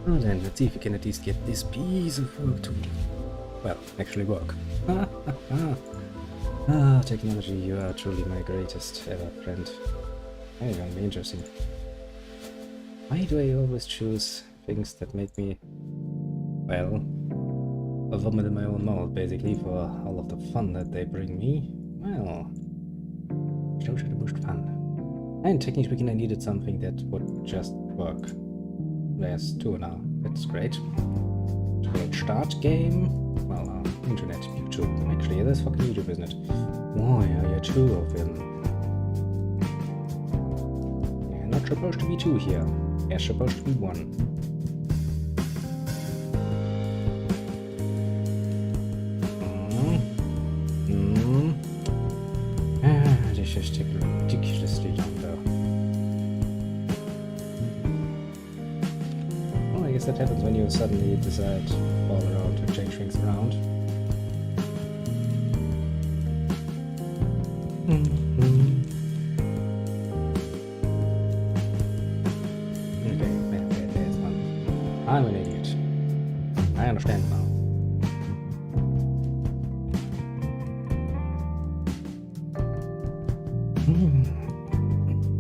Well then, let's see if we can at least get this piece of work to, well, actually work. Technology, you are truly my greatest ever friend. Hey, gonna be interesting. Why do I always choose things that make me, well, a vomit in my own mouth, basically, for all of the fun that they bring me? Well, shows you the most fun. And technically speaking, I needed something that would just work. There's two now. That's great. Great start game. Well, internet, YouTube. Actually, yeah, that's fucking YouTube, isn't it? Oh, yeah, two of them. Yeah, not supposed to be two here. There's supposed to be one. This is taking ridiculously long, though. Well, I guess that happens when you suddenly decide to fall around and change things around. Okay, there's one. I'm an idiot. I understand now.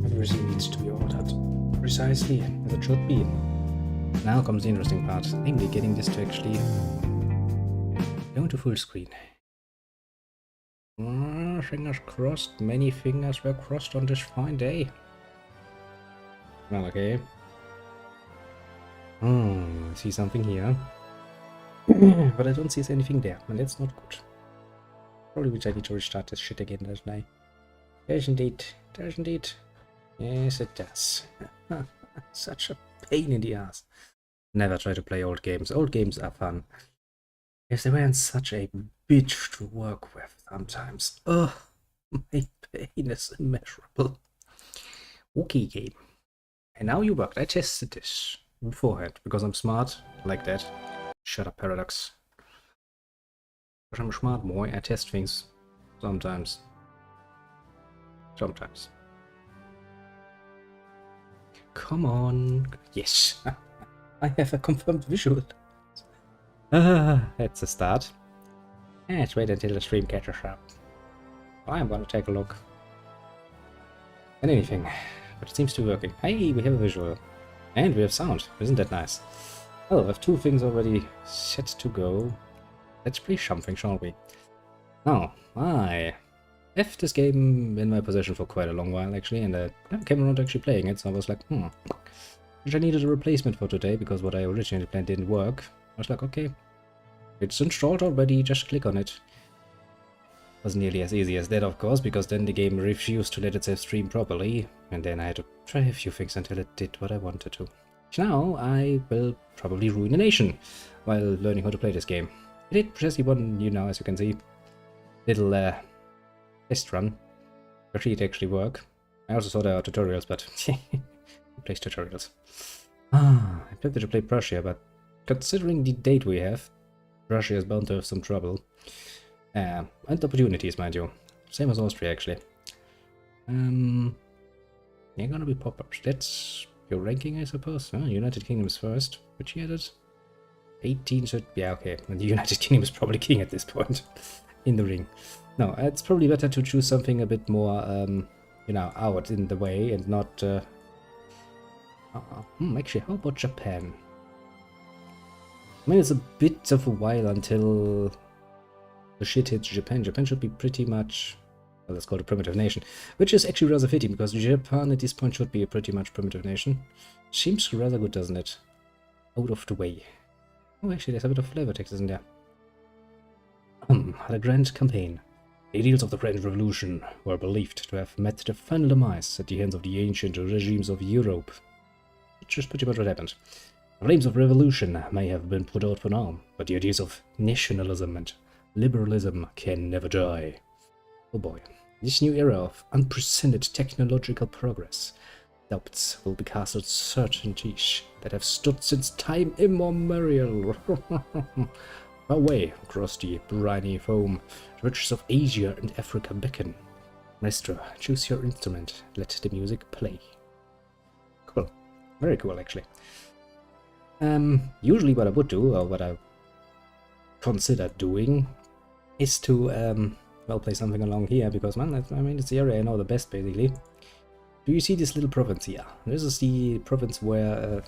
Everything needs to be ordered precisely as it should be. Now comes the interesting part, namely getting this to actually go into full screen. Fingers crossed, many fingers were crossed on this fine day. Well, okay. I see something here. But I don't see anything there, and that's not good. Probably which I need to restart this shit again, doesn't I? There's indeed. There's indeed. Yes, it does. Such a pain in the ass. Never try to play old games. Old games are fun. If they weren't such a bitch to work with sometimes. Ugh, my pain is immeasurable. Okay, game. And now you worked. I tested this beforehand because I'm smart like that. Shut up, Paradox. Because I'm a smart boy, I test things sometimes. Sometimes. Come on. Yes. I have a confirmed visual. That's a start. Let's wait until the stream catches up. I'm gonna take a look. And anything. But it seems to be working. Hey, we have a visual. And we have sound. Isn't that nice? Oh, I have two things already set to go. Let's play something, shall we? Now, I have this game in my possession for quite a long while, actually, and I never came around to actually playing it, so I was like, which I needed a replacement for today, because what I originally planned didn't work. I was like, okay, it's installed already, just click on it. Wasn't nearly as easy as that, of course, because then the game refused to let itself stream properly, and then I had to try a few things until it did what I wanted to. Now I will probably ruin a nation while learning how to play this game. I did precisely one, as you can see, little test run. Actually, it actually work. I also saw there are tutorials, but who plays tutorials? I tempted to play Prussia, but considering the date we have, Prussia is bound to have some trouble. And opportunities, mind you. Same as Austria, actually. They're gonna be pop-ups. That's your ranking, I suppose. United Kingdom is first. Which year is it? 18 should... Yeah, okay. The United Kingdom is probably king at this point. In the ring. No, it's probably better to choose something a bit more, out in the way and not... actually, how about Japan? I mean, it's a bit of a while until the shit hits Japan. Japan should be pretty much... Well, let's call it a primitive nation. Which is actually rather fitting, because Japan at this point should be a pretty much primitive nation. Seems rather good, doesn't it? Out of the way. Oh, actually, there's a bit of flavor text, isn't there? Had a grand campaign. The ideals of the French Revolution were believed to have met their final demise at the hands of the ancient regimes of Europe. Which is pretty much what happened. The flames of revolution may have been put out for now, but the ideas of nationalism and liberalism can never die. Oh boy. This new era of unprecedented technological progress. Doubts will be cast on certainties that have stood since time immemorial. Away across the briny foam, the riches of Asia and Africa beckon. Maestro, choose your instrument. Let the music play. Cool. Very cool, actually. Usually what I would do, or what I consider doing, is to, well, play something along here, because, man, I mean, it's the area I know the best, basically. Do you see this little province here? This is the province where,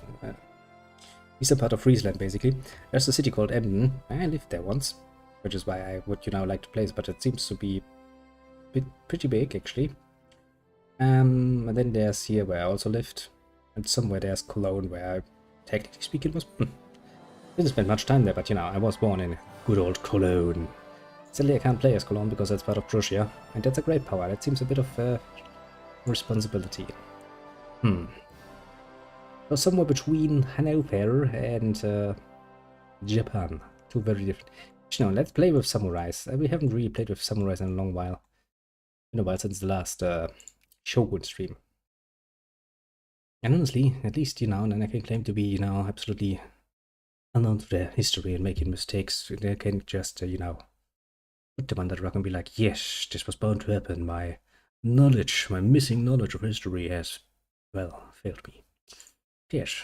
eastern part of Friesland, basically. There's a city called Emden. I lived there once, which is why I would, like to play it, but it seems to be pretty big, actually. And then there's here where I also lived, and somewhere there's Cologne, where I, technically speaking, was... Didn't spend much time there, but, I was born in good old Cologne. Sadly, I can't play as Cologne because that's part of Prussia, and that's a great power. That seems a bit of responsibility. So somewhere between Hanover and Japan. Two very different. Let's play with samurais. We haven't really played with samurais in a long while. Been a while since the last Shogun stream. And honestly, at least, then I can claim to be, absolutely unknown to their history and making mistakes. They can just, put them under the rug and be like, yes, this was bound to happen. My knowledge, my missing knowledge of history has, well, failed me. Yes.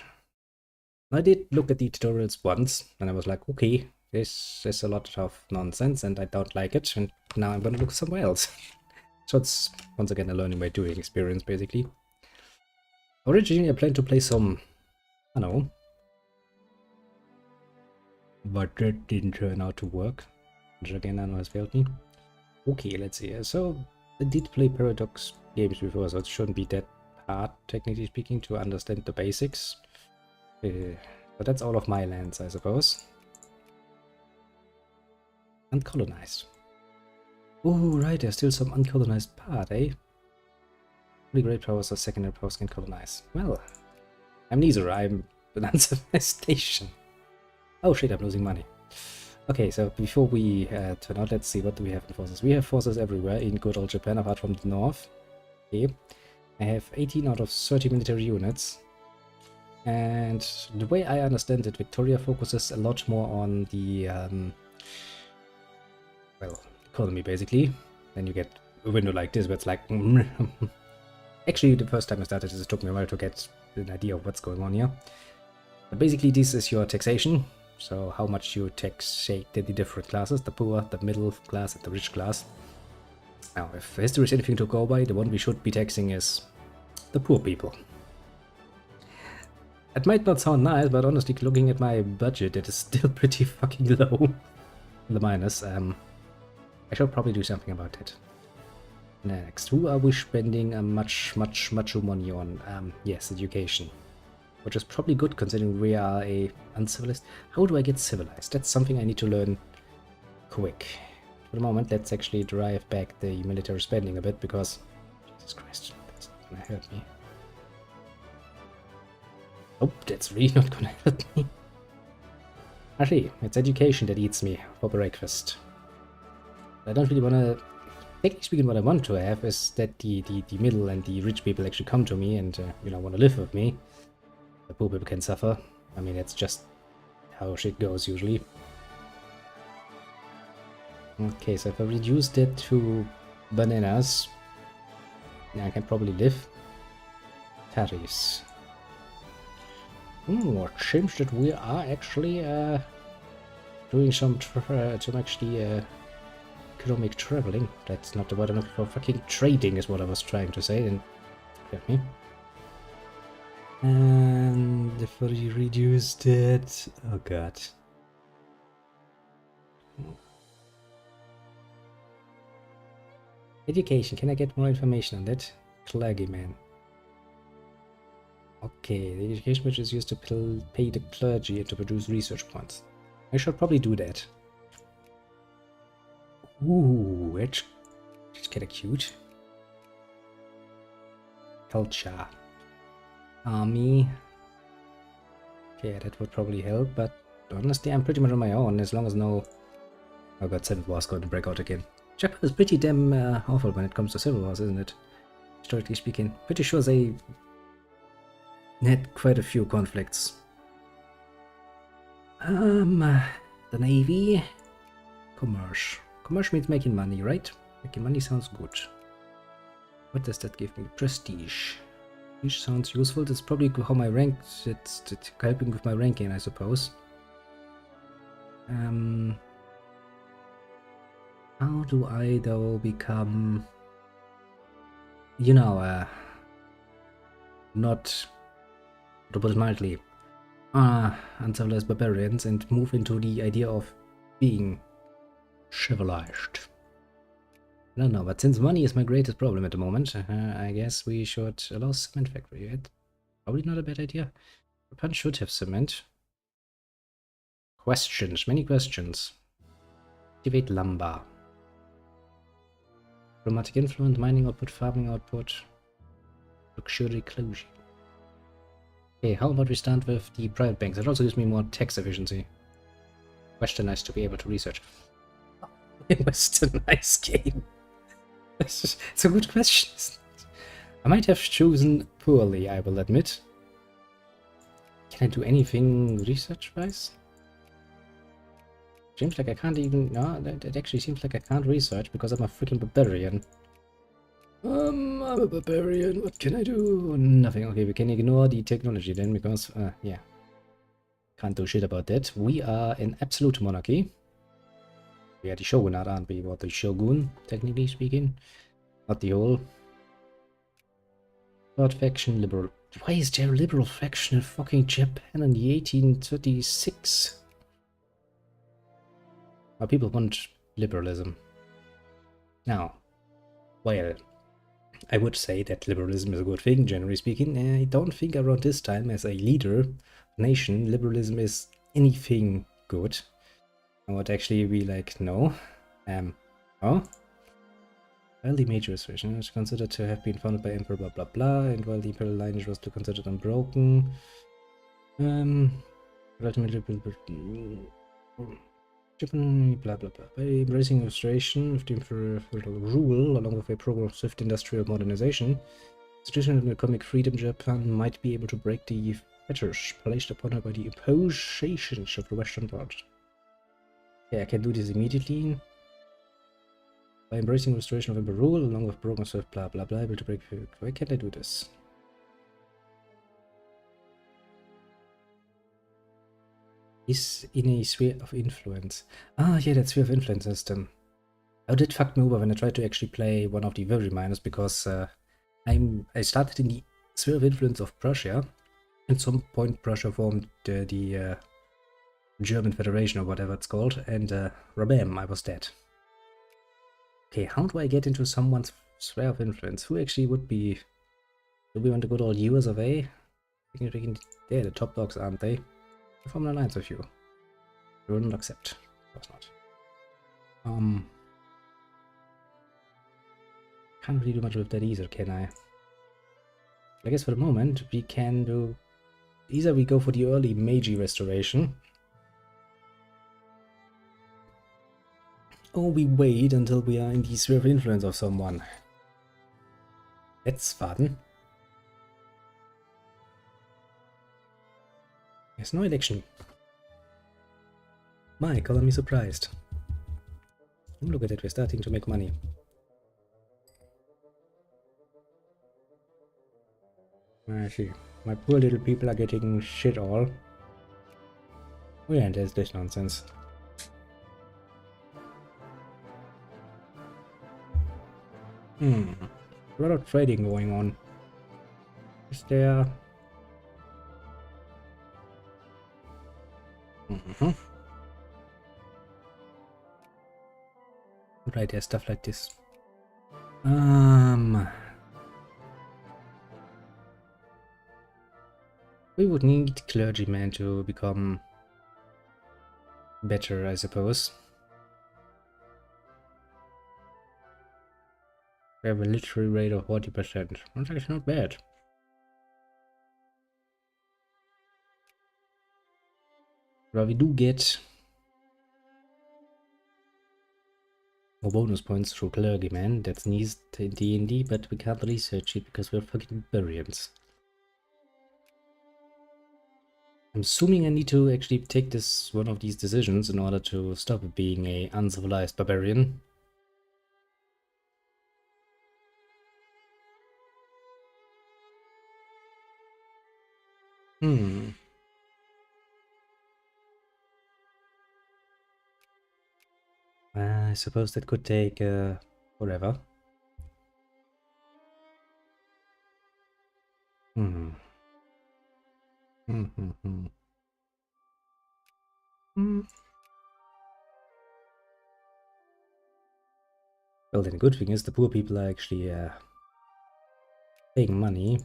I did look at the tutorials once, and I was like, okay, this is a lot of nonsense, and I don't like it, and now I'm gonna look somewhere else. So it's, once again, a learning by doing experience, basically. Originally, I planned to play some, I don't know, but that didn't turn out to work, which again, I know has failed me. Okay, let's see. So, I did play Paradox games before, so it shouldn't be that hard, technically speaking, to understand the basics. But that's all of my lands, I suppose. Uncolonized. Oh, right, there's still some uncolonized part, eh? Only great powers or secondary powers can colonize. Well, I'm neither, I'm an uncivilized nation. Oh shit, I'm losing money. Okay, so before we turn out, let's see, what do we have in forces? We have forces everywhere in good old Japan, apart from the north. Okay. I have 18 out of 30 military units. And the way I understand it, Victoria focuses a lot more on the, well, economy, basically. Then you get a window like this, where it's like... Actually, the first time I started this, it took me a while to get an idea of what's going on here. But basically, this is your taxation. So how much you tax the different classes, the poor, the middle class, and the rich class. Now, if history is anything to go by, the one we should be taxing is the poor people. It might not sound nice, but honestly, looking at my budget, it is still pretty fucking low. The minus. I should probably do something about it. Next, who are we spending much money on? Yes, education. Which is probably good considering we are a uncivilized. How do I get civilized? That's something I need to learn quick. For the moment, let's actually drive back the military spending a bit because... Jesus Christ, that's not gonna hurt me. Oh, that's really not gonna hurt me. Actually, it's education that eats me for breakfast. I don't really wanna... Technically speaking, what I want to have is that the middle and the rich people actually come to me and, want to live with me. The poor people can suffer. I mean, that's just how shit goes usually. Okay, so if I reduce that to bananas, yeah, I can probably live. Tariffs. It seems that we are actually doing some economic traveling. That's not the word I'm looking for. Fucking trading is what I was trying to say. And get me. And if we reduce that, oh god. Education, can I get more information on that? Clergyman. Okay, the education which is used to pay the clergy and to produce research points. I should probably do that. Ooh, that's kinda cute. Culture. Army. Okay, that would probably help, but honestly, I'm pretty much on my own, as long as no... Oh god, Civil War's going to break out again. Japan is pretty damn awful when it comes to Civil Wars, isn't it? Historically speaking. Pretty sure they had quite a few conflicts. The Navy. Commerce. Commerce means making money, right? Making money sounds good. What does that give me? Prestige. Which sounds useful. That's probably how my rank. It's helping with my ranking, I suppose. How do I though become, you know, not, to put it mildly, uncivilized barbarians and move into the idea of being civilized? I don't know, but since money is my greatest problem at the moment, I guess we should allow cement factory. Probably not a bad idea. Japan should have cement. Questions, many questions. Activate lumber. Diplomatic influence, mining output, farming output, luxury closure. Okay, how about we start with the private banks? It also gives me more tax efficiency. Westernized to be able to research. Westernized game. It's a good question, isn't it? I might have chosen poorly, I will admit. Can I do anything research-wise? Seems like I can't even... No, it actually seems like I can't research because I'm a freaking barbarian. I'm a barbarian, what can I do? Nothing. Okay, we can ignore the technology then because, yeah. Can't do shit about that. We are an absolute monarchy. We are the shogunate, aren't we? Or the shogun, technically speaking. Not the whole. Third faction, liberal. Why is there a liberal faction in fucking Japan in the 1836? Well, people want liberalism. Now, well, I would say that liberalism is a good thing, generally speaking. I don't think around this time, as a leader of a nation, liberalism is anything good. I would actually be like, no. Oh? While the major restoration is considered to have been founded by Emperor blah blah blah, and while the imperial lineage was considered unbroken, ultimately blah blah blah. By embracing restoration of the imperial rule, along with a program of swift industrial modernization, institutional and economic freedom, Japan might be able to break the fetters placed upon her by the impositions of the Western world. Yeah, I can do this immediately. By embracing restoration of Emperor rule, along with programs of blah blah blah, able to break. Why can't I do this? Is in a sphere of influence. Ah, yeah, that sphere of influence system. Oh, that fucked me over when I tried to actually play one of the very minors because I started in the sphere of influence of Prussia. At some point, Prussia formed the German Federation or whatever it's called, and rabam, I was dead. Okay, how do I get into someone's sphere of influence? Who actually would be... Do we want the good old US of A? They're the top dogs, aren't they? I form an alliance with you. You will not accept. Of course not. Can't really do much with that either, can I? I guess for the moment we can do... Either we go for the early Meiji restoration, or we wait until we are in the sphere of influence of someone. That's fun. There's no election. My, color me surprised. Look at it, we're starting to make money. I see. My poor little people are getting shit all. Oh yeah, and there's this nonsense. A lot of trading going on. Is there... Right, there's stuff like this. We would need clergymen to become better, I suppose. We have a literary rate of 40%. That's actually not bad. But we do get more bonus points through clergyman. That's neat in D&D, but we can't research it because we're fucking barbarians. I'm assuming I need to actually take this one of these decisions in order to stop being a uncivilized barbarian. Hmm. I suppose that could take forever. Hmm. Hmm. Hmm. Hmm. Hmm. Well, then the good thing is the poor people are actually paying money.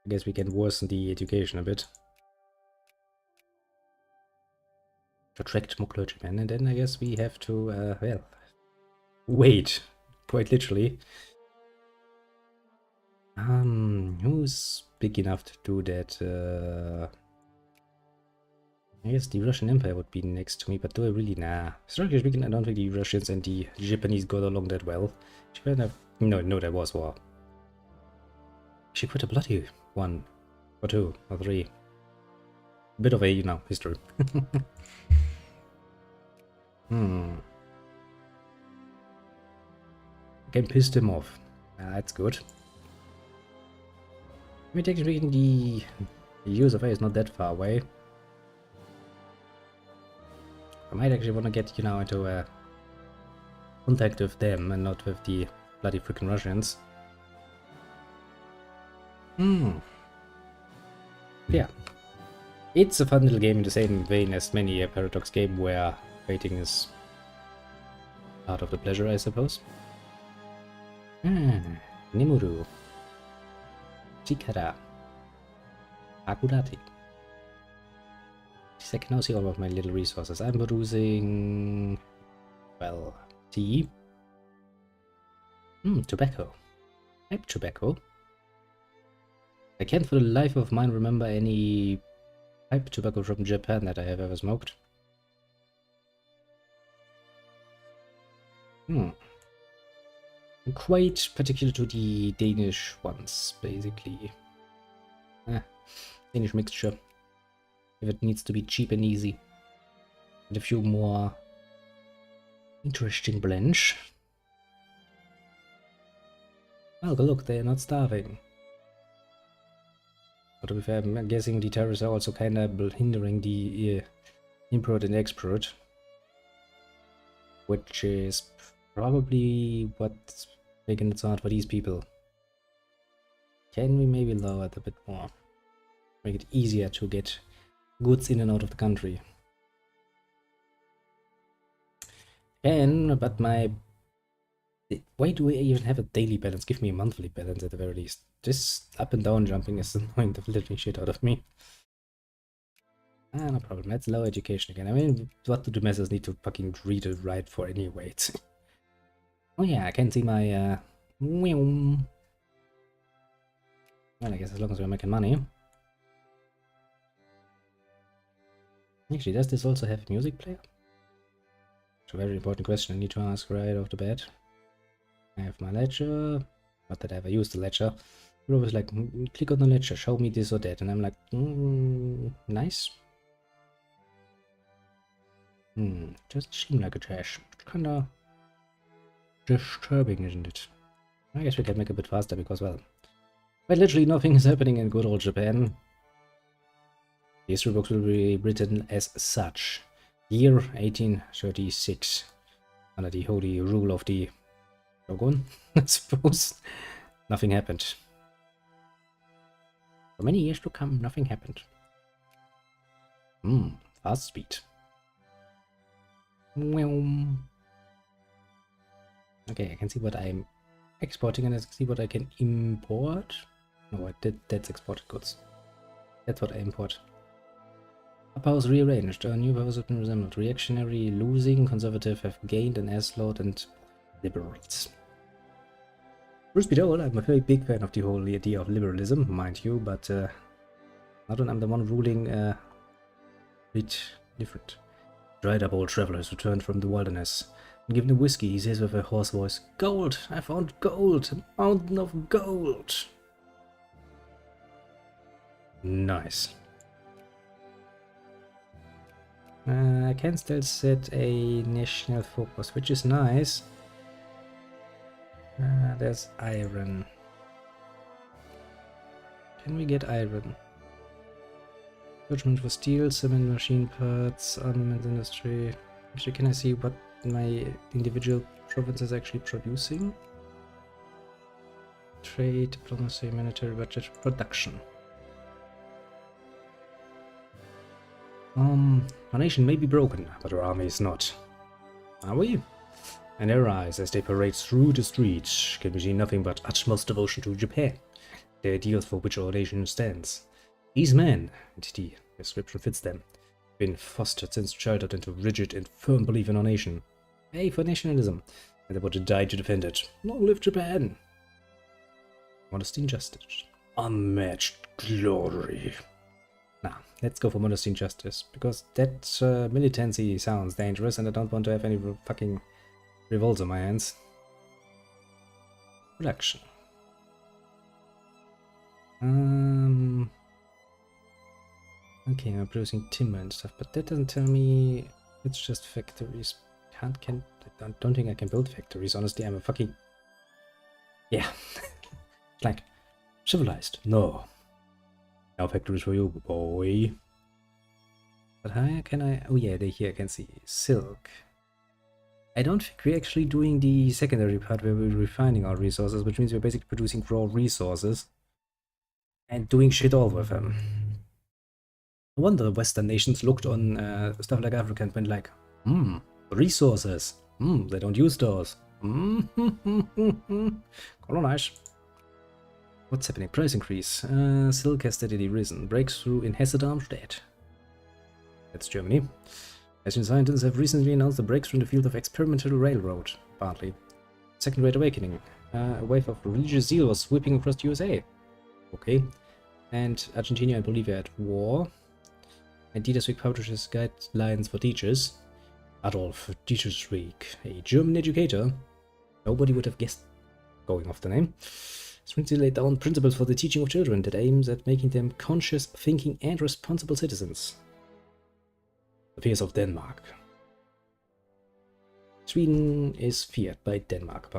I guess we can worsen the education a bit to attract more clergymen, and then I guess we have to, well, wait, quite literally. Who's big enough to do that? I guess the Russian Empire would be next to me, but do I really? Nah. Historically speaking, I don't think the Russians and the Japanese got along that well. Japan have... No, there was war. She quite a bloody one, or two, or three. Bit of a, history. Hmm. Can piss them off. That's good. I mean, technically speaking, the use of A is not that far away. I might actually want to get, into a contact with them and not with the bloody freaking Russians. Yeah. It's a fun little game in the same vein as many a Paradox game where waiting is part of the pleasure, I suppose. Nimuru. Chikara. Akurati. I can now see all of my little resources. I'm producing... well, tea. Tobacco. Pipe tobacco. I can't for the life of mine remember any pipe tobacco from Japan that I have ever smoked. I'm quite particular to the Danish ones, basically. Danish mixture. If it needs to be cheap and easy. And a few more interesting blends. Oh, look, they're not starving. But to be fair, I'm guessing the terrorists are also kind of hindering the import and export. Which is probably what's making it so hard for these people. Can we maybe lower it a bit more? Make it easier to get goods in and out of the country. But my... why do we even have a daily balance? Give me a monthly balance at the very least. This up and down jumping is annoying the living shit out of me. No problem. That's low education again. I mean, what do the masses need to fucking read and write for anyway? Oh yeah, I can see my, well, I guess as long as we're making money. Actually, does this also have a music player? It's a very important question I need to ask right off the bat. I have my ledger. Not that I ever used the ledger. You're always like, click on the ledger, show me this or that. And I'm like, nice. Just seem like a trash. It's kinda disturbing, isn't it? I guess we can make it a bit faster because, well, quite literally nothing is happening in good old Japan. The history books will be written as such. Year 1836. Under the holy rule of the Shogun, I suppose. Nothing happened. For many years to come, nothing happened. Fast speed. Okay, I can see what I'm exporting and I can see what I can import. No, that's exported goods. That's what I import. Upper house rearranged. New powers have been resembled. Reactionary losing, conservative have gained, and Aslot and liberals. Truth be told, I'm a very big fan of the whole idea of liberalism, mind you, but not when I'm the one ruling a bit different. Dried up old traveler has returned from the wilderness. And given a whiskey, he says with a hoarse voice, "Gold! I found gold! A mountain of gold!" Nice. I can still set a national focus, which is nice. There's iron. Can we get iron? Judgment for steel, cement, machine parts, armament industry. Actually, can I see what my individual province is actually producing? Trade, diplomacy, military budget, production. Our nation may be broken, but our army is not. Are we? And their eyes, as they parade through the streets, can be seen nothing but utmost devotion to Japan, the ideals for which our nation stands. These men, and the description fits them, have been fostered since childhood into rigid and firm belief in our nation. Hey, for nationalism, and they want to die to defend it. Long live Japan! Modesty and justice. Unmatched glory. Nah, let's go for modesty and justice, because that militancy sounds dangerous and I don't want to have any fucking revolts on my hands. Production. Okay, I'm producing timber and stuff, but that doesn't tell me it's just factories. I don't think I can build factories, honestly. I'm a fucking... Yeah. Like, civilized. No. No factories for you, boy. But how can I... Oh yeah, here I can see silk. I don't think we're actually doing the secondary part where we're refining our resources, which means we're basically producing raw resources and doing shit all with them. No wonder Western nations looked on stuff like Africa and went like, resources. They don't use those. Colonize. What's happening? Price increase. Silk has steadily risen. Breakthrough in Hesse-Darmstadt. That's Germany. Asian scientists have recently announced a breakthrough in the field of experimental railroad, partly. Second Great Awakening. A wave of religious zeal was sweeping across the USA. Okay. And Argentina and Bolivia at war. And Teachers Week publishes guidelines for teachers. Adolf Teachers Week, a German educator. Nobody would have guessed, going off the name. Strictly laid down principles for the teaching of children that aims at making them conscious, thinking, and responsible citizens. The fears of Denmark. Sweden is feared by Denmark.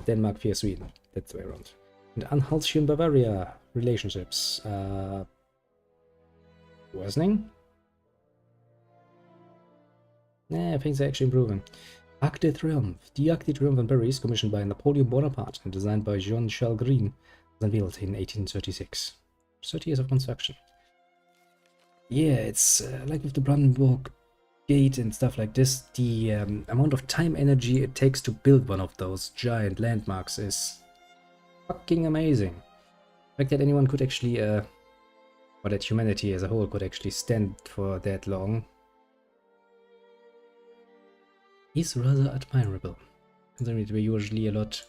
Denmark fears Sweden. That's the way around. And Anhalt-Bavaria relationships worsening. Things are actually improving. Arc de Triomphe. The Arc de Triomphe in Paris, commissioned by Napoleon Bonaparte and designed by Jean-Charles Green, was unveiled in 1836. 30 years of construction. Yeah, it's like with the Brandenburg Gate and stuff like this, the amount of time energy it takes to build one of those giant landmarks is fucking amazing. The fact that anyone could actually, or that humanity as a whole could actually stand for that long is rather admirable, considering that we're usually a lot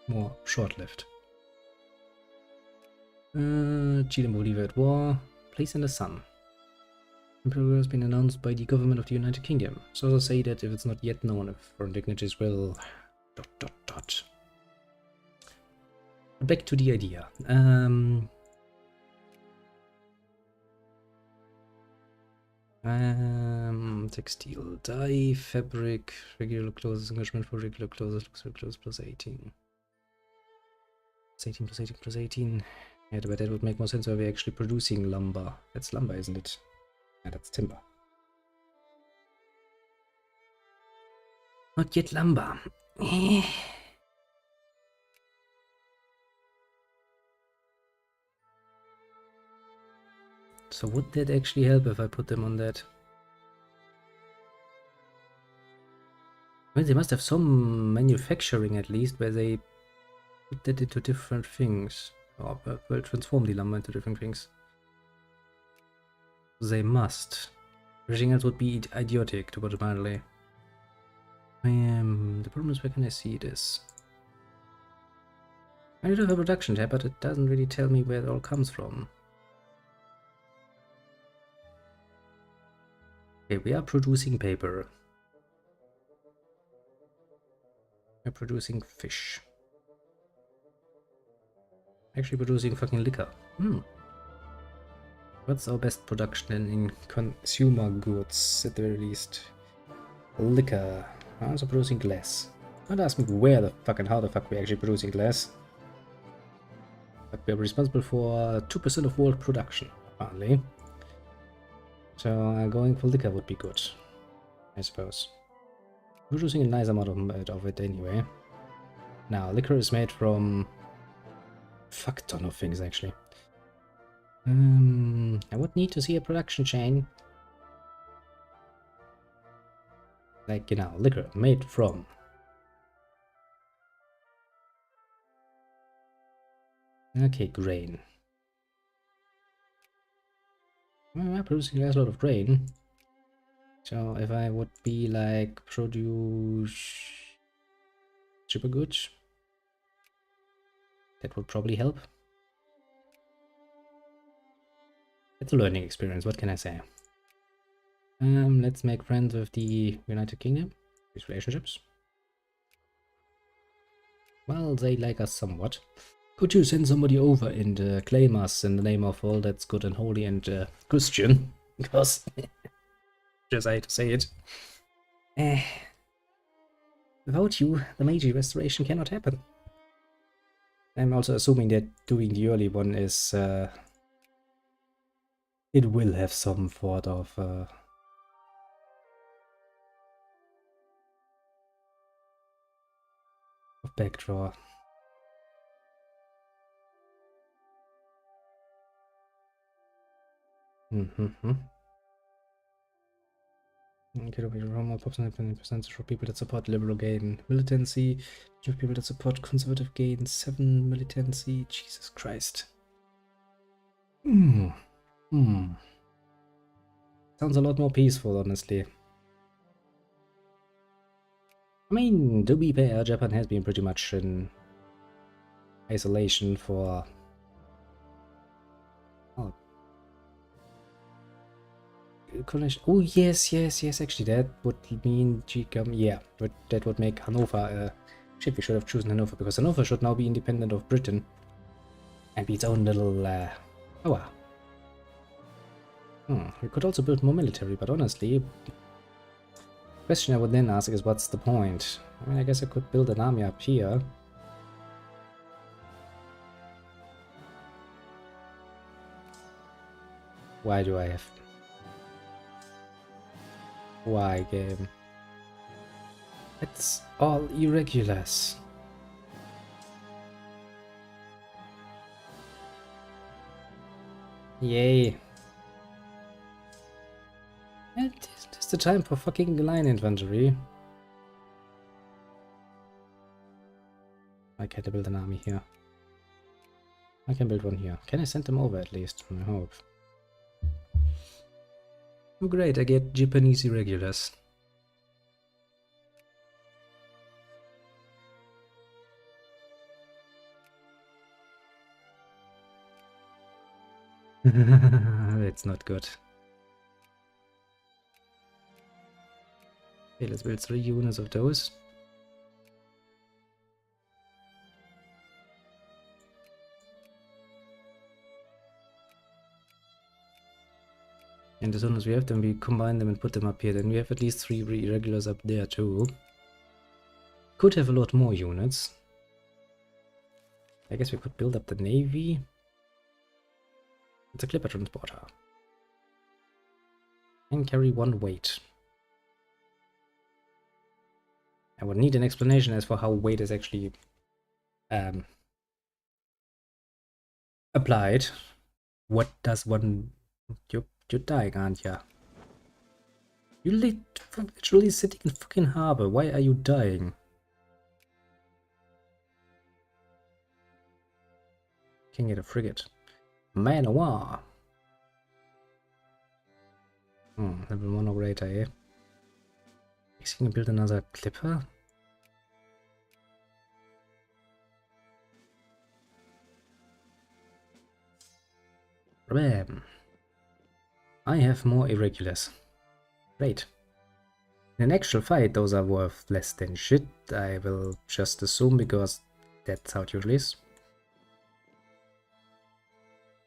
more short-lived. Chile and Bolivia at war. Place in the sun. Emperor has been announced by the government of the United Kingdom. Sources say that if it's not yet known if foreign dignitaries will... ... Back to the idea. Textile, dye, fabric, regular clothes, engagement for regular clothes, luxury clothes plus 18. Plus 18 plus 18 plus 18. Yeah, but that would make more sense where we're actually producing lumber. That's lumber, isn't it? Yeah, that's timber. Not yet lumber. So would that actually help if I put them on that? Well, they must have some manufacturing at least where they put that into different things. Or well, transform the lumber into different things. They must. Everything else would be idiotic, to put it mildly. The problem is, where can I see this? I do have a production tab, but it doesn't really tell me where it all comes from. Okay, we are producing paper. We're producing fish. Actually producing fucking liquor. What's our best production in consumer goods, at the very least? Liquor. I'm also producing glass. Don't ask me where the fuck and how the fuck we're actually producing glass. But we're responsible for 2% of world production, apparently. So going for liquor would be good, I suppose. Producing a nice amount of it anyway. Now, liquor is made from fuck ton of things, actually. I would need to see a production chain. Like, you know, liquor made from. Okay, grain. Well, we're producing a lot of grain. So if I would be like produce super goods, that would probably help. It's a learning experience, what can I say? Let's make friends with the United Kingdom. These relationships. Well, they like us somewhat. Could you send somebody over and claim us in the name of all that's good and holy and Christian? Because, just I hate to say it. Without you, the Meiji restoration cannot happen. I'm also assuming that doing the early one is... it will have some sort of... backdraw. Okay, we more percentage for people that support liberal gain militancy, people that support conservative gain 7 militancy. Jesus Christ. Sounds a lot more peaceful, honestly. I mean, to be fair, Japan has been pretty much in isolation for... Oh, oh yes, actually that would mean yeah, that would make Hanover... shit, we should have chosen Hanover, because Hanover should now be independent of Britain. And be its own little power. We could also build more military, but honestly... the question I would then ask is, what's the point? I mean, I guess I could build an army up here. Why do I have... Why, game? It's all irregulars. Yay. It's the time for fucking line infantry. I can't build an army here. I can build one here. Can I send them over at least? I hope. Oh great, I get Japanese irregulars. It's not good. Okay, let's build 3 units of those. And as soon as we have them, we combine them and put them up here. Then we have at least 3 irregulars up there too. Could have a lot more units. I guess we could build up the navy. It's a clipper transporter. And carry 1 weight. I would need an explanation as for how weight is actually applied. What does one... You're dying, aren't ya? You're literally sitting in fucking harbor. Why are you dying? Can get a frigate. Man o' war. Level 1 operator, eh? Is he gonna build another clipper? Bam. I have more irregulars. Great. In an actual fight, those are worth less than shit. I will just assume, because that's how it usually is.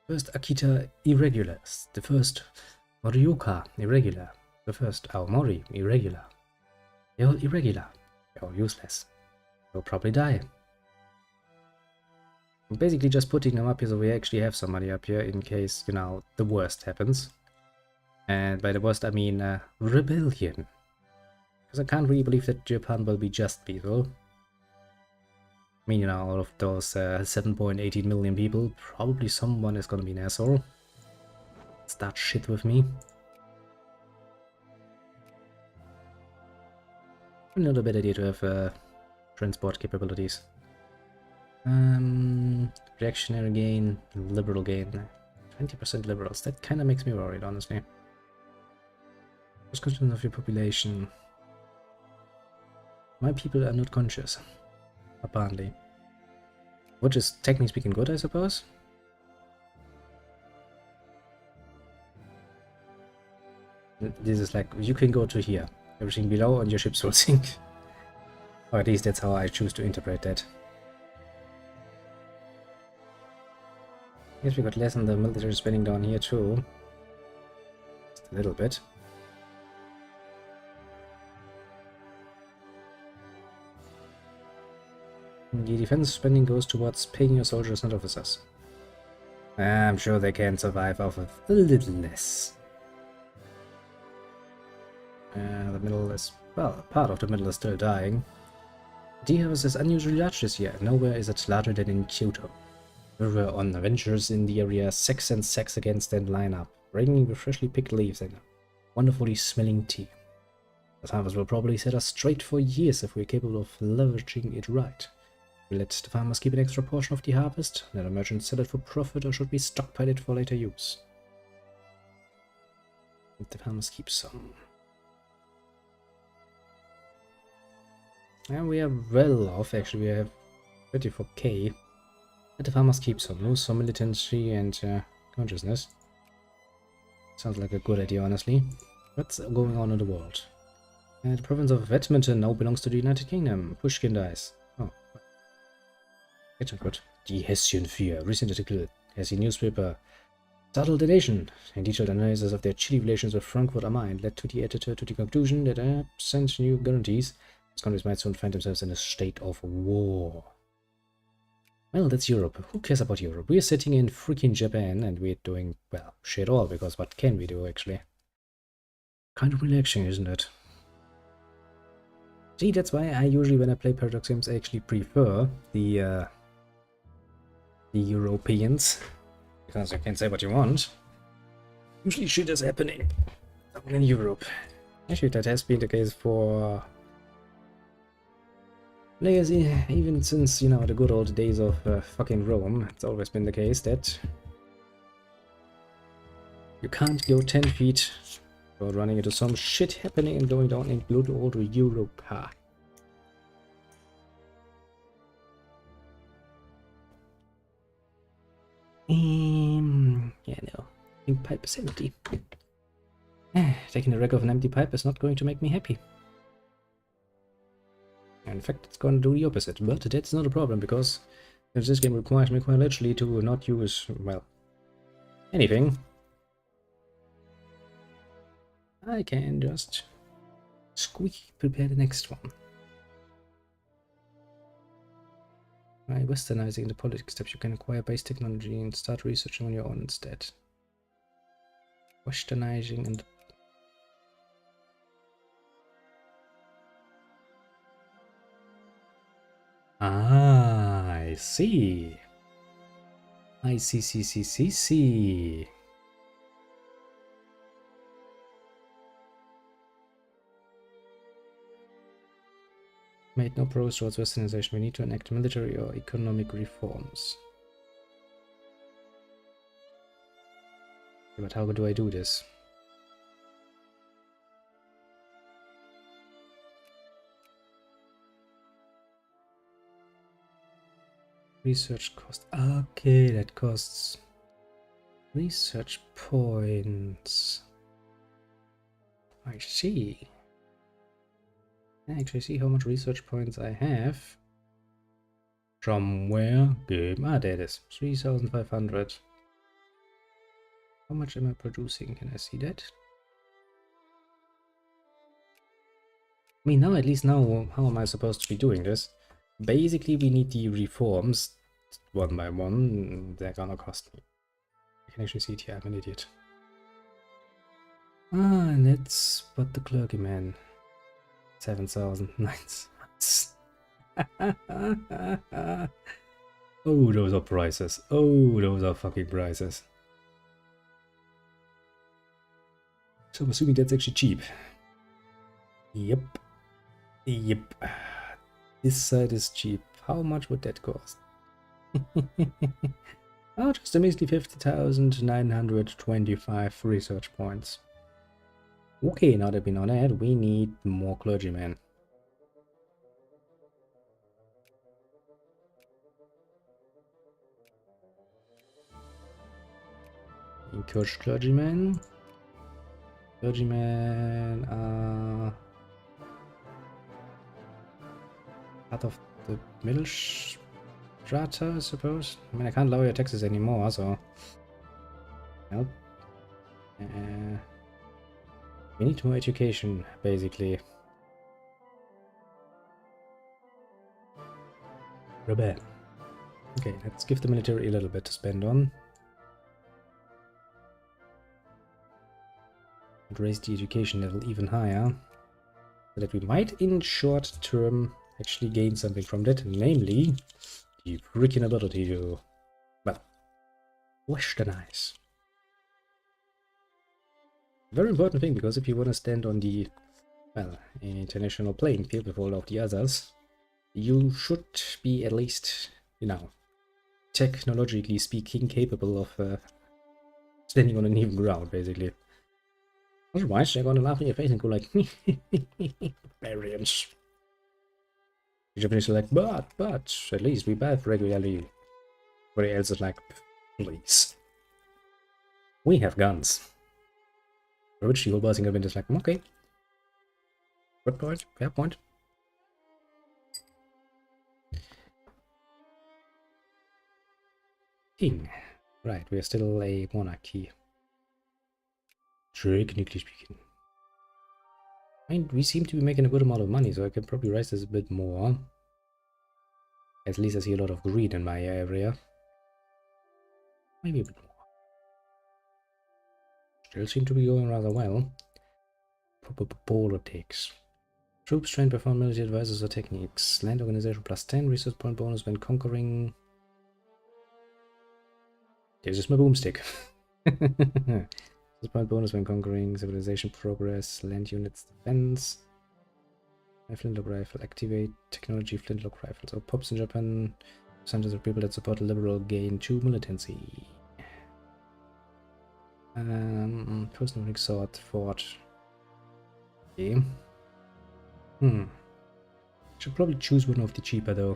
First Akita irregulars. The first Morioka irregular. The first Aomori irregular. They're all irregular. They're all useless. They'll probably die. I'm basically just putting them up here so we actually have some money up here in case, you know, the worst happens. And by the worst I mean rebellion. Because I can't really believe that Japan will be just peaceful. I mean, you know, out of those 7.18 million people, probably someone is gonna be an asshole. Start shit with me. Not a bad idea to have transport capabilities. Reactionary gain, liberal gain. 20% liberals. That kind of makes me worried, honestly. Just conscious of your population. My people are not conscious, apparently. Which is technically speaking good, I suppose. This is like, you can go to here. Everything below and your ships will sink. Or at least that's how I choose to interpret that. Yes, we got less on the military spending down here too. Just a little bit. The defense spending goes towards paying your soldiers and officers. I'm sure they can survive off of a little less. The middle is, well, part of the middle is still dying. The harvest is unusually large this year. Nowhere is it larger than in Kyoto. We were on adventures in the area, sacks and sacks against and line up, bringing the freshly picked leaves and wonderfully smelling tea. The harvest will probably set us straight for years if we're capable of leveraging it right. We let the farmers keep an extra portion of the harvest, let the merchants sell it for profit, or should we stockpile it for later use? Let the farmers keep some. And we are well off, actually. We have 34k. Let the farmers keep some. Lose some militancy and consciousness. Sounds like a good idea, honestly. What's going on in the world? The province of Edmonton now belongs to the United Kingdom. Pushkin dies. Oh. It's not good. Die Hessian Fear. Recent article. Hessian newspaper startled the nation. A detailed analysis of their chilly relations with Frankfurt am Main led to the editor to the conclusion that absent new guarantees, these countries might soon find themselves in a state of war. Well, that's Europe. Who cares about Europe? We're sitting in freaking Japan and we're doing, well, shit all, because what can we do, actually? Kind of relaxing, isn't it? See, that's why I usually, when I play Paradox games, I actually prefer the Europeans. Because you can say what you want. Usually shit is happening down in Europe. Actually, that has been the case for legacy, even since, you know, the good old days of fucking Rome. It's always been the case that you can't go 10 feet without running into some shit happening and going down in good old Europe. Yeah, no. I think pipe is empty. Taking a wreck of an empty pipe is not going to make me happy. In fact, it's going to do the opposite, but that's not a problem, because this game requires me quite literally to not use, well, anything. I can just prepare the next one. By westernizing the politics steps, you can acquire base technology and start researching on your own instead. Westernizing and I see. I see. Made no progress towards westernization. We need to enact military or economic reforms. But how do I do this? Research cost. Okay, that costs research points. I see. I actually see how much research points I have. From where? Game. Ah, there it is. 3,500. How much am I producing? Can I see that? I mean, now at least now, how am I supposed to be doing this? Basically, we need the reforms one by one, they're gonna cost me. I can actually see it here, I'm an idiot. Ah, and that's what the clergyman. 7,000. Nice. Oh, those are prices. Oh, those are fucking prices. So I'm assuming that's actually cheap. Yep. Yep. This side is cheap. How much would that cost? Oh, just a measly 50,925 research points. Okay, now that we know that, we need more clergymen. Encourage clergymen. Clergymen are part of the middle strata, I suppose. I mean, I can't lower your taxes anymore, so... Nope. We need more education, basically. Rebel. Okay, let's give the military a little bit to spend on. And raise the education level even higher. So that we might, in short term, actually gain something from that. Namely, the freaking ability to, well, westernize. Very important thing, because if you want to stand on the, well, international playing field with all of the others, you should be at least, you know, technologically speaking, capable of standing on an even ground, basically. Otherwise, they're gonna laugh in your face and go like, barbarians. The Japanese are like, but, at least we bathe regularly. Everybody else is like, please. We have guns. For which the whole bossing event is like, okay. Good point, fair point. King. Right, we are still a monarchy. Technically speaking. And we seem to be making a good amount of money, so I can probably raise this a bit more. At least I see a lot of greed in my area. Maybe a bit more. Still seem to be going rather well. Proper politics. Troops trained perform military advisors or techniques. Land organization plus 10 resource point bonus when conquering. This is my boomstick. Resource point bonus when conquering civilization progress. Land units defense. Flintlock rifle activate. Technology flintlock rifle. So pops in Japan. Percentage of people that support liberal gain 2 militancy. Personal sword fort. Okay. Should probably choose one of the cheaper though.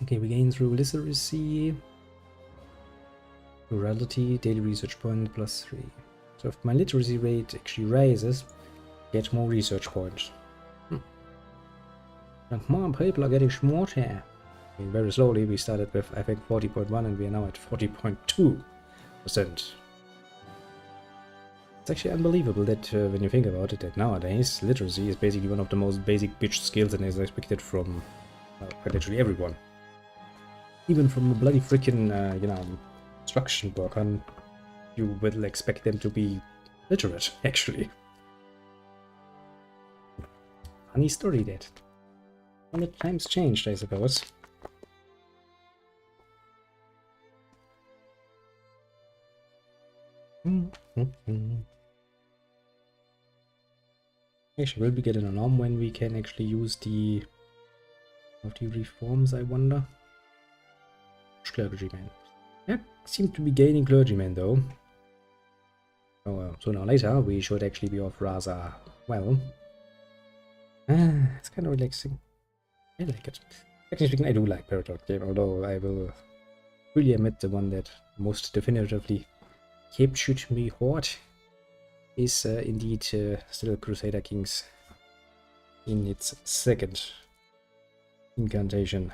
Okay, we gain through literacy, rurality, daily research point +3. So if my literacy rate actually rises, get more research points. And more people are getting smarter. Okay, very slowly, we started with I think 40.1 and we are now at 40.2%. It's actually unbelievable that when you think about it, that nowadays literacy is basically one of the most basic bitch skills and is expected from literally everyone. Even from a bloody freaking, you know, construction worker, you will expect them to be literate, actually. Funny story that. Well, the times changed, I suppose. Actually, will we get an alarm when we can actually use the reforms, I wonder? Clergyman. Yeah, seem to be gaining clergymen though. Oh, sooner or later we should actually be off rather well. It's kind of relaxing. I like it. Actually speaking, I do like Paradox game, although I will really admit the one that most definitively captured me hard is indeed still Crusader Kings in its second incantation.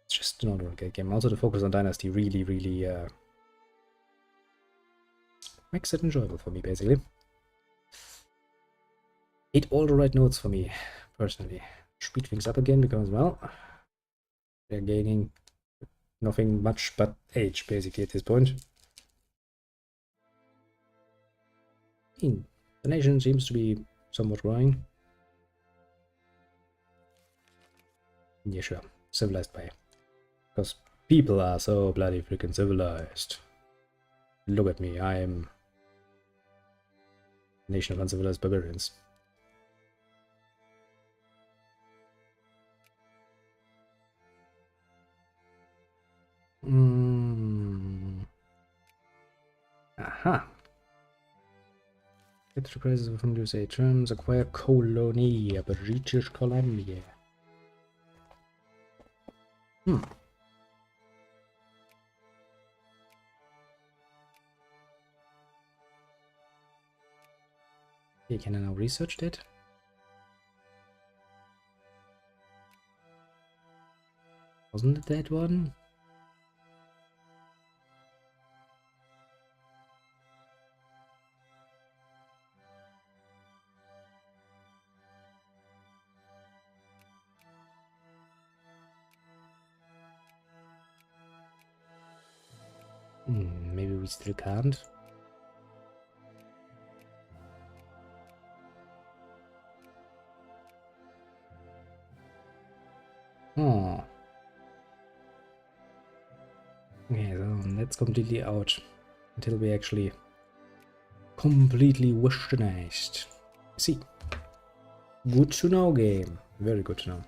It's just not a good game. Also, the focus on Dynasty really makes it enjoyable for me, basically. Hit all the right notes for me, personally. speed things up again because, well, they're gaining nothing much but age, basically, at this point. The nation seems to be somewhat growing. Yeah, sure. Civilized by. Because people are so bloody freaking civilized. Look at me, I am a nation of uncivilized barbarians. Aha. Get the crisis from USA terms, acquire colony, British Columbia. Okay, can I now research that? Wasn't it that one? Maybe we still can't. Oh. Okay, so that's completely out until we actually completely westernized. See. Good to know, game. Very good to know.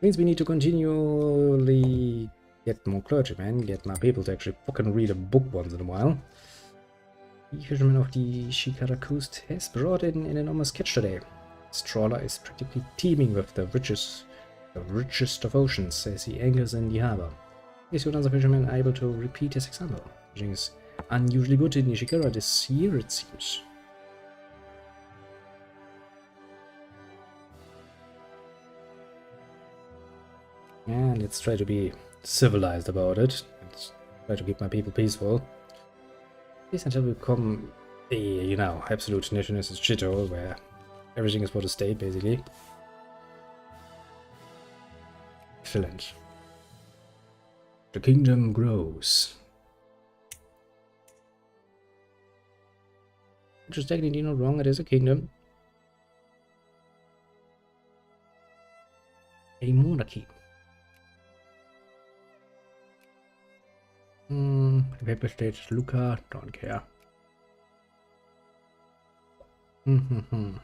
Means we need to continually get more clergymen, get more people to actually fucking read a book once in a while. The fisherman of the Shikara coast has brought in an enormous catch today. This trawler is practically teeming with the richest of oceans as he anchors in the harbor. Is another fisherman able to repeat his example? Fishing is unusually good in Ishikara this year, it seems. Yeah, let's try to be civilized about it. Let's try to keep my people peaceful. At least until we become a, you know, absolute nationalist shithole where everything is for the state, basically. Excellent. The kingdom grows. Which is technically not wrong, it is a kingdom. A monarchy. Paper state, Luca, don't care. The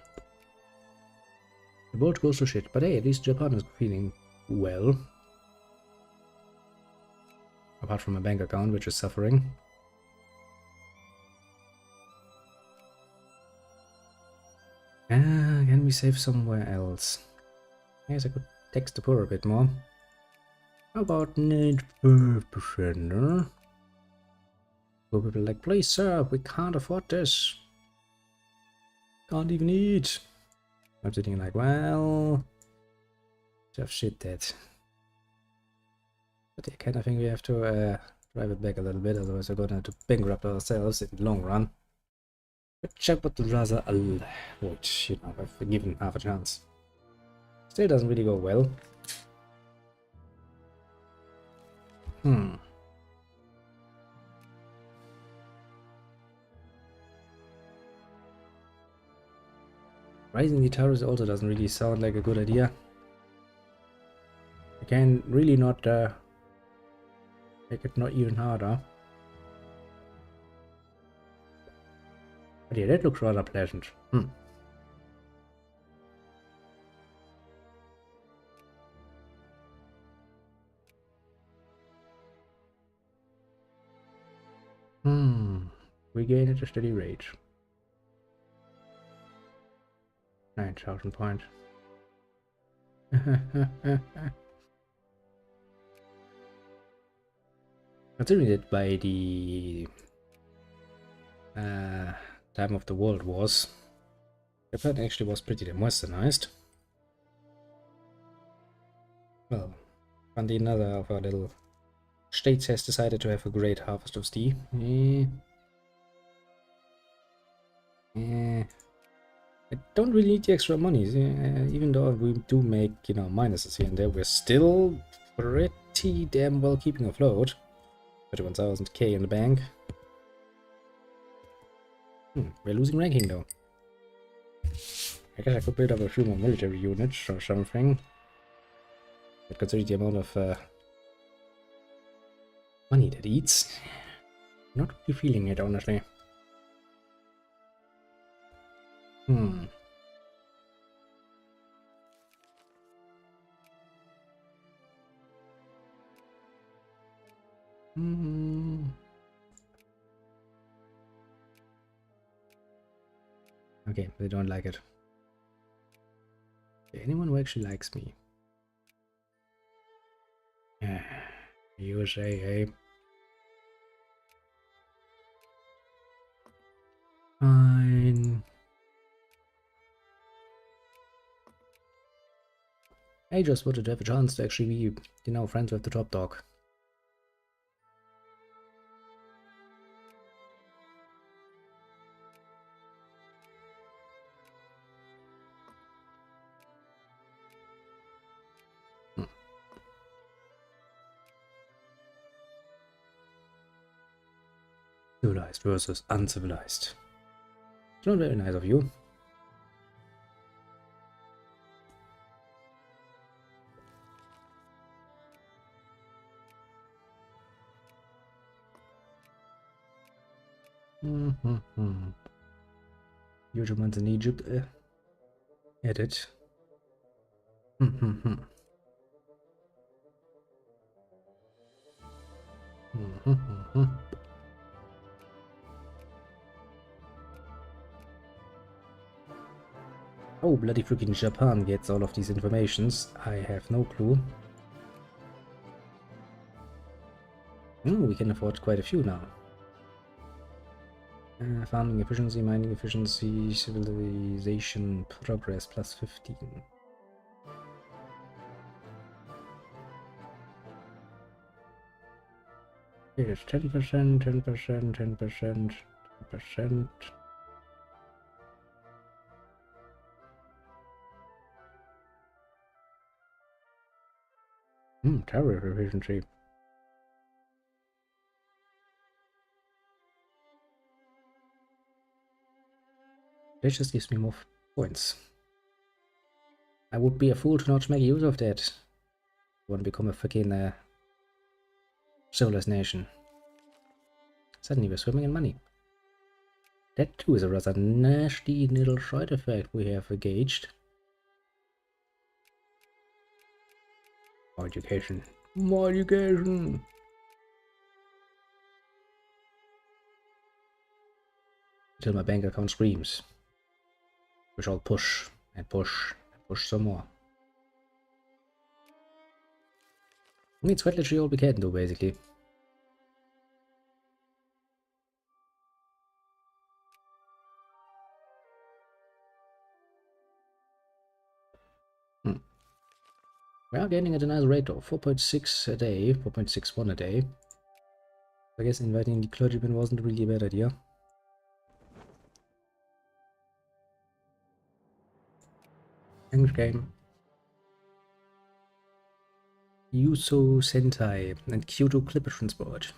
boat goes to shit, but hey, at least Japan is feeling well. Apart from a bank account, which is suffering. Can we save somewhere else? Yes, I could text the poor a bit more. How about 95%? People like, please sir, we can't afford this. Can't even eat. I'm sitting like, well, tough shit that. But I kind of think we have to drive it back a little bit, otherwise we're gonna have to bankrupt ourselves in the long run. Which I would rather avoid, you know, if given half a chance. Still doesn't really go well. Rising the towers also doesn't really sound like a good idea. I can really not make it not even harder. But yeah, that looks rather pleasant. We gain at a steady rate. 9,000 points. Considering that by the time of the World Wars, Japan actually was pretty damn westernized. Well, finally another of our little states has decided to have a great harvest of tea. Let's I don't really need the extra money, even though we do make, you know, minuses here and there, we're still pretty damn well keeping afloat. 31,000k in the bank. We're losing ranking though. I guess I could build up a few more military units or something. But considering the amount of money that eats, not really feeling it, honestly. Okay, they don't like it. Anyone who actually likes me? USA, hey. Fine. I just wanted to have a chance to actually be, you know, friends with the top dog. Civilized versus uncivilized. It's not very nice of you. Huge amounts in Egypt. Edit. Oh, bloody freaking Japan gets all of these informations. I have no clue. We can afford quite a few now. Farming efficiency, mining efficiency, civilization progress plus 15. Here's 10%, 10%, 10%, 10%. Tower efficiency. That just gives me more points. I would be a fool to not make use of that. I want to become a fucking soulless nation. Suddenly we're swimming in money. That too is a rather nasty little side effect we have engaged. More education. More education! Until my bank account screams. We shall push and push and push some more. I mean, it's quite literally all we can do, basically. We are gaining at a nice rate of 4.6 a day, 4.61 a day. I guess inviting the clergyman wasn't really a bad idea. Thanks, game. Yuso Sentai and Kyoto Clipper Transport.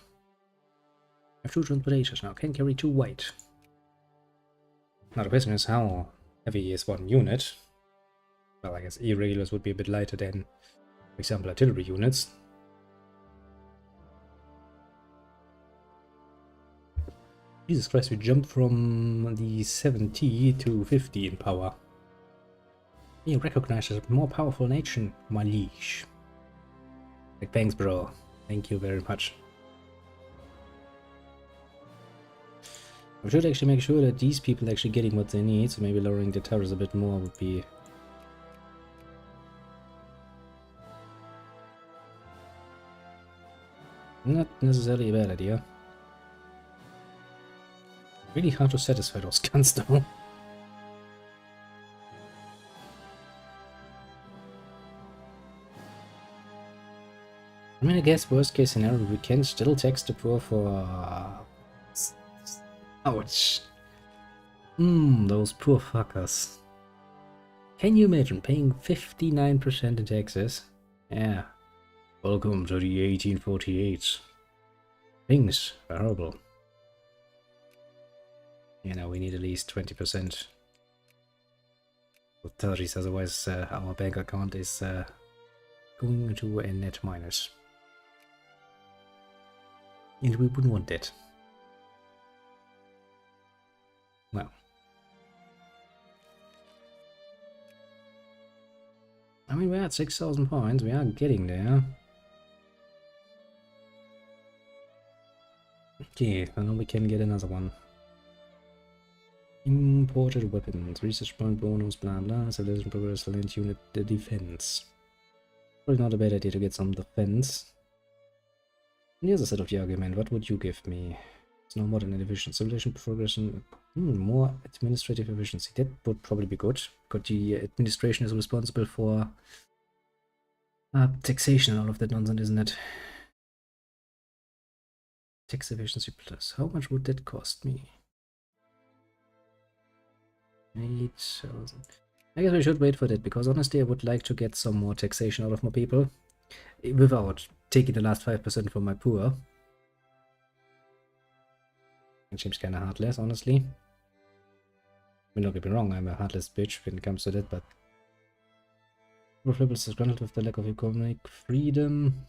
I have 2 transportations now, can carry 2 white. Now the question is how heavy is one unit? Well, I guess irregulars would be a bit lighter than, for example, artillery units. Jesus Christ, we jumped from the 70 to 50 in power. You recognize as a more powerful nation, my liege. Like, thanks, bro. Thank you very much. I should actually make sure that these people are actually getting what they need, so maybe lowering the towers a bit more would be... not necessarily a bad idea. Really hard to satisfy those guns though. I mean, I guess worst case scenario, we can still tax the poor for... ouch. Those poor fuckers. Can you imagine paying 59% in taxes? Yeah. Welcome to the 1848s. Things are horrible. You know, we need at least 20% of 30s, otherwise our bank account is going to a net minus. And we wouldn't want that. Well. I mean, we're at 6,000 points, we are getting there. Okay, then we can get another one. Imported weapons, research point bonus, blah blah, civilization progress, land unit, the defense. Probably not a bad idea to get some defense. And the other side of the argument, what would you give me? It's no modern division, civilization progression, more administrative efficiency. That would probably be good, because the administration is responsible for taxation and all of that nonsense, isn't it? Tax efficiency plus. How much would that cost me? 8,000. I guess we should wait for that, because honestly I would like to get some more taxation out of my people without taking the last 5% from my poor. It seems kind of heartless, honestly. I mean, don't get me wrong, I'm a heartless bitch when it comes to that, but people disgruntled with the lack of economic freedom.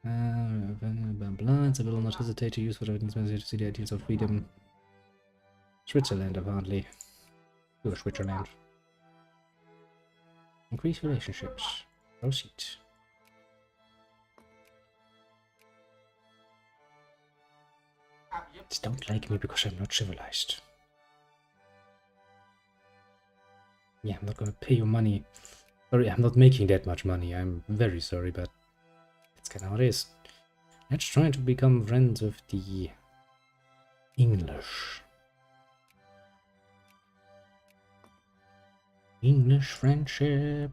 Blah blah. I will not hesitate to use whatever necessary to see the ideals of freedom. Switzerland, apparently. Go Switzerland. Increase relationships. Proceed. They don't like me because I'm not civilized. Yeah, I'm not gonna pay you money. Sorry, I'm not making that much money. I'm very sorry, but that's kind of how it is. Let's try to become friends with the English. English friendship.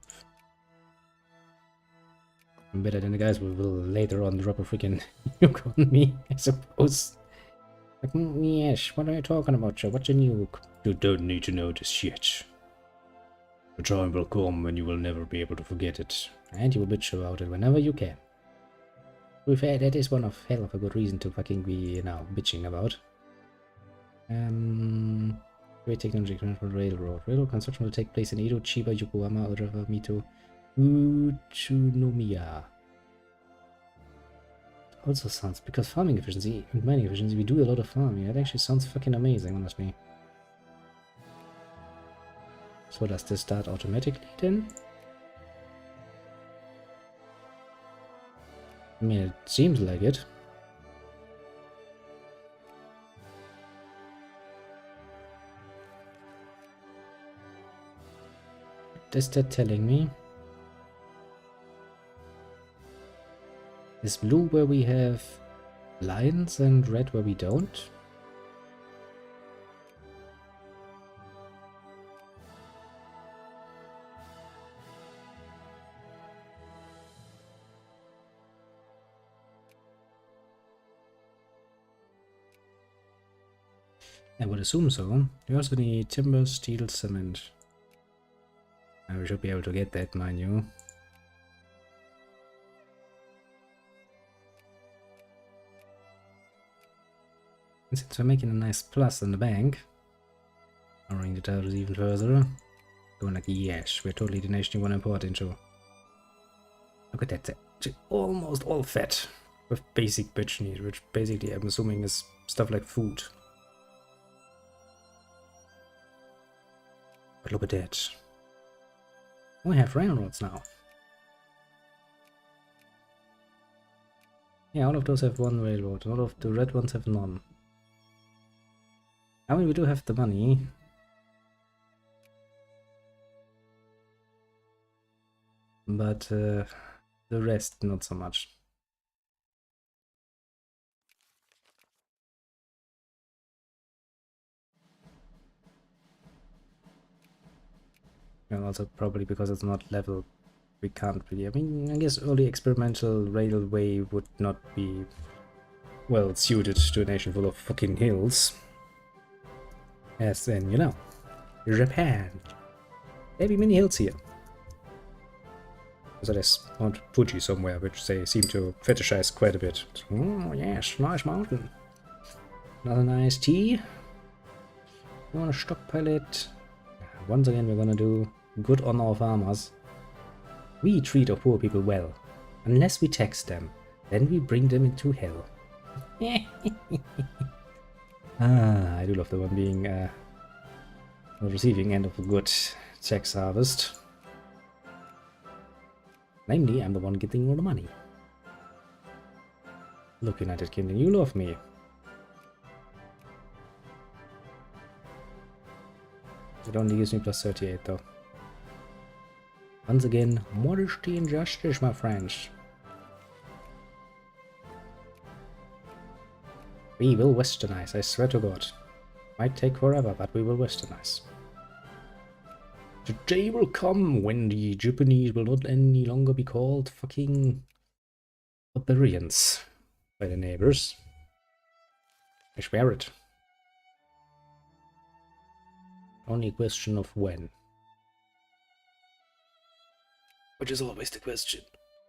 I'm better than the guys who will later on drop a freaking nuke on me, I suppose. Like, yes, what are you talking about, Joe? What's a nuke? You don't need to know this yet. The time will come when you will never be able to forget it, and you will bitch about it whenever you can. To be fair, that is one of hell of a good reason to fucking be, you know, bitching about. Great technology for railroad. Railroad construction will take place in Edo, Chiba, Yokohama, Odaiba, Mito, Utsunomiya. Also sounds, because farming efficiency and mining efficiency, we do a lot of farming. That actually sounds fucking amazing, honestly. So does this start automatically then? I mean, it seems like it. What is that telling me? Is blue where we have lions and red where we don't? I would assume so. We also need timber, steel, cement. And we should be able to get that, mind you. And since we're making a nice plus in the bank, lowering the totals even further, going like, yes, we're totally the nation you want to import into. Look at that, almost all fat with basic bitch need, which basically I'm assuming is stuff like food. But look at that. We have railroads now. Yeah, all of those have one railroad, all of the red ones have none. I mean, we do have the money. But the rest, not so much. And also probably because it's not level, we can't really. I mean, I guess early experimental railway would not be well suited to a nation full of fucking hills. As in, you know. Japan. There be many hills here. So there's Mount Fuji somewhere, which they seem to fetishize quite a bit. Oh yes, nice mountain. Another nice tea. You wanna stockpile it? Once again, we're gonna do good on our farmers. We treat our poor people well. Unless we tax them, then we bring them into hell. I do love the one being the receiving end of a good tax harvest. Namely, I'm the one getting all the money. Look, United Kingdom, you love me. It only gives me plus 38 though. Once again, modesty and justice, my friends. We will westernize, I swear to God. Might take forever, but we will westernize. The day will come when the Japanese will not any longer be called fucking barbarians by the neighbors. I swear it. Only a question of when. Which is always the question.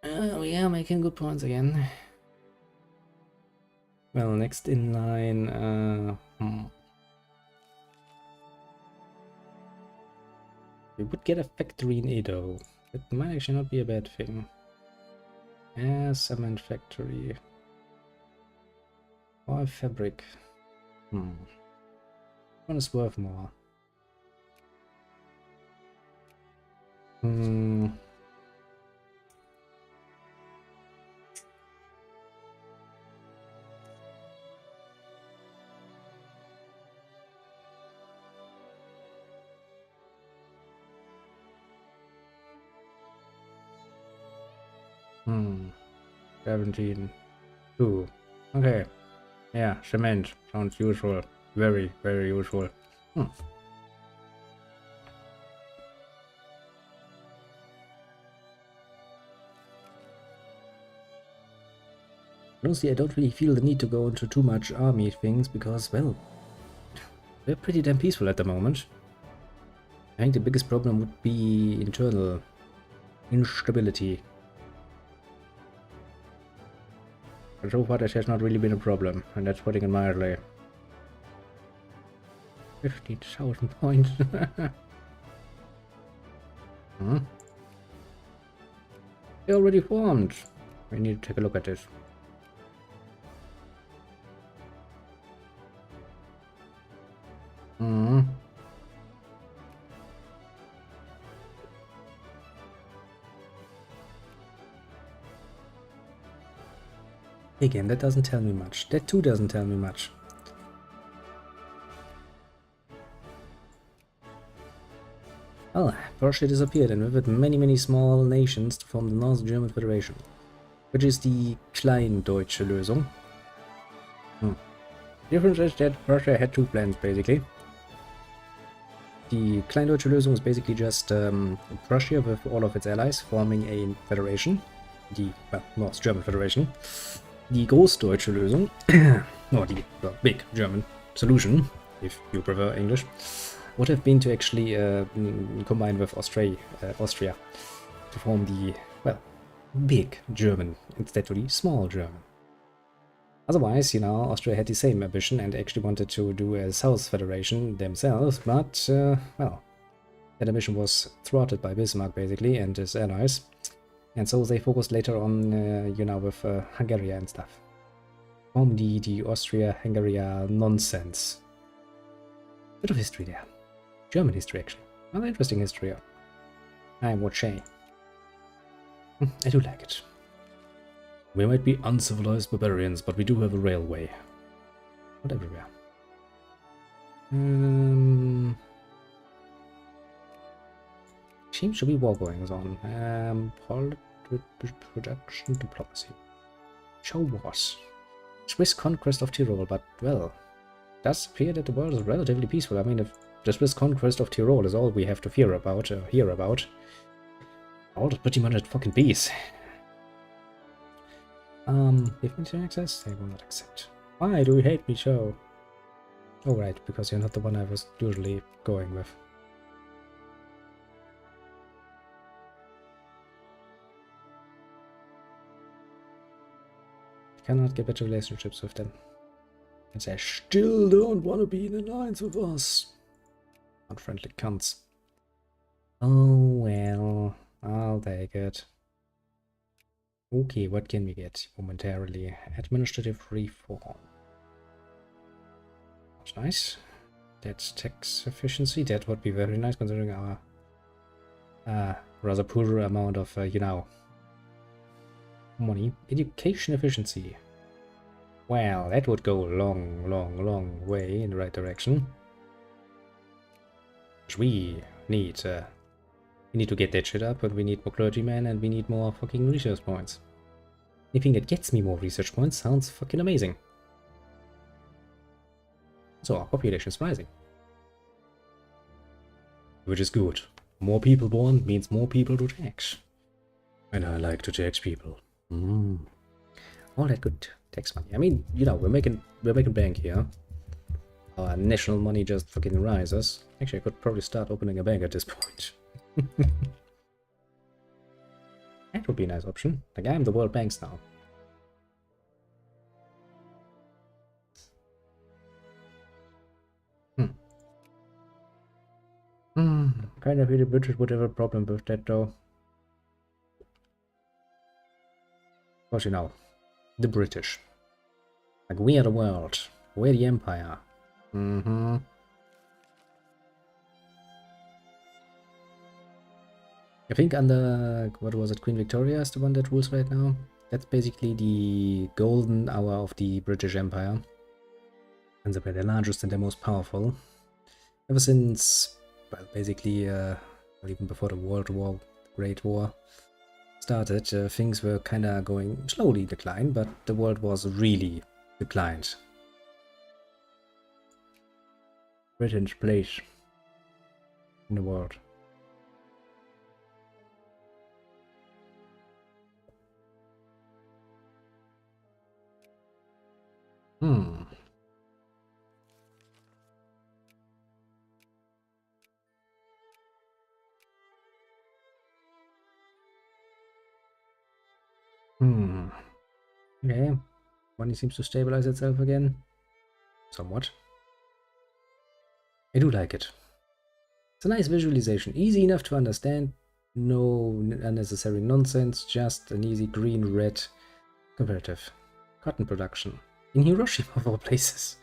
Oh yeah, making good points again. Well, next in line, we would get a factory in Edo. It might actually not be a bad thing. Cement factory. Or fabric. One is worth more. Hmm. 17. 2. Okay. Yeah, cement. Sounds usual. Very, very usual. Honestly, I don't really feel the need to go into too much army things because, well, we're pretty damn peaceful at the moment. I think the biggest problem would be internal instability. But so far that has not really been a problem, and that's putting it mildly. 15,000 points. They already formed. We need to take a look at this. Again, that doesn't tell me much. That too doesn't tell me much. Well, Prussia disappeared and with it many small nations to form the North German Federation, which is the Kleindeutsche Lösung. The difference is that Prussia had two plans, basically. The Kleindeutsche Lösung is basically just Prussia with all of its allies forming a federation, the North German Federation. The Großdeutsche Lösung, or the big German solution, if you prefer English, would have been to actually combine with Austria to form the, well, big German instead of the small German. Otherwise, you know, Austria had the same ambition and actually wanted to do a South Federation themselves, but, well, that ambition was thwarted by Bismarck, basically, and his allies. And so they focused later on, you know, with Hungary and stuff. Form the Austria-Hungary nonsense. Bit of history there. German history, actually. Another interesting history. I would say. I do like it. We might be uncivilized barbarians, but we do have a railway. Not everywhere. Seems to be war going on. Production, diplomacy. Show wars. Swiss conquest of Tyrol, but, well, it does appear that the world is relatively peaceful. I mean, if the Swiss conquest of Tyrol is all we have to fear about, or hear about, all is pretty much at fucking peace. Give me access? They will not accept. Why do you hate me so? Oh, right, because you're not the one I was usually going with. cannot get better relationships with them. And they still don't want to be in alliance with us. Unfriendly cunts. Oh well, I'll take it. Okay, what can we get momentarily? Administrative reform. That's nice. That's tax efficiency. That would be very nice considering our rather poor amount of, you know, money. Education efficiency. Well, that would go a long way in the right direction. We need to get that shit up, but we need more clergymen and we need more fucking research points. Anything that gets me more research points sounds fucking amazing. So our population is rising. Which is good. More people born means more people to tax. And I like to tax people. All that good tax money. I mean, you know, we're making bank here. Our national money just fucking rises. Actually, I could probably start opening a bank at this point. That would be a nice option. Like, I'm the World Banks now. Kind of really British would have a problem with that though. Of course, you know, the British. Like, we are the world. We're the empire. I think under, what was it, Queen Victoria is the one that rules right now. That's basically the golden hour of the British Empire. And they're the largest and the most powerful. Ever since, well, basically, well, even before the Great War started, things were kinda going slowly decline, but the world was really declined. Britain's place in the world. Okay. Money seems to stabilize itself again. Somewhat. I do like it. It's a nice visualization. Easy enough to understand. No unnecessary nonsense. Just an easy green-red comparative. Cotton production. In Hiroshima of all places.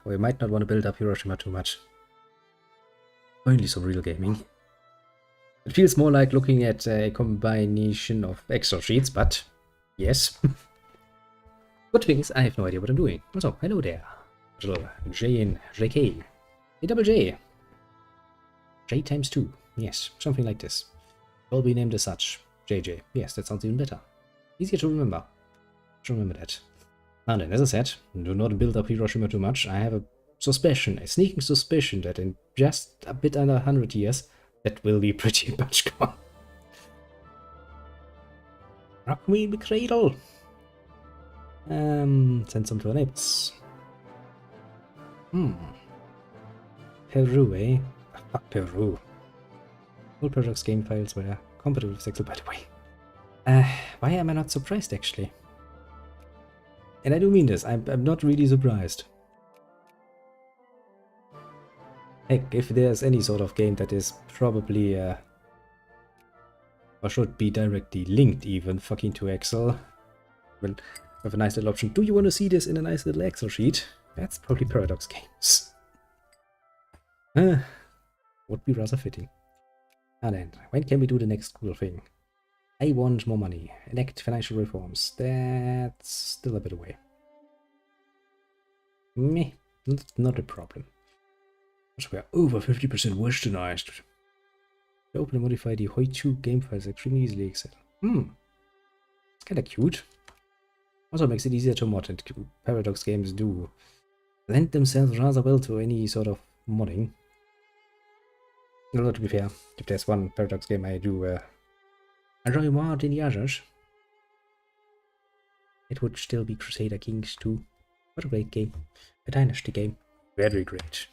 We might not want to build up Hiroshima too much. Only some real gaming. It feels more like looking at a combination of Excel sheets, but yes. Good thing is, I have no idea what I'm doing. Also, hello there. Little J in JK. A double J. J times 2. Yes, something like this. Will be named as such. JJ. Yes, that sounds even better. Easier to remember. Remember that. Now then, as I said, do not build up Hiroshima too much. I have a suspicion, a sneaking suspicion that in just a bit under 100 years, that will be pretty much gone. Rock me in the cradle. Send some to our neighbors. Peru, eh? Fuck Peru. All projects game files were compatible with Excel, by the way. Why am I not surprised, actually? And I do mean this, I'm not really surprised. Heck, if there's any sort of game that is probably, or should be directly linked even, fucking to Excel, well, with a nice little option, do you want to see this in a nice little Excel sheet? That's probably Paradox Games. Would be rather fitting. And then, when can we do the next cool thing? I want more money. Enact financial reforms. That's still a bit away. Meh, not a problem. So we are over 50% westernized. To open and modify the Hoi2 game files extremely easily, Excel. It's kinda cute. Also makes it easier to mod, and Paradox games do lend themselves rather well to any sort of modding. Although, to be fair, if there's one Paradox game I do enjoy more than the others, it would still be Crusader Kings 2. What a great game. A Dynasty game. Very great.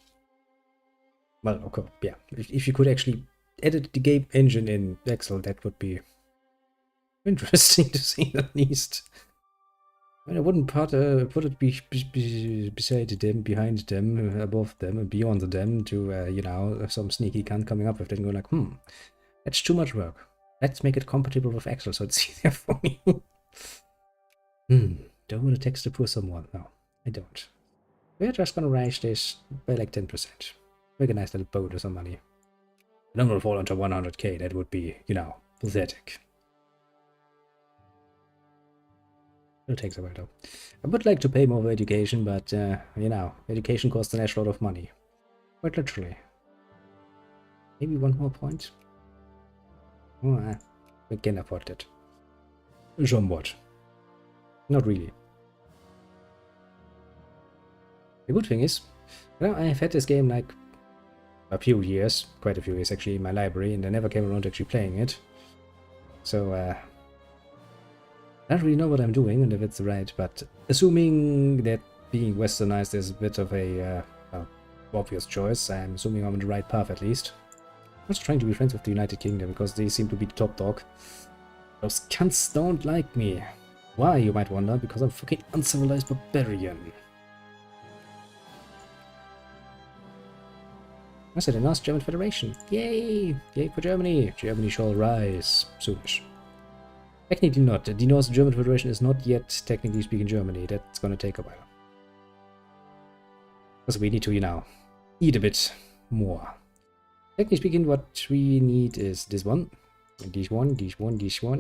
Well, okay, yeah. If you could actually edit the game engine in Excel, that would be interesting to see at least. I mean, I wouldn't put it beside them, behind them, above them, and beyond them to, you know, some sneaky cunt coming up with it and go like, that's too much work. Let's make it compatible with Excel so it's easier for me. Don't want to text to poor someone. No, I don't. We're just gonna raise this by like 10%. Make a nice little bonus on money. And I'm gonna fall into 100k. That would be, you know, pathetic. It'll take a while though. I would like to pay more for education, but, you know, education costs an ash lot of money. Quite literally. Maybe one more point? Oh, we can afford it. Somewhat. Not really. The good thing is, you know, I've had this game like a few years, quite a few years actually, in my library, and I never came around to actually playing it. So, I don't really know what I'm doing and if it's right, but assuming that being westernized is a bit of a obvious choice, I'm assuming I'm on the right path at least. I'm also trying to be friends with the United Kingdom because they seem to be the top dog. Those cunts don't like me. Why, you might wonder? Because I'm fucking uncivilized barbarian. I said a nice German Federation. Yay! Yay for Germany! Germany shall rise soonish. Technically not. The North German Federation is not yet technically speaking Germany. That's gonna take a while. Because we need to, you know, eat a bit more. Technically speaking, what we need is this one, this one,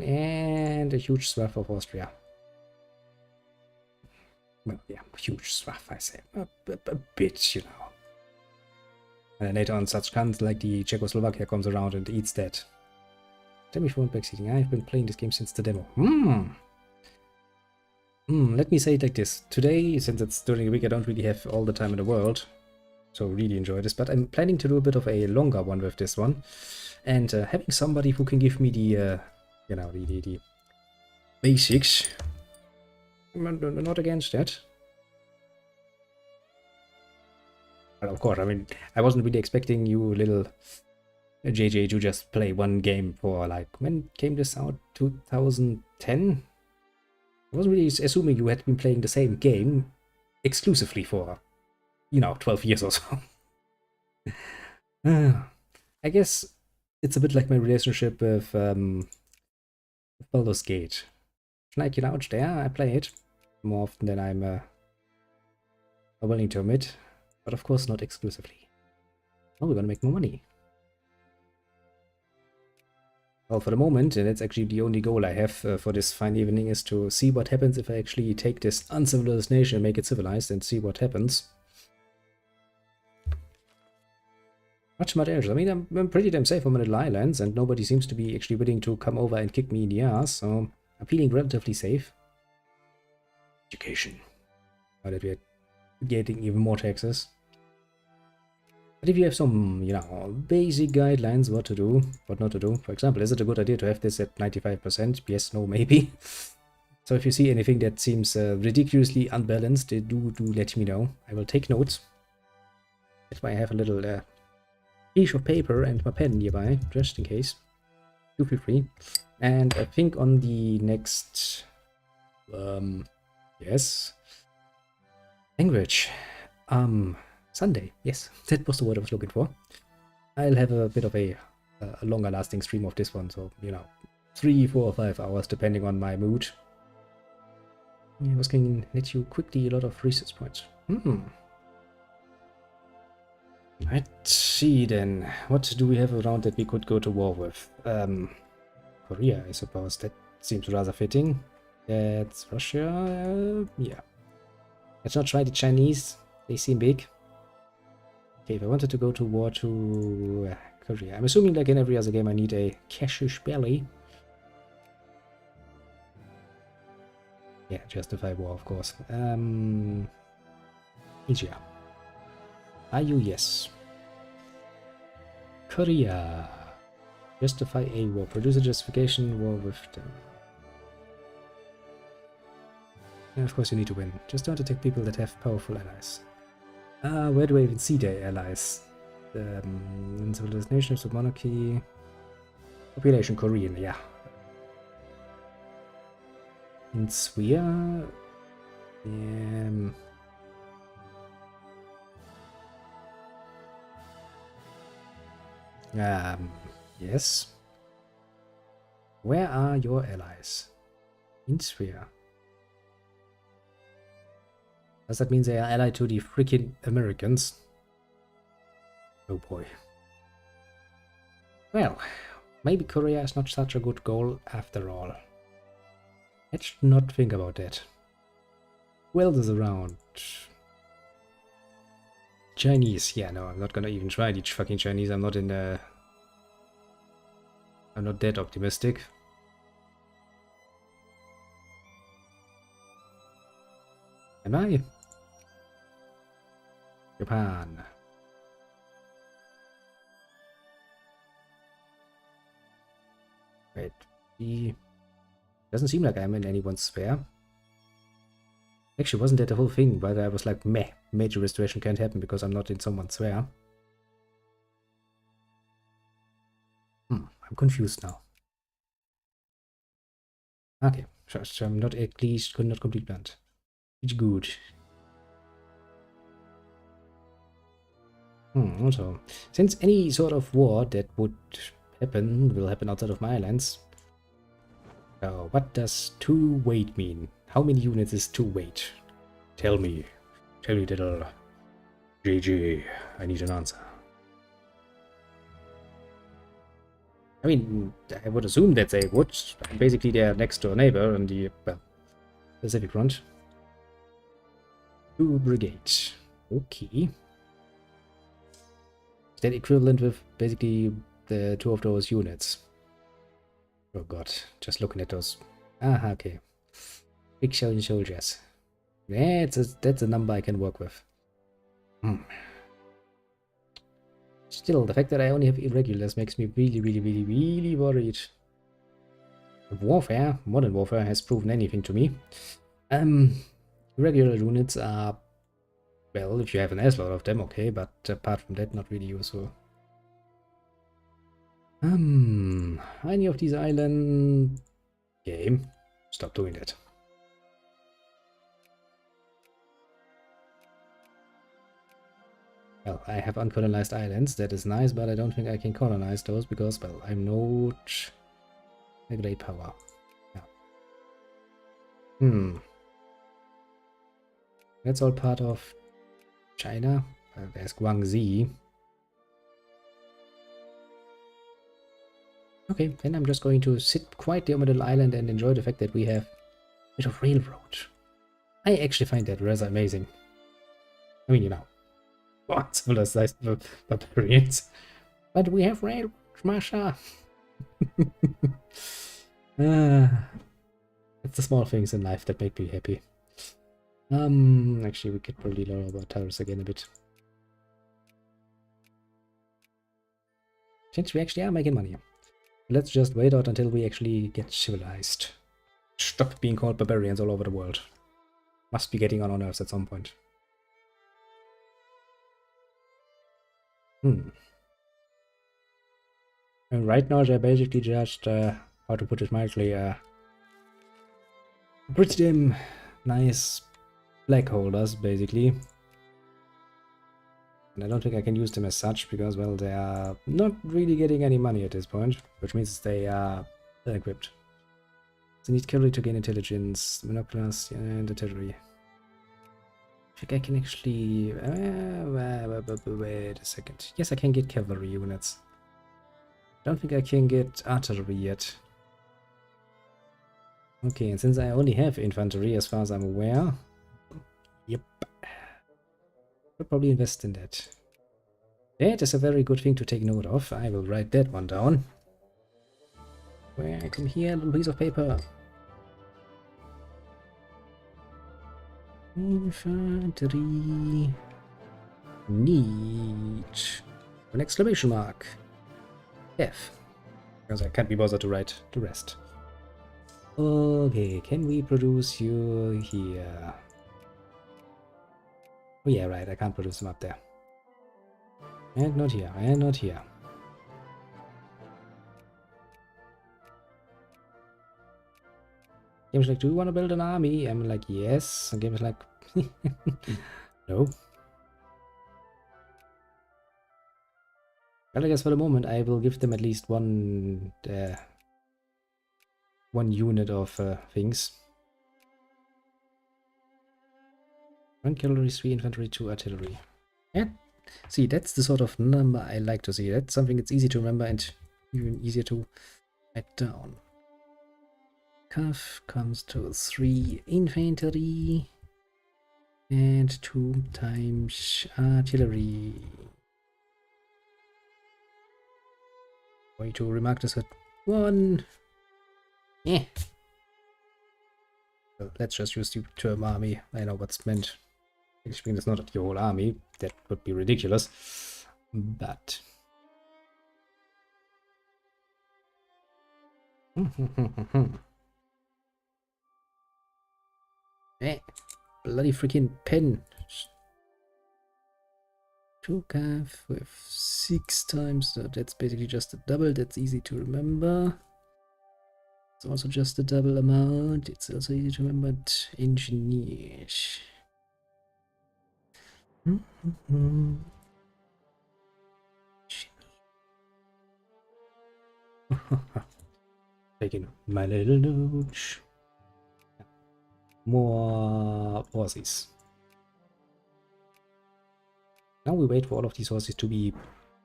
and a huge swath of Austria. Well, yeah, huge swath, I say. A bit, you know. And then later on, such cunts like the Czechoslovakia comes around and eats that. Tell me if you want backseating. I've been playing this game since the demo. Let me say it like this. Today, since it's during the week, I don't really have all the time in the world. So really enjoy this. But I'm planning to do a bit of a longer one with this one. And having somebody who can give me the, you know, the basics. I'm not against that. But of course, I mean, I wasn't really expecting you little JJ to just play one game for like, when came this out? 2010? I wasn't really assuming you had been playing the same game exclusively for, you know, 12 years or so. I guess it's a bit like my relationship with Baldur's Gate. Like, you know, it's there, I play it more often than I'm willing to admit, but of course not exclusively. Oh, we're gonna make more money. Well, for the moment, and that's actually the only goal I have for this fine evening, is to see what happens if I actually take this uncivilized nation and make it civilized and see what happens. Much else. I mean, I'm pretty damn safe on my little islands, and nobody seems to be actually willing to come over and kick me in the ass, so I'm feeling relatively safe. Education. Now that we're getting even more taxes. But if you have some, you know, basic guidelines what to do, what not to do. For example, is it a good idea to have this at 95%? Yes, no, maybe. So if you see anything that seems ridiculously unbalanced, do let me know. I will take notes. That's why I have a little piece of paper and my pen nearby, just in case. Do feel free. And I think on the next, yes, language, Sunday, yes, that was the word I was looking for. I'll have a bit of a longer lasting stream of this one, so, you know, 3, 4, or 5 hours, depending on my mood. I was going to let you quickly a lot of research points. Let's see then, what do we have around that we could go to war with? Korea, I suppose, that seems rather fitting. That's Russia, yeah. Let's not try the Chinese, they seem big. Okay, if I wanted to go to war to Korea, I'm assuming like in every other game I need a casus belli. Yeah, justify war, of course. Asia. Are you? Yes. Korea. Justify a war. Produce a justification war with them. And of course you need to win. Just don't attack people that have powerful allies. Where do I even see their allies? Civilized nations of monarchy. Population Korean, yeah. In Sweden, Um, yes. Where are your allies? In Sphere. Does that mean they are allied to the freaking Americans? Oh boy. Well, maybe Korea is not such a good goal after all. Let's not think about that. Who else is around? Chinese. Yeah, no, I'm not gonna even try the fucking Chinese. I'm not that optimistic. Am I? Japan. Wait, doesn't seem like I'm in anyone's sphere. Actually, wasn't that the whole thing? But I was like, meh, major restoration can't happen because I'm not in someone's sphere. I'm confused now. Okay, so I'm not at least could not complete plant. It's good. Also, since any sort of war that would happen will happen outside of my islands. So, what does 2 weight mean? How many units is 2 weight? Tell me. Tell me, little GG. I need an answer. I mean, I would assume that they would. I'm basically their next door neighbor on the, well, Pacific front. 2 brigades. Okay. Is that equivalent with basically the 2 of those units? Oh god, just looking at those. Ah, okay. Big showing soldiers. Yeah, that's a number I can work with. Still, the fact that I only have irregulars makes me really worried. Warfare, modern warfare, has proven anything to me. Irregular units are, well, if you have an S-lot of them, okay, but apart from that, not really useful. Any of these island game, stop doing that. Well, I have uncolonized islands, that is nice, but I don't think I can colonize those because, well, I'm not a great power. Yeah. That's all part of China. There's Guangxi. Okay, then I'm just going to sit quietly on my little island and enjoy the fact that we have a bit of railroad. I actually find that rather amazing. I mean, you know, what civilized barbarians. But we have railroad, Masha. It's the small things in life that make me happy. Actually, we could probably lower our tariffs again a bit. Since we actually are making money. Let's just wait out until we actually get civilized. Stop being called barbarians all over the world. Must be getting on our nerves at some point. And right now they're basically just, how to put it mildly, pretty damn nice flag holders, basically. And I don't think I can use them as such, because, well, they are not really getting any money at this point, which means they are equipped. They need cavalry to gain intelligence, monoculars, and artillery. I think I can actually... wait a second. Yes, I can get cavalry units. I don't think I can get artillery yet. Okay, and since I only have infantry as far as I'm aware... Yep. I'll probably invest in that. That is a very good thing to take note of. I will write that one down. Where I come here on a piece of paper. Infantry need an exclamation mark. F. Because I can't be bothered to write the rest. Okay, can we produce you here? Oh yeah, right, I can't produce them up there. And not here, and not here. Game's like, do you want to build an army? I'm like, yes. And Game's like, no. Well, I guess for the moment I will give them at least one unit of things. 1 cavalry, 3 infantry, 2 artillery. Yeah, see, that's the sort of number I like to see. That's something that's easy to remember and even easier to write down. Cav comes to 3 infantry and 2 times artillery. Going to remark this at 1. Yeah. Well, let's just use the term army. I know what's meant. Actually, it's not the whole army. That would be ridiculous. But eh, bloody freaking pen. 2 cav with 6 times. So that's basically just a double. That's easy to remember. It's also just a double amount. It's also easy to remember. But engineers. Taking my little notes. More horses. Now we wait for all of these horses to be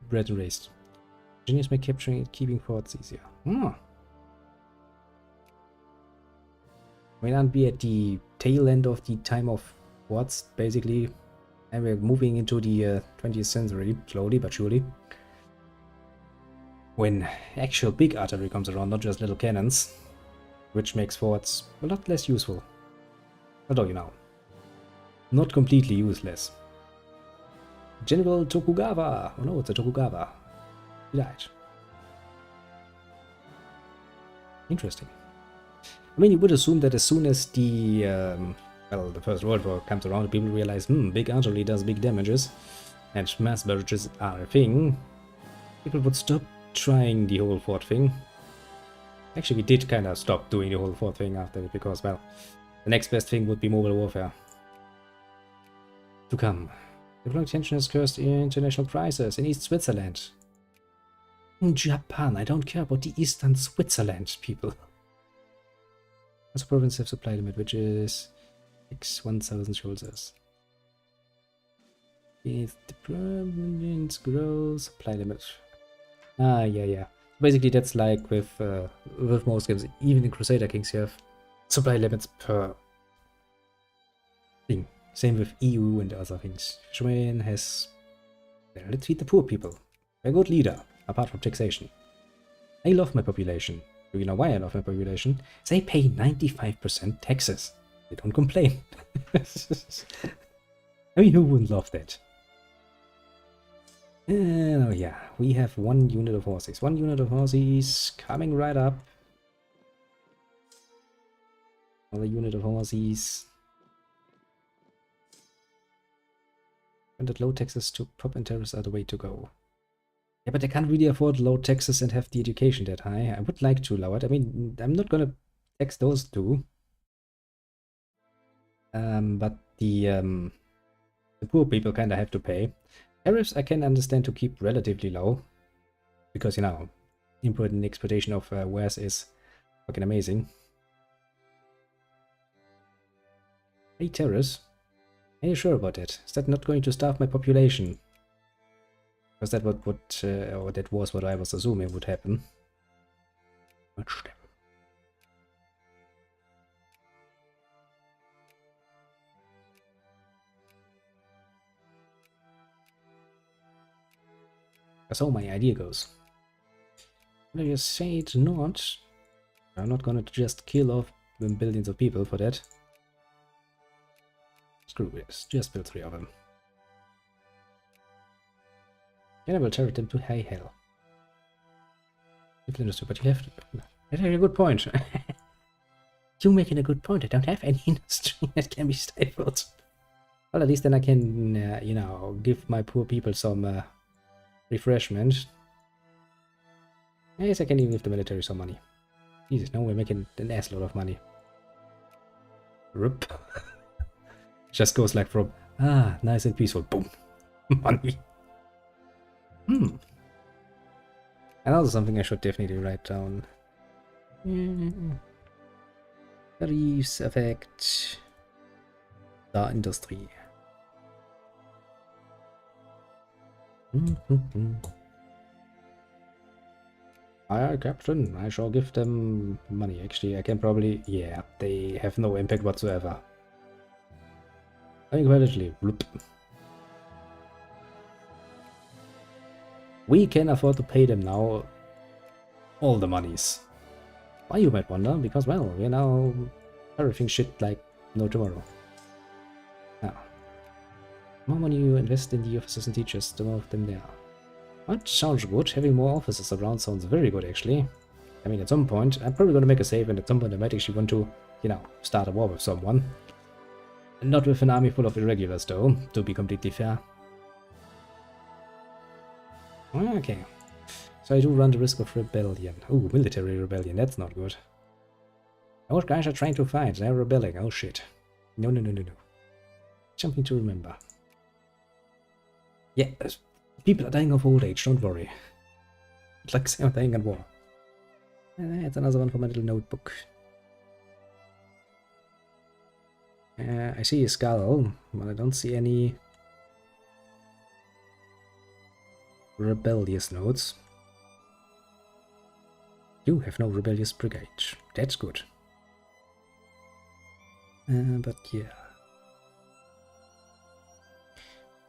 bred and raised. Engineers make capturing and keeping forts easier. I mean, aren't we at the tail end of the time of forts, basically? And we're moving into the 20th century, slowly but surely. When actual big artillery comes around, not just little cannons, which makes forts a lot less useful. Although, you know, not completely useless. General Tokugawa! Oh no, it's a Tokugawa. He died. Interesting. I mean, you would assume that as soon as the, well, the First World War comes around, people realize, big artillery does big damages, and mass barrages are a thing. People would stop trying the whole fort thing. Actually, we did kind of stop doing the whole fort thing after it, because, well, the next best thing would be mobile warfare. To come. Diplomatic tension has cursed international crisis in East Switzerland. In Japan, I don't care about the Eastern Switzerland, people. Also, province have supply limit, which is 1,000 soldiers. If the province grows, supply limit. Yeah. Basically, that's like with most games. Even in Crusader Kings, you have supply limits per thing. Same with EU and other things. Schwein has... Well, let's feed the poor people. A good leader, apart from taxation. I love my population. Do you know why I love my population? They pay 95% taxes. They don't complain. I mean, who wouldn't love that? Oh yeah, we have 1 unit of horses. 1 unit of horses coming right up. Another unit of horses. And that low taxes to pop and tariffs are the way to go. Yeah, but I can't really afford low taxes and have the education that high. I would like to lower it. I mean, I'm not gonna tax those two. But the poor people kinda have to pay. Tariffs I can understand to keep relatively low. Because, you know, import and exportation of wares is fucking amazing. Hey, tariffs. Are you sure about that? Is that not going to starve my population? Because that or that was what I was assuming would happen. Much them. That's how my idea goes. When you say it's not, I'm not gonna just kill off billions of people for that. Screw this, just build 3 of them. Then I will turret them to high hell. Industry, but you have to... That's a good point. You're making a good point. I don't have any industry that can be stifled. Well, at least then I can, you know, give my poor people some refreshment. Yes, I can even give the military some money. Jesus, now we're making an assload of money. Rip. Just goes like from, nice and peaceful, boom, money. And also something I should definitely write down. Tariffs affect the industry. Aye, Captain, I shall give them money. Actually, I can probably... Yeah, they have no impact whatsoever. Incredibly. We can afford to pay them now all the monies. Why, you might wonder? Because, well, we're now everything shit like no tomorrow. Now, the more money you invest in the officers and teachers, the more of them there are. That sounds good. Having more officers around sounds very good, actually. I mean, at some point, I'm probably going to make a save, and at some point I might actually want to, you know, start a war with someone. Not with an army full of irregulars, though, to be completely fair. Okay. So I do run the risk of rebellion. Ooh, military rebellion, that's not good. Those guys are trying to fight, they're rebelling, oh shit. No. Something to remember. Yeah, people are dying of old age, don't worry. It's like they're dying at war. That's another one for my little notebook. I see a skull, but I don't see any rebellious notes. You have no rebellious brigade. That's good. But yeah.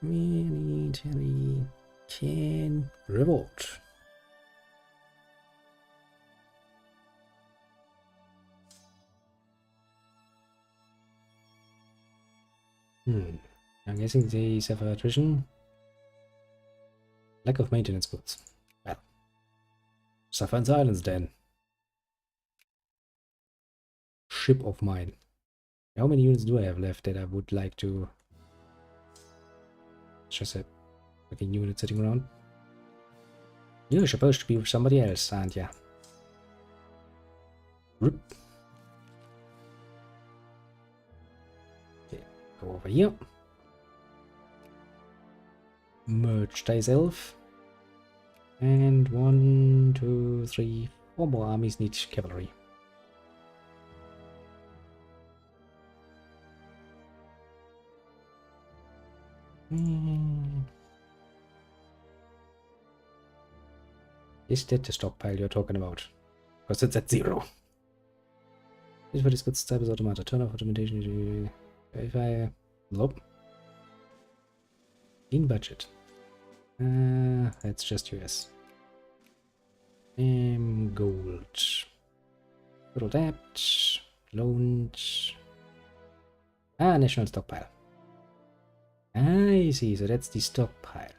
Military can revolt. I'm guessing they suffer attrition. Lack of maintenance goods. Well, suffer in silence then. Ship of mine. How many units do I have left that I would like to... It's just a fucking unit sitting around. You're supposed to be with somebody else, aren't ya? Rip. Okay, go over here. Merge thyself. And 1, 2, 3, 4 more armies need cavalry. Is that the stockpile you're talking about? Because it's at 0. This is good type is automata. Turn off automation. If I... Nope. In budget. That's just US. Gold. Total debt. Loans. National stockpile. I see, so that's the stockpile.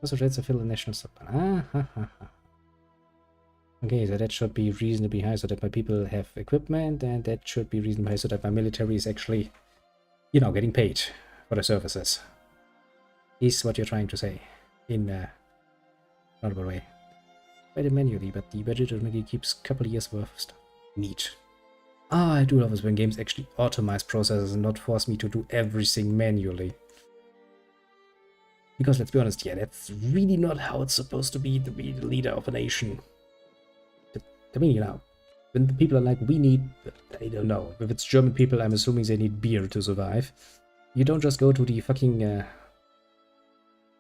Also, that's a fill the national stockpile. Okay, so that should be reasonably high so that my people have equipment, and that should be reasonably high so that my military is actually, you know, getting paid for the services. Is what you're trying to say in a honorable way. Quite manually, but the budget automatically keeps a couple of years worth of stuff. Neat. I do love it when games actually automate processes and not force me to do everything manually. Because let's be honest, yeah, that's really not how it's supposed to be to be the leader of a nation. I mean, you know, when the people are like, we need, I don't know, if it's German people, I'm assuming they need beer to survive. You don't just go to the fucking,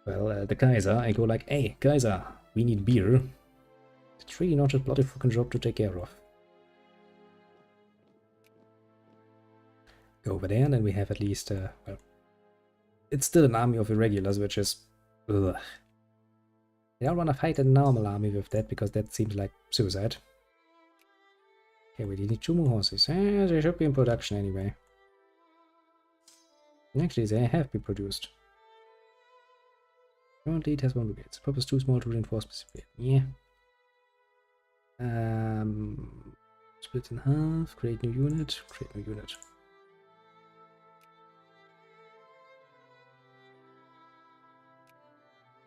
the Kaiser and go like, hey, Kaiser, we need beer. It's really not a bloody fucking job to take care of. Go over there, and then we have at least, well, it's still an army of irregulars, which is, ugh. I don't want to fight a normal army with that, because that seems like suicide. Okay, we need 2 more horses. They should be in production anyway. Actually, they have been produced. Currently, it has 1 brigade. Purpose too small to reinforce specifically. Yeah. Split in half, create new unit, create new unit.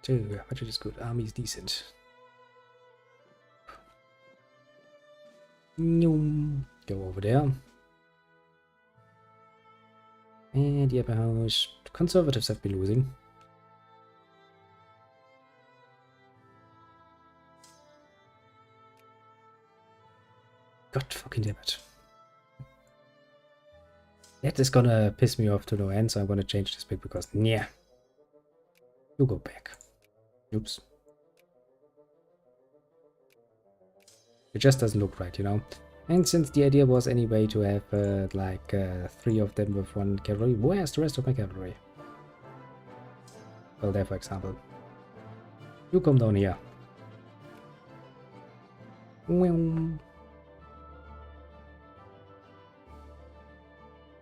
So, budget is good, army is decent. Go over there. And the upper house. The Conservatives have been losing. God fucking damn it. That is gonna piss me off to no end, so I'm gonna change this pick because, yeah. You go back. Oops. It just doesn't look right, you know? And since the idea was anyway to have, like, 3 of them with 1 cavalry, where's the rest of my cavalry? Well, there, for example. You come down here.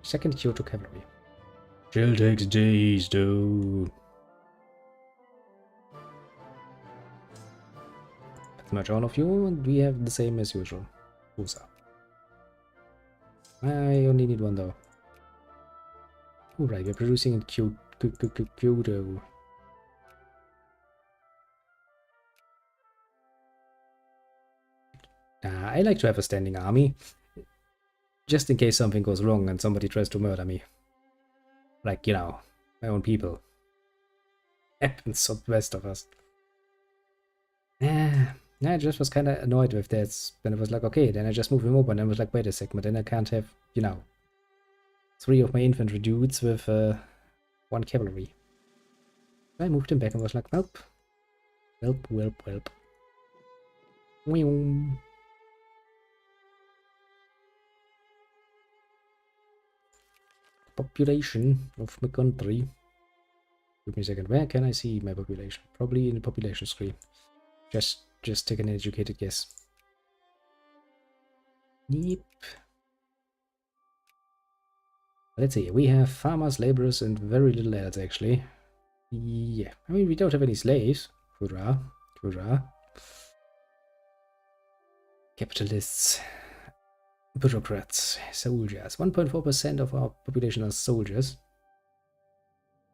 Second Kyoto cavalry. Still takes days, though. Much all of you, and we have the same as usual. Usa. I only need 1 though. Alright, we're producing in Kyoto. I like to have a standing army. Just in case something goes wrong and somebody tries to murder me. Like, you know, my own people. Happens so the best of us. I just was kind of annoyed with that. Then I was like, okay, then I just move him over, and then I was like, wait a second, but then I can't have, you know, 3 of my infantry dudes with 1 cavalry. I moved him back and was like, nope. Welp. Population of my country. Give me a second. Where can I see my population? Probably in the population screen. Just take an educated guess. Yep. Let's see. We have farmers, laborers, and very little else, actually. Yeah. I mean, we don't have any slaves. Hurrah. Capitalists. Bureaucrats. Soldiers. 1.4% of our population are soldiers.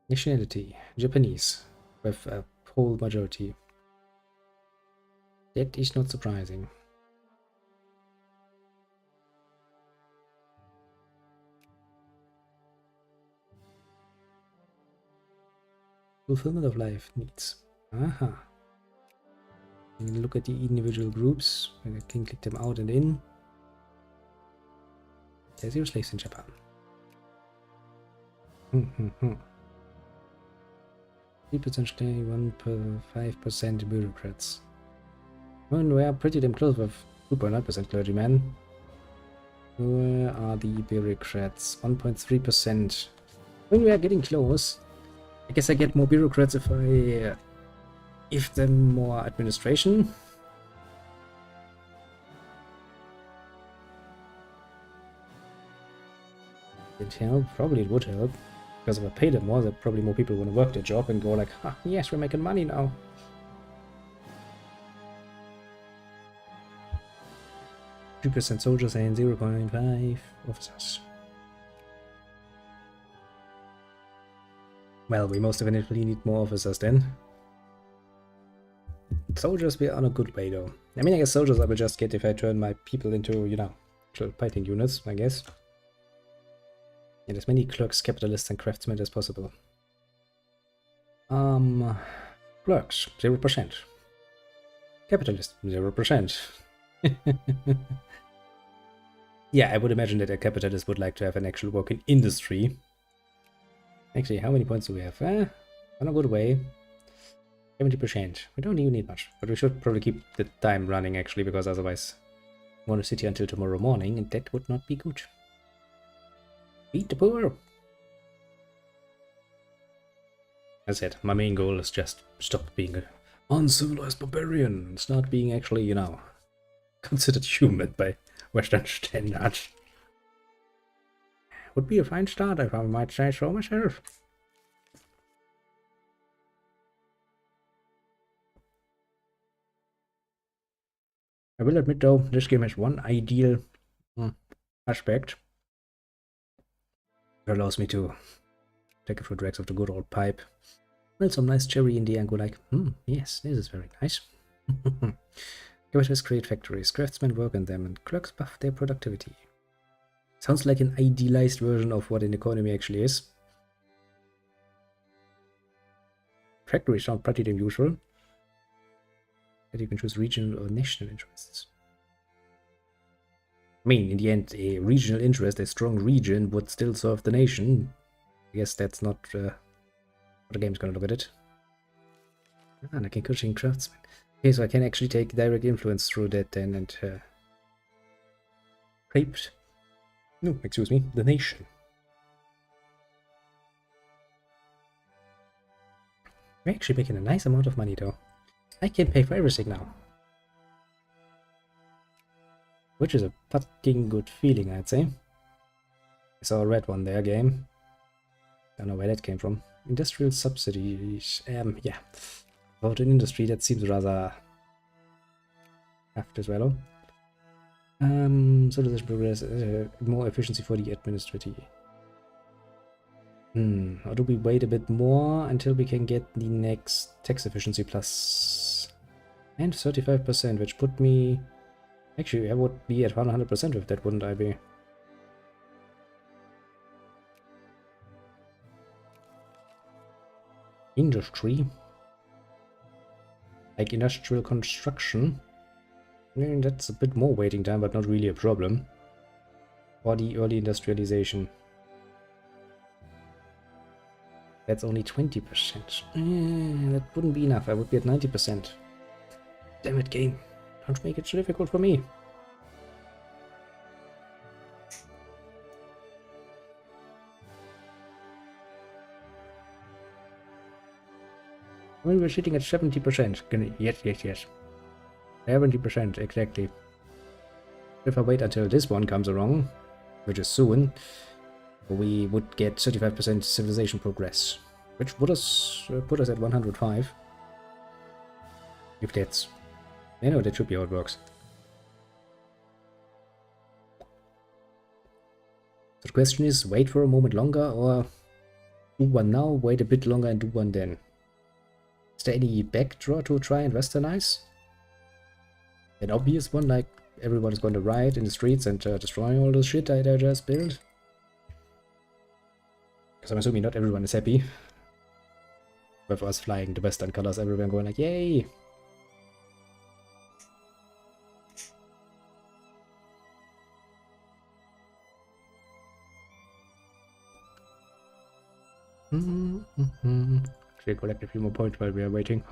Nationality. Japanese. With a whole majority. That is not surprising. Fulfillment of life needs. Aha. You can look at the individual groups. I can click them out and in. There's your slaves in Japan. 3% stay, 1.5% bureaucrats. Well, we are pretty damn close with 2.9% clergymen. Where are the bureaucrats? 1.3%. When we are getting close, I guess I get more bureaucrats if I give them more administration. It help? Probably it would help. Because if I pay them more, then probably more people want to work their job and go like, ah, yes, we're making money now. 3% soldiers and 0.5 officers. Well, we most definitely need more officers then. Soldiers, we are on a good way though. I mean, I guess soldiers I will just get if I turn my people into, you know, actual fighting units, I guess. And as many clerks, capitalists, and craftsmen as possible. Clerks, 0%. Capitalists, 0%. Yeah, I would imagine that a capitalist would like to have an actual working industry. Actually, how many points do we have? On a good way. 70%. We don't even need much. But we should probably keep the time running, actually, because otherwise I want to sit here until tomorrow morning, and that would not be good. Feed the poor! As I said, my main goal is just stop being an uncivilized barbarian and start being actually, you know, considered human by Western standards. Would be a fine start, if I might say so myself. I will admit though, this game has one ideal aspect. It allows me to take a few drags of the good old pipe. Well, some nice cherry in the end, go like, yes, this is very nice. Capitalists create factories, craftsmen work in them, and clerks buff their productivity. Sounds like an idealized version of what an economy actually is. Factories sound pretty damn usual. That you can choose regional or national interests. I mean, in the end, a regional interest, a strong region, would still serve the nation. I guess that's not how the game's gonna look at it. And I can coaching craftsman. Okay, so I can actually take direct influence through that then and rape. No, excuse me, the nation. We're actually making a nice amount of money though. I can pay for everything now. Which is a fucking good feeling, I'd say. I saw a red one there, game. Don't know where that came from. Industrial subsidies. Yeah. About an industry that seems rather apt as well. So does progress more efficiency for the administrative. Or do we wait a bit more until we can get the next tax efficiency plus and 35%, which put me actually I would be at 100% with that, wouldn't I be? Industry, like industrial construction. I mean, that's a bit more waiting time, but not really a problem. Or the early industrialization. That's only 20%. That wouldn't be enough. I would be at 90%. Damn it, game. Don't make it so difficult for me. When we're sitting at 70%. Yes. 70%, exactly. If I wait until this one comes along, which is soon, we would get 35% civilization progress, which would put us at 105. If that's... I know that should be how it works. So the question is, wait for a moment longer, or do one now, wait a bit longer and do one then? Is there any backdraw to try and westernize? An obvious one, like everyone is going to riot in the streets and destroying all the shit I just built? Because I'm assuming not everyone is happy with us flying the Western colors, everyone going like, yay! Actually, collect a few more points while we are waiting.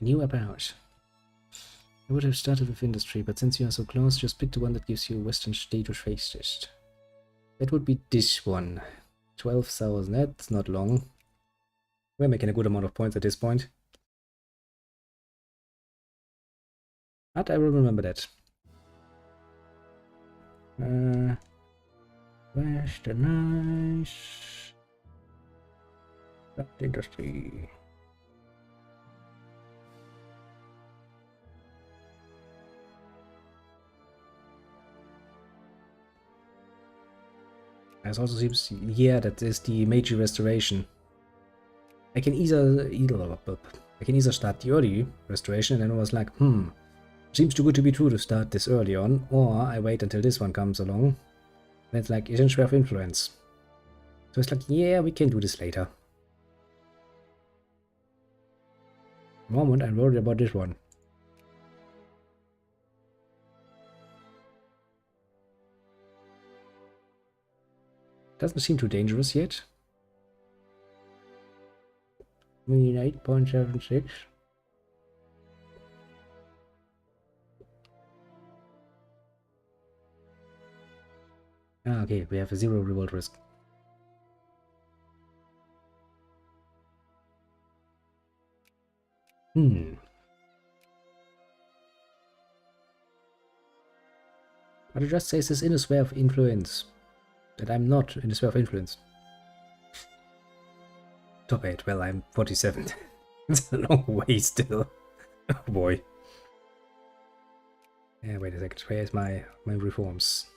New about. I would have started with industry, but since you are so close, just pick the one that gives you Western status fastest. That would be this one. 12,000, that's not long. We're making a good amount of points at this point. But I will remember that. Westernize. Industry. It also seems here that is the Meiji Restoration. I can either start the early restoration, and I was like, seems too good to be true to start this early on, or I wait until this one comes along. And it's like, isn't sphere of influence. So it's like, yeah, we can do this later. Moment, I'm worried about this one. Doesn't seem too dangerous yet. We need 8.76. Okay, we have a 0 revolt risk. But it just says this in a sphere of influence. That I'm not in the sphere of influence. Top 8, well, I'm 47. It's a long way still. Oh boy. Yeah, wait a second, where's my reforms?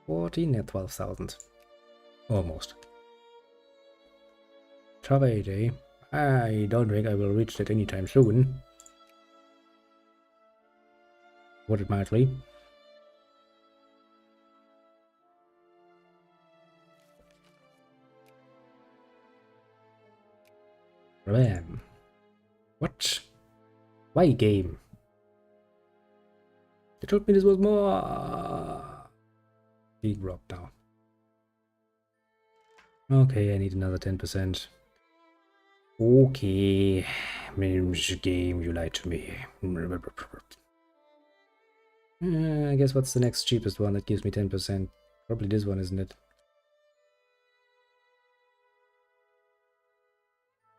14 at 12,000. Almost. Top 8, eh? I don't think I will reach that anytime soon. What it might be. Ram. What? Why game? They told me this was more big rock now. Okay, I need another 10%. Okay, game, you lied to me. I guess what's the next cheapest one that gives me 10%? Probably this one, isn't it?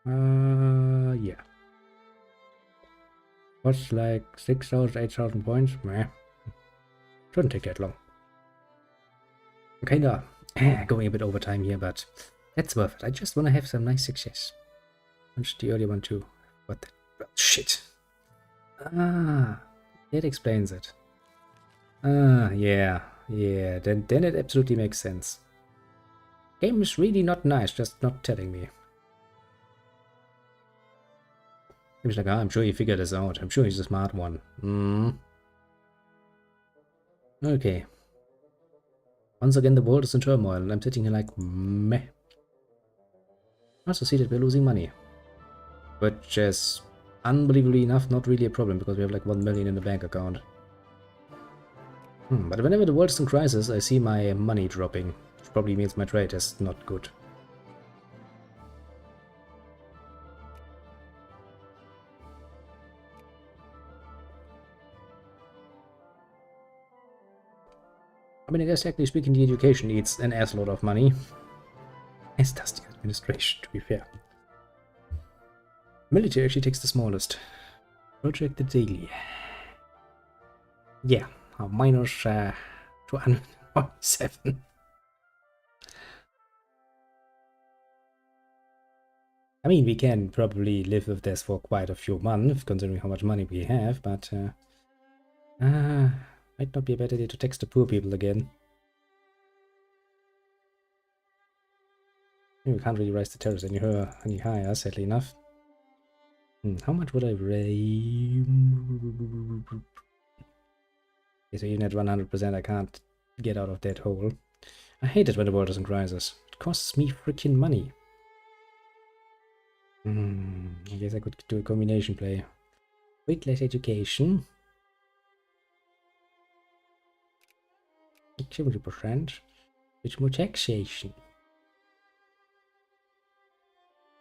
Yeah. What's like 6,000, 8,000 points? Meh. Shouldn't take that long. Kinda going a bit over time here, but that's worth it. I just want to have some nice success. Punch the earlier one too. What the shit? Ah, that explains it. Ah, yeah. Then it absolutely makes sense. Game is really not nice, just not telling me. He's like, I'm sure he figured this out. I'm sure he's a smart one. Okay. Once again, the world is in turmoil, and I'm sitting here like, meh. I also see that we're losing money. Which is, unbelievably enough, not really a problem, because we have like 1 million in the bank account. But whenever the world is in crisis, I see my money dropping. Which probably means my trade is not good. I mean, I guess technically speaking, the education needs an assload of money. As does the administration, to be fair. Military actually takes the smallest. Project the daily. Yeah, minus 247. I mean, we can probably live with this for quite a few months, considering how much money we have, but might not be a bad idea to tax the poor people again. We can't really raise the tariffs any higher, sadly enough. How much would I raise? Okay, so even at 100%, I can't get out of that hole. I hate it when the world is in crisis. It costs me freaking money. I guess I could do a combination play. Wait, less education. 70%. Which more taxation.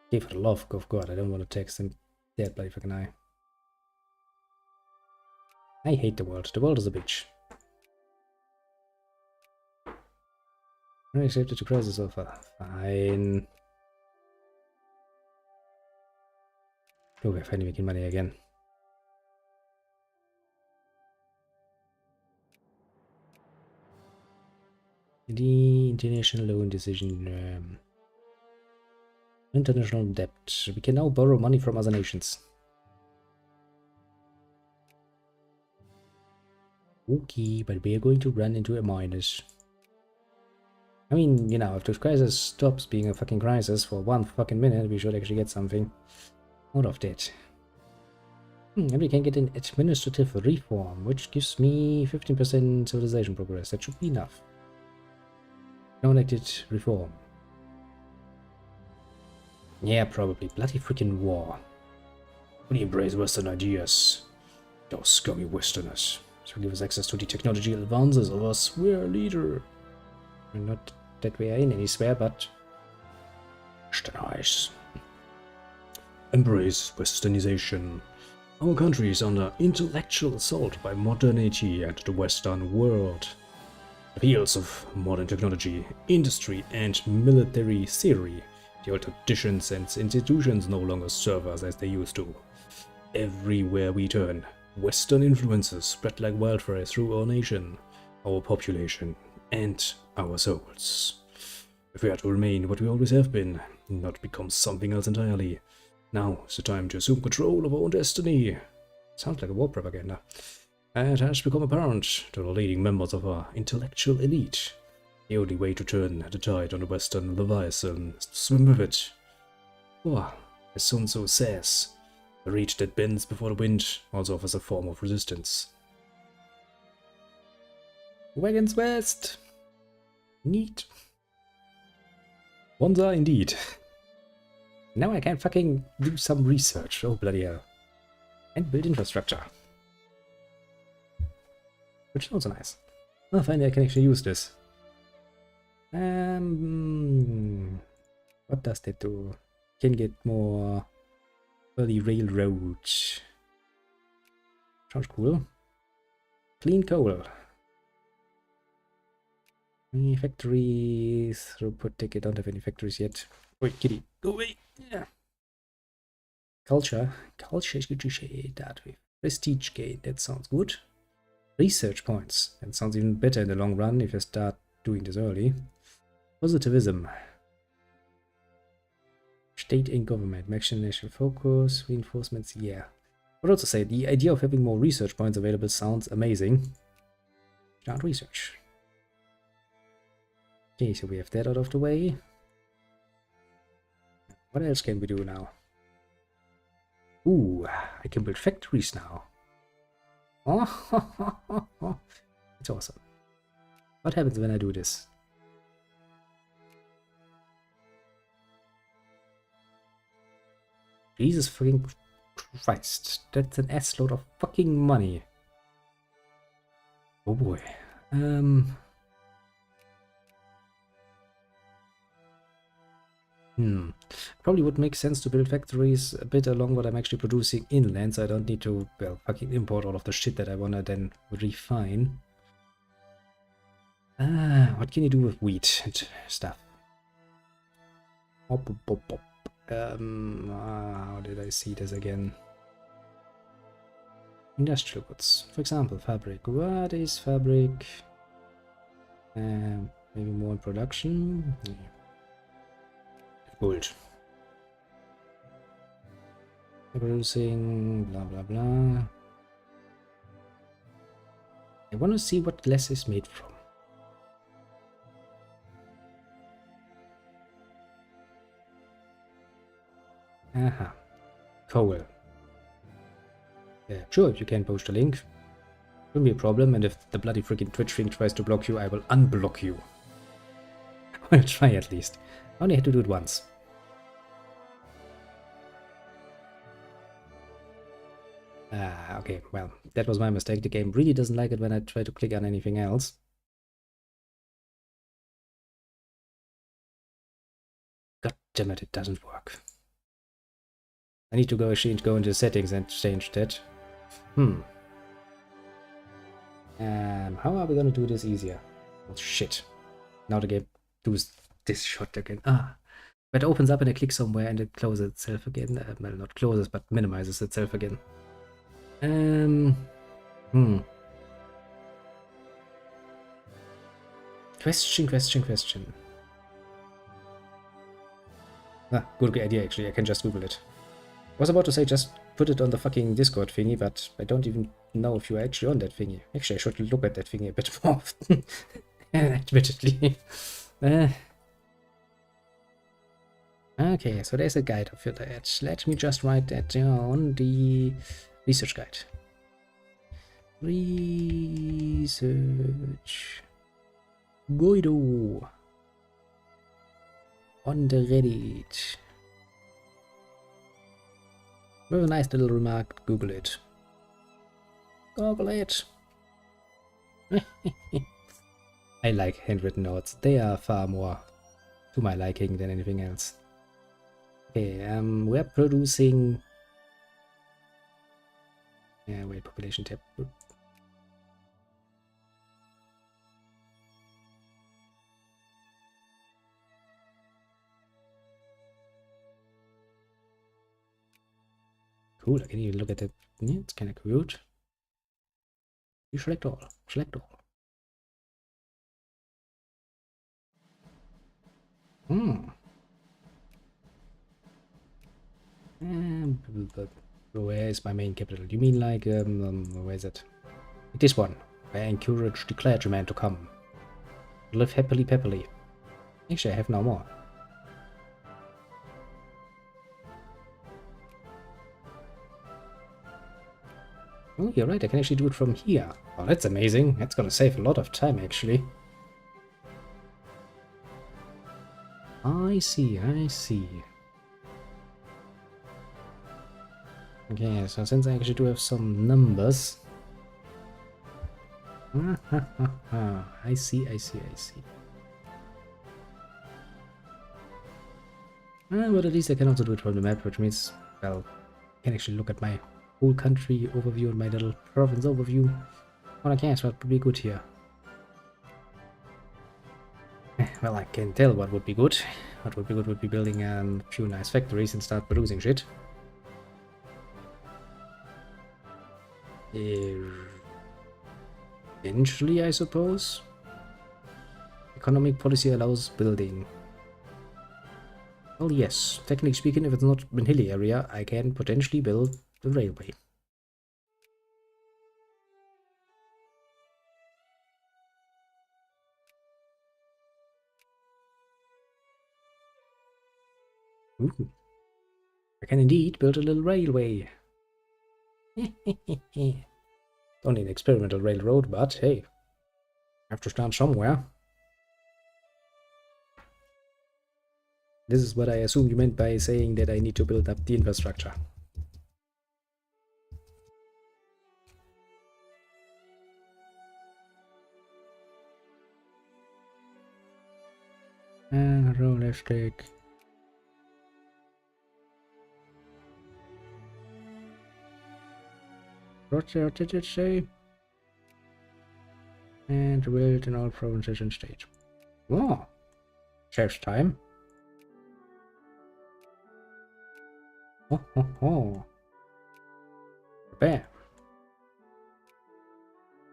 Okay, for the love of God, I don't want to tax them that bloody fucking eye. I hate the world. The world is a bitch. I accepted the crisis offer. Fine. Oh, we're finally making money again. The international loan decision. International debt. We can now borrow money from other nations. Okay, but we are going to run into a minus. I mean, you know, if this crisis stops being a fucking crisis for 1 fucking minute, we should actually get something out of that. And we can get an administrative reform, which gives me 15% civilization progress. That should be enough. Unelected reform. Yeah, probably. Bloody freaking war. We embrace Western ideas. Those scummy Westerners. So give us access to the technological advances of our swear leader. Not that we are in any swear, but Westernize. Embrace Westernization. Our country is under intellectual assault by modernity and the Western world. The fields of modern technology, industry, and military theory, the old traditions and institutions no longer serve us as they used to. Everywhere we turn, Western influences spread like wildfire through our nation, our population, and our souls. If we are to remain what we always have been, not become something else entirely, now is the time to assume control of our own destiny. Sounds like a war propaganda. It has become apparent to the leading members of our intellectual elite. The only way to turn the tide on the Western Leviathan is to swim with it. Or As Sun Tzu says, the reed that bends before the wind also offers a form of resistance. Wagons west! Neat. Wonder indeed. Now I can fucking do some research. Oh, bloody hell. And build infrastructure. Which is also nice. Oh, finally I can actually use this. What does that do? Can get more early railroads. Sounds cool. Clean coal. Any factories? Throughput ticket. Don't have any factories yet. Wait, kitty, go away. Yeah. Culture. Culture is good to shade that with. Prestige gain. That sounds good. Research points. That sounds even better in the long run if you start doing this early. Positivism. State and government. Maximum national focus. Reinforcements. Yeah. I would also say the idea of having more research points available sounds amazing. Start research. Okay, so we have that out of the way. What else can we do now? Ooh, I can build factories now. Oh, it's awesome. What happens when I do this? Jesus fucking Christ, that's an assload of fucking money. Oh boy. Probably would make sense to build factories a bit along what I'm actually producing inland, so I don't need to, well, fucking import all of the shit that I wanna then refine. What can you do with wheat and stuff? How did I see this again? Industrial goods. For example, fabric. What is fabric? Maybe more in production? Yeah. Gold. Producing, blah blah blah. I want to see what glass is made from. Aha. Coal. Yeah, sure, if you can post a link. Shouldn't be a problem, and if the bloody freaking Twitch thing tries to block you, I will unblock you. I'll try at least. I only had to do it once. Okay, well, that was my mistake. The game really doesn't like it when I try to click on anything else. God damn it, it doesn't work. I need to go into settings and change that. How are we gonna do this easier? Oh shit. Now the game does this shot again. But it opens up and I click somewhere and it closes itself again. Well, not closes, but minimizes itself again. Question. Good idea actually, I can just Google it. I was about to say just put it on the fucking Discord thingy, but I don't even know if you're actually on that thingy. Actually, I should look at that thingy a bit more often. Admittedly. Okay, so there's a guide of that. Let me just write that down. The research guide. Research Guido on the Reddit. With a nice little remark, Google it. Google it. I like handwritten notes. They are far more to my liking than anything else. Okay, we're producing... Yeah, wait, population tab. Cool, can you look at it? Yeah, it's kind of cute. You select all. Select all. Where is my main capital? You mean like, where is it? This one. I encourage the clergyman to come. Live happily peppily. Actually, I have no more. Oh, you're right, I can actually do it from here. Oh, that's amazing. That's gonna save a lot of time, actually. I see, I see. Okay, so since I actually do have some numbers... I see, I see, I see. But at least I can also do it from the map, which means, well, I can actually look at my whole country overview and my little province overview. Well, I guess what would be good here. Well, I can tell what would be good. What would be good would be building a few nice factories and start producing shit. Eventually, I suppose. Economic policy allows building. Well, yes. Technically speaking, if it's not in hilly area, I can potentially build the railway. Ooh. I can indeed build a little railway. Only an experimental railroad, but hey, I have to start somewhere. This is what I assume you meant by saying that I need to build up the infrastructure. And realistic. What did it say? And build in all provinces and states. Oh, saves time. Oh, ho, ho. Bam.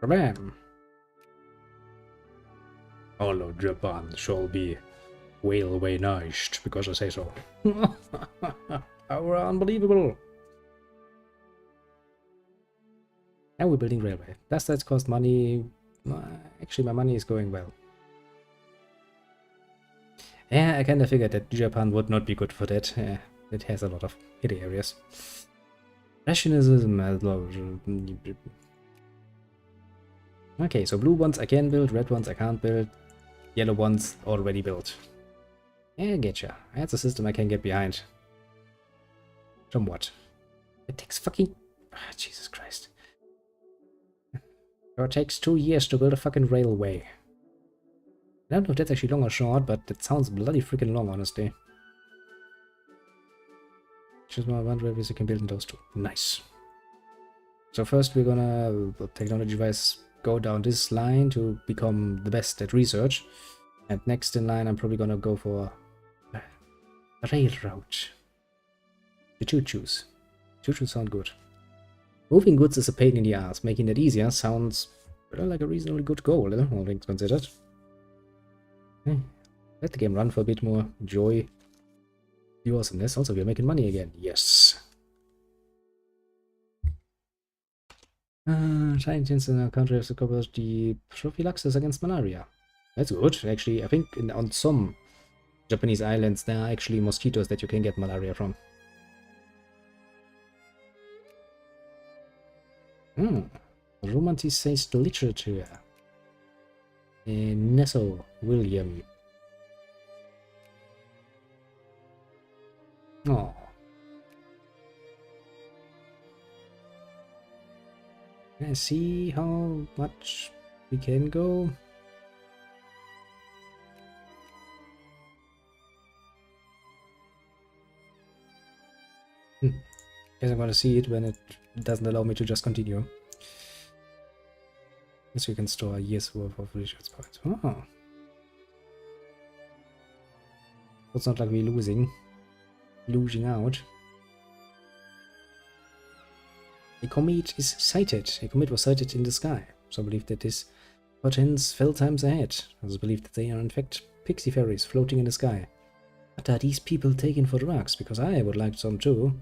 Bam. All of Japan shall be railwayized because I say so. How unbelievable. And we're building railway. Does that cost money? Actually, my money is going well. Yeah, I kinda figured that Japan would not be good for that. It has a lot of hilly areas. Rationalism. Okay, so blue ones I can build, red ones I can't build, yellow ones already built. Yeah, getcha. That's a system I can get behind. Somewhat. It takes fucking... Jesus Christ. It takes 2 years to build a fucking railway. I don't know if that's actually long or short, but it sounds bloody freaking long, honestly. Just one railways you can build in those two. Nice. So first we're gonna, technology-wise, go down this line to become the best at research. And next in line I'm probably gonna go for a railroad. The choo-choos. Choo-choos sound good. Moving goods is a pain in the ass. Making that easier sounds like a reasonably good goal, all things considered. Let the game run for a bit more. Enjoy the awesomeness. Also, we're making money again. Yes. Scientists in our country have discovered the prophylaxis against malaria. That's good. Actually, I think on some Japanese islands there are actually mosquitoes that you can get malaria from. Romanticized literature. Nesso William. Oh. Let's see how much we can go. Guess I'm gonna see it when it doesn't allow me to just continue. So you can store a year's worth of research points. Oh. It's not like we're losing out. A comet is sighted. A comet was sighted in the sky. Some believe that this portends fell times ahead. Others believe that they are in fact pixie fairies floating in the sky. What are these people taking for drugs? Because I would like some too.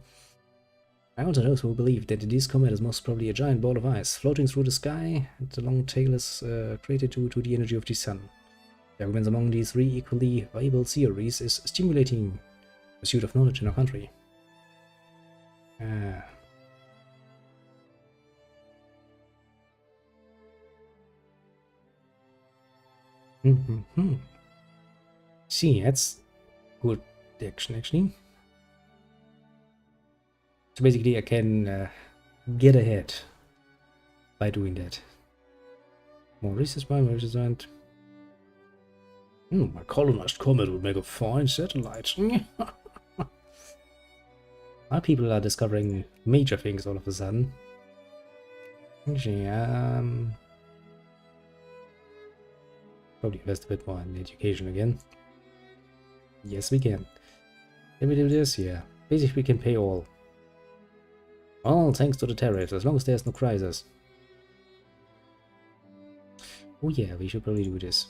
I also know those who believe that this comet is most probably a giant ball of ice floating through the sky, and the long tail is created due to the energy of the sun. The arguments among these three equally viable theories is stimulating pursuit of knowledge in our country. Mm-hmm. See, that's good action actually. So basically I can get ahead by doing that. More research by resistant. A colonized comet would make a fine satellite. My people are discovering major things all of a sudden. Actually, probably invest a bit more in education again. Yes, we can. Can we do this? Yeah. Basically, we can pay all. All thanks to the tariffs, as long as there's no crisis. Oh yeah, we should probably do this.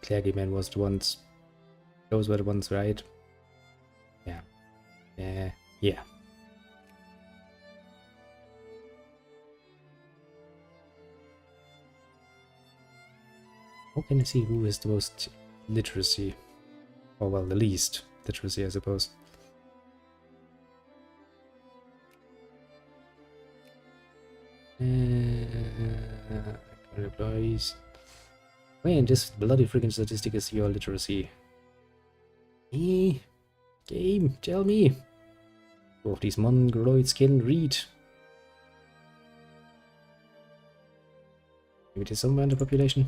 Clergyman was the ones. Those were the ones, right? Yeah. Yeah. How can I see who is the most literacy? Or well, the least literacy, I suppose. Employees. Man, this bloody freaking statistic is your literacy. Game, tell me. Both of these mongoloids can read. Maybe it is somewhere in the population.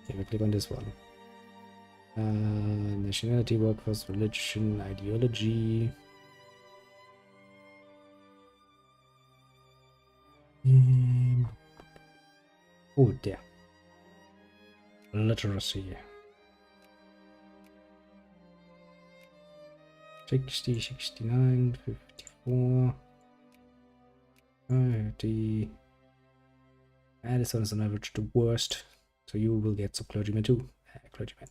Okay, we click on this one. Nationality, workforce, religion, ideology. Oh, there. Literacy. 60, 69, 54, 30. And this one is on average the worst. So you will get some clergymen too. Clergymen.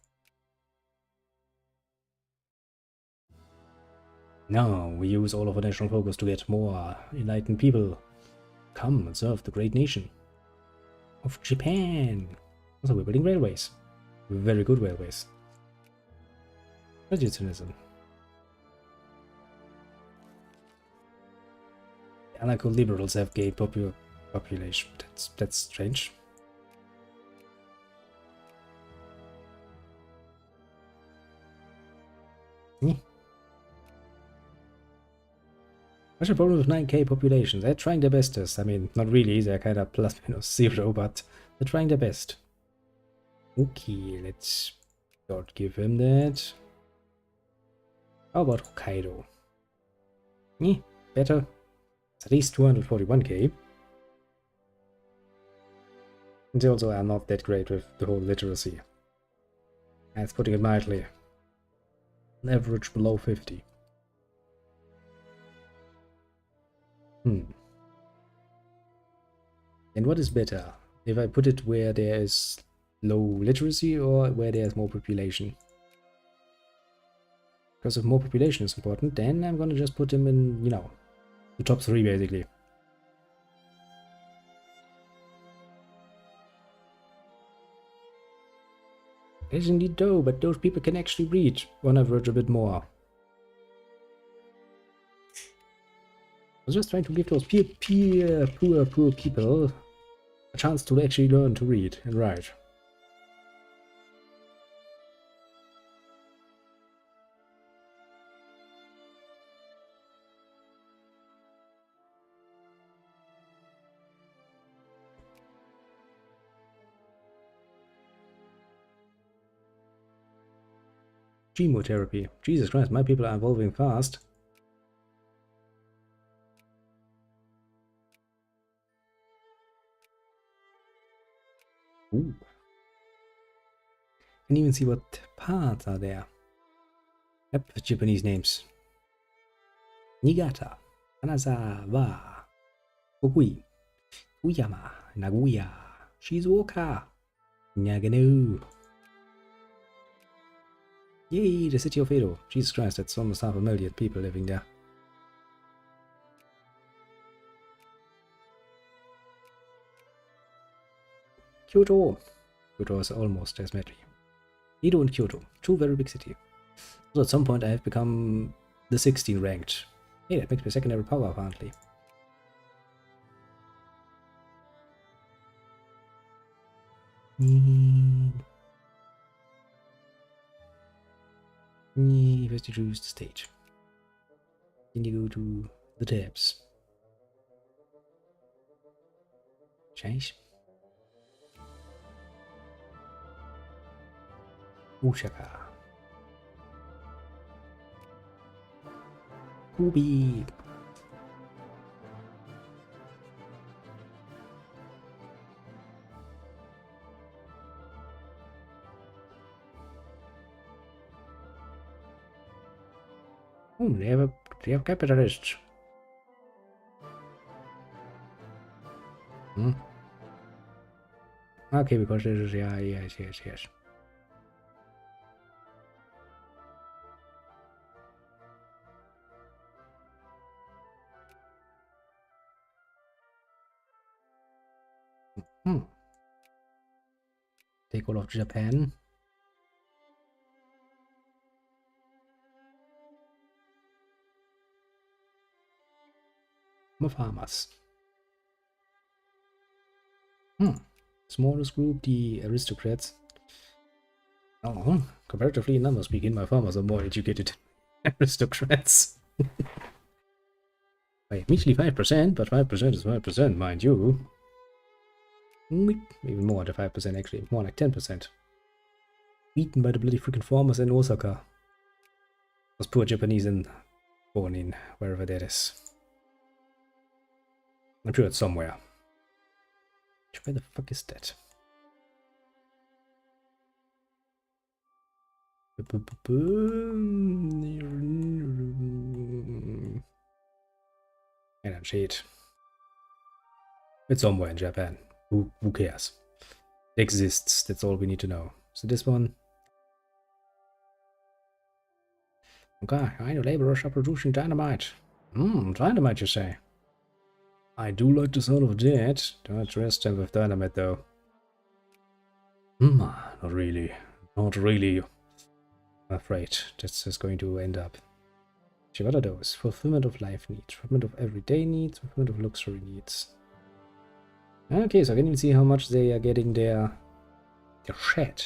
Now we use all of our national focus to get more enlightened people. Come and serve the great nation of Japan. Also, we're building railways. Very good railways. Vegetarianism. The anarcho-liberals have gained population. That's strange. What's the problem with 9k population? They're trying their bestest. I mean, not really, they're kind of plus minus 0, but they're trying their best. Okay, let's not give him that. How about Hokkaido? Better. It's at least 241k. And they also are not that great with the whole literacy. That's putting it mildly. An average below 50. And what is better? If I put it where there is low literacy or where there's more population? Because if more population is important, then I'm gonna just put them in, you know, the top 3 basically. Yes, indeed, though, but those people can actually read on average a bit more. I was just trying to give those poor people a chance to actually learn to read and write. Chemotherapy. Jesus Christ, my people are evolving fast. Ooh. Can even see what parts are there. Yep, Japanese names. Niigata, Kanazawa, Fukui, Fuyama, Nagoya, Shizuoka, Nagano. Yay, the city of Edo. Jesus Christ, that's almost 500,000 people living there. Kyoto. Kyoto is almost as many. Edo and Kyoto, 2 very big cities. So at some point I have become the 16 ranked Hey, that makes me secondary power apparently. First you choose the stage. Then you go to the tabs. Change. Ushaka. Kubi. Oh, they have capitalists. Hmm. Okay, because this is, yeah, yes. Hmm. Take all of Japan. My farmers. Smallest group, the aristocrats. Oh, comparatively in numbers speaking, my farmers are more educated aristocrats. By measly 5%, but 5% is 5%, mind you. Even more than 5% actually, more like 10%. Beaten by the bloody freaking farmers in Osaka. Those poor Japanese and born in wherever that is. I'm sure it's somewhere. Where the fuck is that? And I'm shit. It's somewhere in Japan. Who cares? It exists. That's all we need to know. So this one. Okay, I know laborers are producing dynamite. Dynamite you say? I do like the sound of that. Don't trust them with dynamite though. Not really. Not really. I'm afraid this is going to end up. So what are those? Fulfillment of life needs, fulfillment of everyday needs, fulfillment of luxury needs. Okay, so I can even see how much they are getting their shed.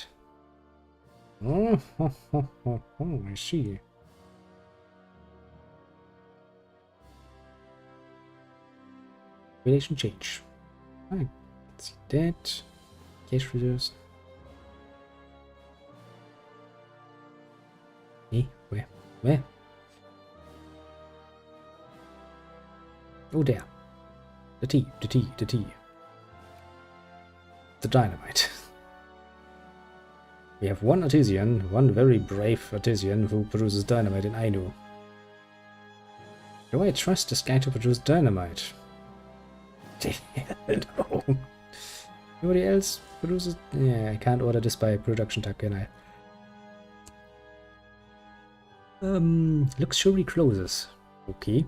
Oh, I see. Relation change. Alright, let's see that. Cash reserves. Where? Where? Oh, there. The tea. The dynamite. We have one artisan, one very brave artisan who produces dynamite in Ainu. Do I trust this guy to produce dynamite? No. Nobody else produces? Yeah, I can't order this by production tag, can I? Luxury closes. Okay.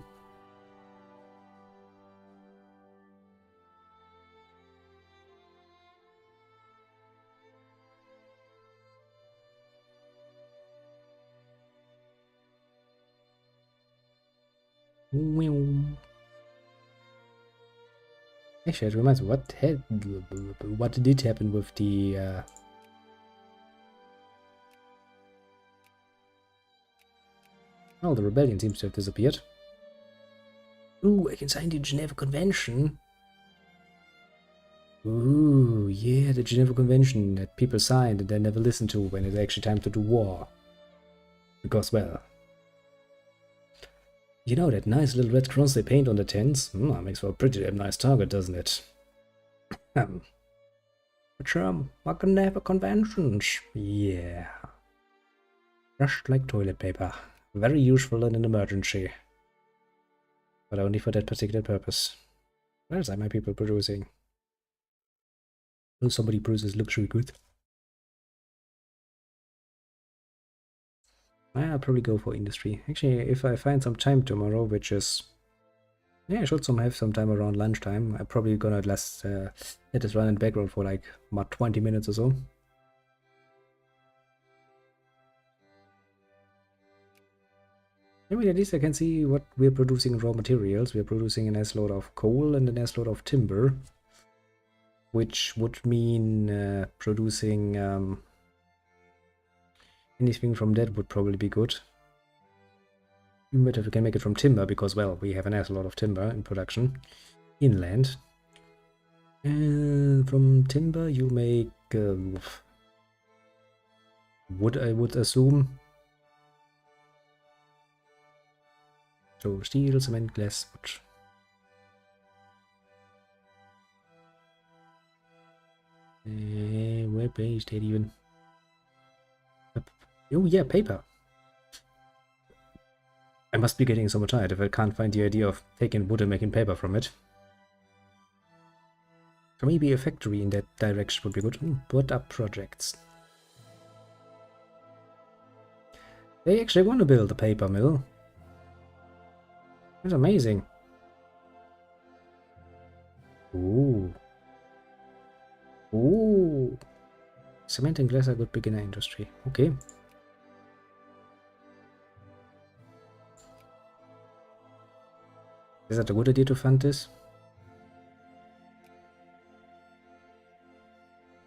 Actually, it reminds me what did happen with the oh, the rebellion seems to have disappeared. Ooh, I can sign the Geneva Convention. Ooh, yeah, the Geneva Convention that people signed and they never listened to when it's actually time to do war. Because, well, you know that nice little red cross they paint on the tents? Makes for a pretty damn nice target, doesn't it? What can they have a conventions? Yeah. Just like toilet paper. Very useful in an emergency. But only for that particular purpose. Where are my people producing? Oh, somebody produces luxury goods. I'll probably go for industry. Actually, if I find some time tomorrow, which is... Yeah, I should have some time around lunchtime. I'm probably gonna let this run in the background for like, about 20 minutes or so. I mean, at least I can see what we're producing in raw materials. We're producing an S-load of coal and an S-load of timber, which would mean producing anything from that would probably be good. Even better if we can make it from timber, because, well, we have an S-load of timber in production inland. And from timber you make wood, I would assume. So steel, cement, glass, wood. Where is that even? Oh yeah, paper. I must be getting so tired if I can't find the idea of taking wood and making paper from it. So maybe a factory in that direction would be good. What are projects? They actually want to build a paper mill. That's amazing. Ooh. Ooh. Cement and glass are good beginner industry. Okay. Is that a good idea to fund this?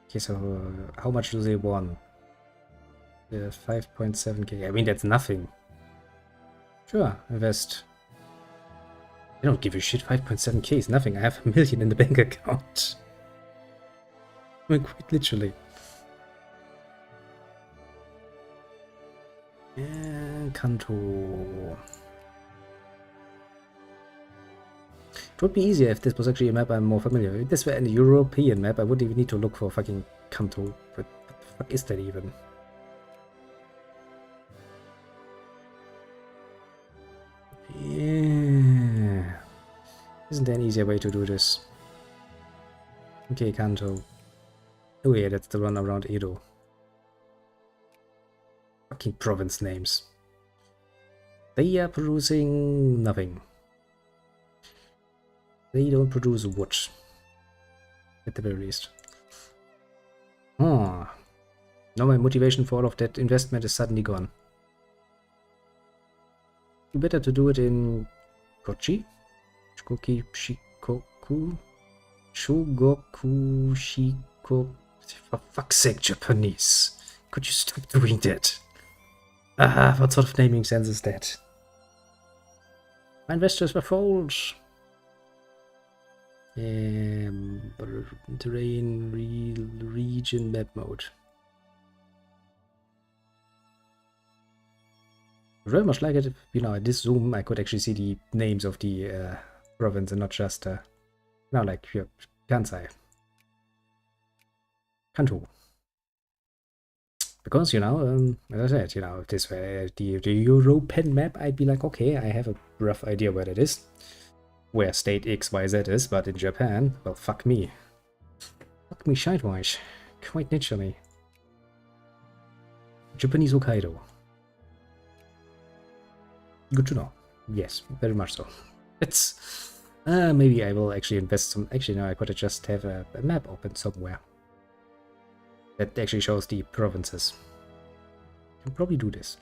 Okay, so how much do they want? 5.7k. I mean, that's nothing. Sure, invest. I don't give a shit. 5.7k is nothing. I have 1 million in the bank account. I mean, quite literally. Kanto. It would be easier if this was actually a map I'm more familiar with. If this were a European map, I wouldn't even need to look for fucking Kanto. But what the fuck is that even? Yeah. Isn't there an easier way to do this? Okay, Kanto. Oh yeah, that's the one around Edo. Fucking province names. They are producing nothing. They don't produce wood. At the very least. Oh. Now my motivation for all of that investment is suddenly gone. You better to do it in Kochi? Shikoki Shikoku? Shogoku Shiko. For fuck's sake, Japanese. Could you stop doing that? Ah, what sort of naming sense is that? My investors were false. Terrain, region, map mode. Very much like it, you know, at this zoom I could actually see the names of the province and not just, now like here, Kansai. Kanto. Because, you know, as I said, you know, if this were the European map, I'd be like, okay, I have a rough idea where that is. Where state XYZ is, but in Japan, well, fuck me. Fuck me shitewise. Quite literally. Japanese Hokkaido. Good to know. Yes, very much so. It's... maybe I will actually invest some... Actually, no, I could just have a map open somewhere. That actually shows the provinces. I can probably do this.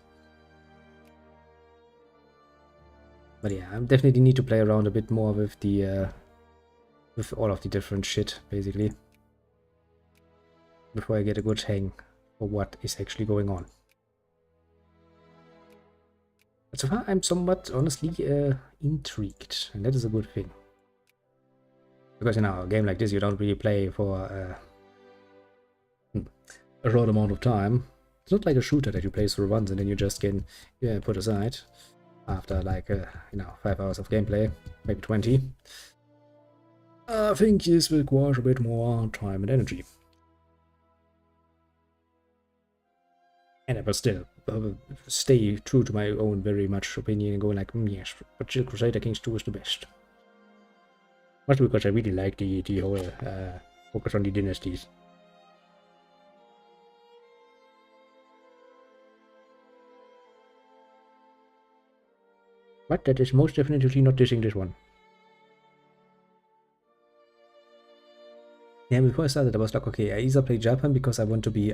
But yeah, I definitely need to play around a bit more with the with all of the different shit, basically, before I get a good hang for what is actually going on. But so far, I'm somewhat honestly intrigued, and that is a good thing. Because, you know, a game like this, you don't really play for a short amount of time. It's not like a shooter that you play through once and then you just can put aside. After like, you know, 5 hours of gameplay, maybe 20. I think this requires a bit more time and energy. And I will still stay true to my own very much opinion and go like, yes, but Crusader Kings 2 is the best. Mostly because I really like the whole focus on the dynasties. But that is most definitely not dissing this one. Yeah, before I started, I was like, okay, I either play Japan because I want to be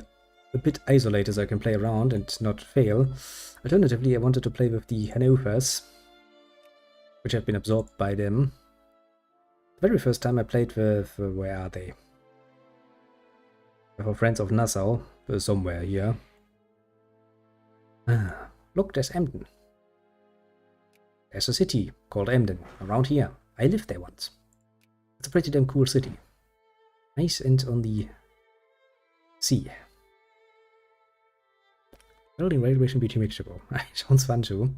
a bit isolated so I can play around and not fail. Alternatively, I wanted to play with the Hanovers, which have been absorbed by them. The very first time I played with, where are they? With our friends of Nassau, somewhere here. Ah, look, there's Emden. There's a city called Emden, around here. I lived there once. It's a pretty damn cool city. Nice and on the sea. Building railway should be too mixable. Sounds fun too.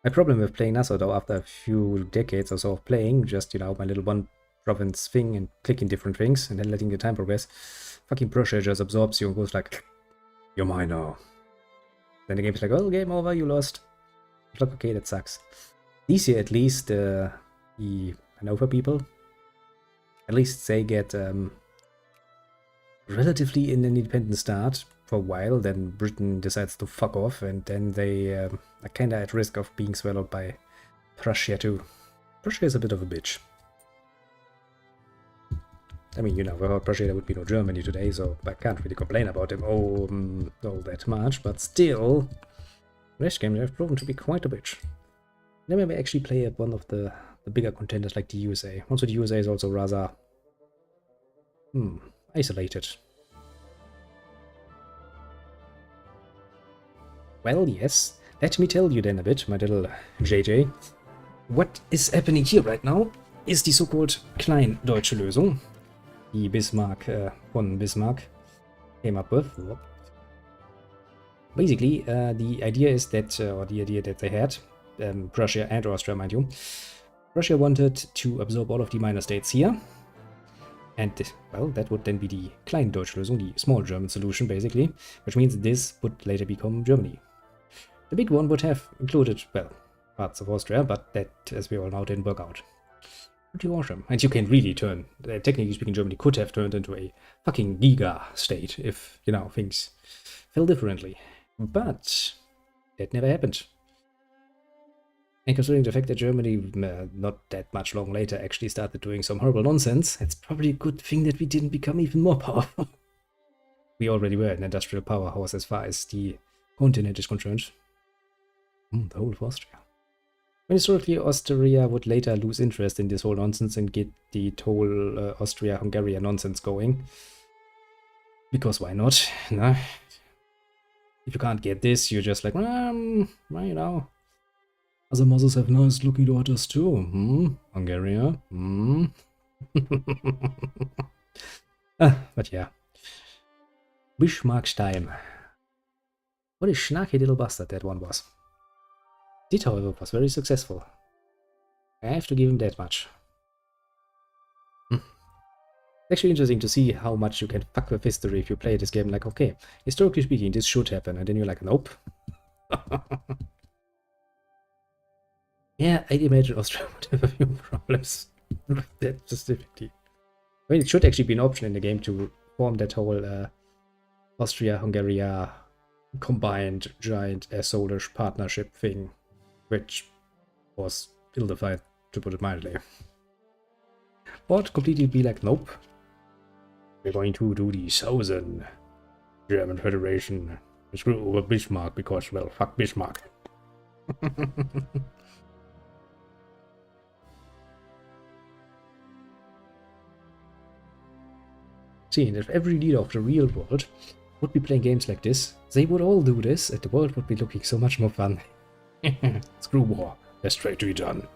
My problem with playing Nassau though, after a few decades or so of playing, just, you know, my little one province thing and clicking different things and then letting the time progress, fucking Prussia just absorbs you and goes like, you're mine now. Then the game's like, well, game over, you lost. It's like, okay, that sucks. These here, at least, the Hanover people, at least they get relatively an independent start for a while, then Britain decides to fuck off, and then they are kinda at risk of being swallowed by Prussia too. Prussia is a bit of a bitch. I mean, you know, without Prussia there would be no Germany today, so I can't really complain about them all that much, but still, this game they have proven to be quite a bitch. Then maybe actually play at one of the bigger contenders like the USA. Also, the USA is also rather isolated. Well, yes, let me tell you then a bit, my little JJ. What is happening here right now is the so-called Klein-Deutsche Lösung, die Bismarck, von Bismarck came up with. Basically, the idea is that, or the idea that they had, Prussia and Austria, mind you, Prussia wanted to absorb all of the minor states here, and, well, that would then be the Klein-Deutsche Lösung, the small German solution, basically, which means this would later become Germany. The big one would have included, well, parts of Austria, but that, as we all know, didn't work out. Pretty awesome. And you can really turn, technically speaking, Germany could have turned into a fucking giga state if, you know, things fell differently. But that never happened. And considering the fact that Germany, not that much long later, actually started doing some horrible nonsense, it's probably a good thing that we didn't become even more powerful. We already were an industrial powerhouse as far as the continent is concerned. The whole of Austria. When historically Austria would later lose interest in this whole nonsense and get the whole Austria-Hungarian nonsense going. Because why not? No. If you can't get this, you're just like, well, you know, other mothers have nice looking daughters too. Hungary. But yeah. Bismarck's time. What a snarky little bastard that one was. It, however, was very successful. I have to give him that much. It's actually interesting to see how much you can fuck with history if you play this game like, okay, historically speaking, this should happen, and then you're like, nope. Yeah, I'd imagine Austria would have a few problems with that specifically. I mean, it should actually be an option in the game to form that whole Austria-Hungary combined giant Soulish partnership thing, which was ill-defined, to put it mildly. But completely be like, nope. We're going to do the Southern German Federation. Screw over Bismarck because, well, fuck Bismarck. See, and if every leader of the real world would be playing games like this, they would all do this, and the world would be looking so much more fun. Screw war. There's trade to be done.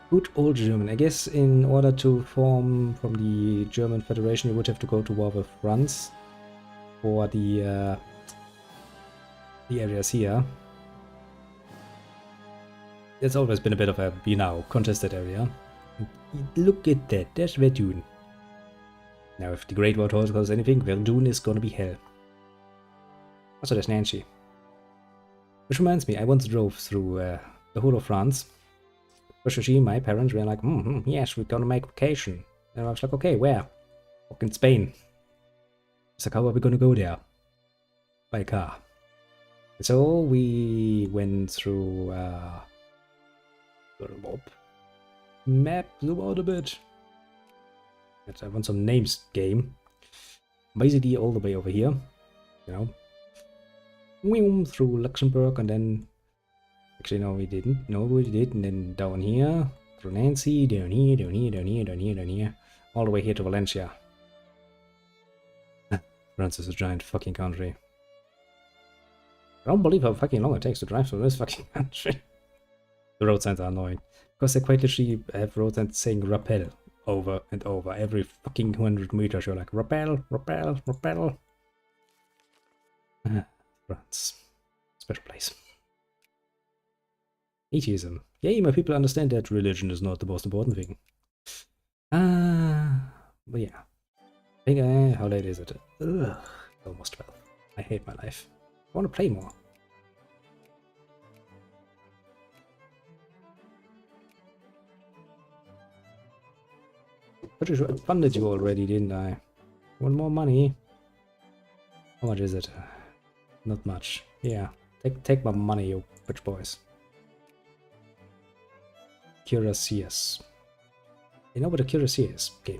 Good old German. I guess in order to form from the German Federation, you would have to go to war with France for the areas here. It's always been a bit of a, you know, contested area. Look at that, there's Verdun. Now, if the Great War taught us anything, Verdun is gonna be hell. Also, there's Nancy. Which reminds me, I once drove through the whole of France. Especially my parents were like, yes, we're gonna make vacation. And I was like, okay, where? Fucking Spain. It's like, how are we gonna go there? By car. So we went through Map, zoom out a bit. I want some names game. Basically all the way over here, you know. Through Luxembourg and then... Actually, no, we didn't. No, we did. And then down here, through Nancy, down here, down here, down here, down here, down here. All the way here to Valencia. France is a giant fucking country. I don't believe how fucking long it takes to drive through this fucking country. The road signs are annoying. Because they quite literally have road signs saying rappel over and over. Every fucking 200 meters you're like, rappel, rappel, rappel. France. Special place. Atheism. Yay, my people understand that religion is not the most important thing. But yeah. I think, how late is it? Ugh, almost 12. I hate my life. I want to play more. Pretty sure I funded you already, didn't I? Want more money? How much is it? Not much. Yeah. Take my money, you bitch boys. Cuirassiers. You know what a cuirassier is? Okay.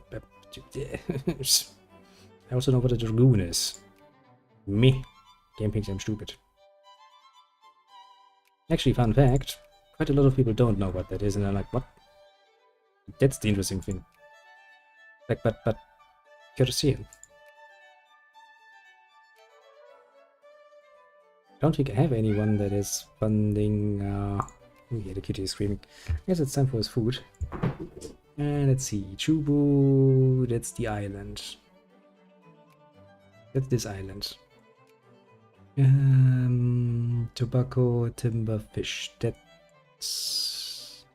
I also know what a dragoon is. Me. Game thinks I'm stupid. Actually, fun fact, quite a lot of people don't know what that is, and they're like, what? That's the interesting thing. Like, but, cuirassier. I don't think I have anyone that is funding, oh yeah, the kitty is screaming. I guess it's time for his food. And let's see, Chubu, that's the island. That's this island. Tobacco, timber, fish. That's...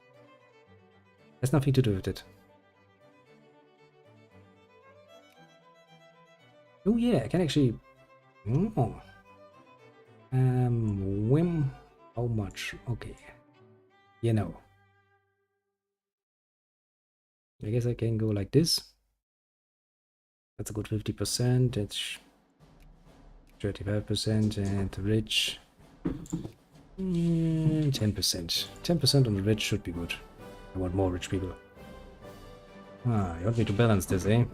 Has nothing to do with it. Oh yeah, I can actually... Oh. Whim. How much? Okay. You know. I guess I can go like this. That's a good 50%. That's 35%, and the rich 10%. 10% on the rich should be good. I want more rich people. Ah, you want me to balance this, eh?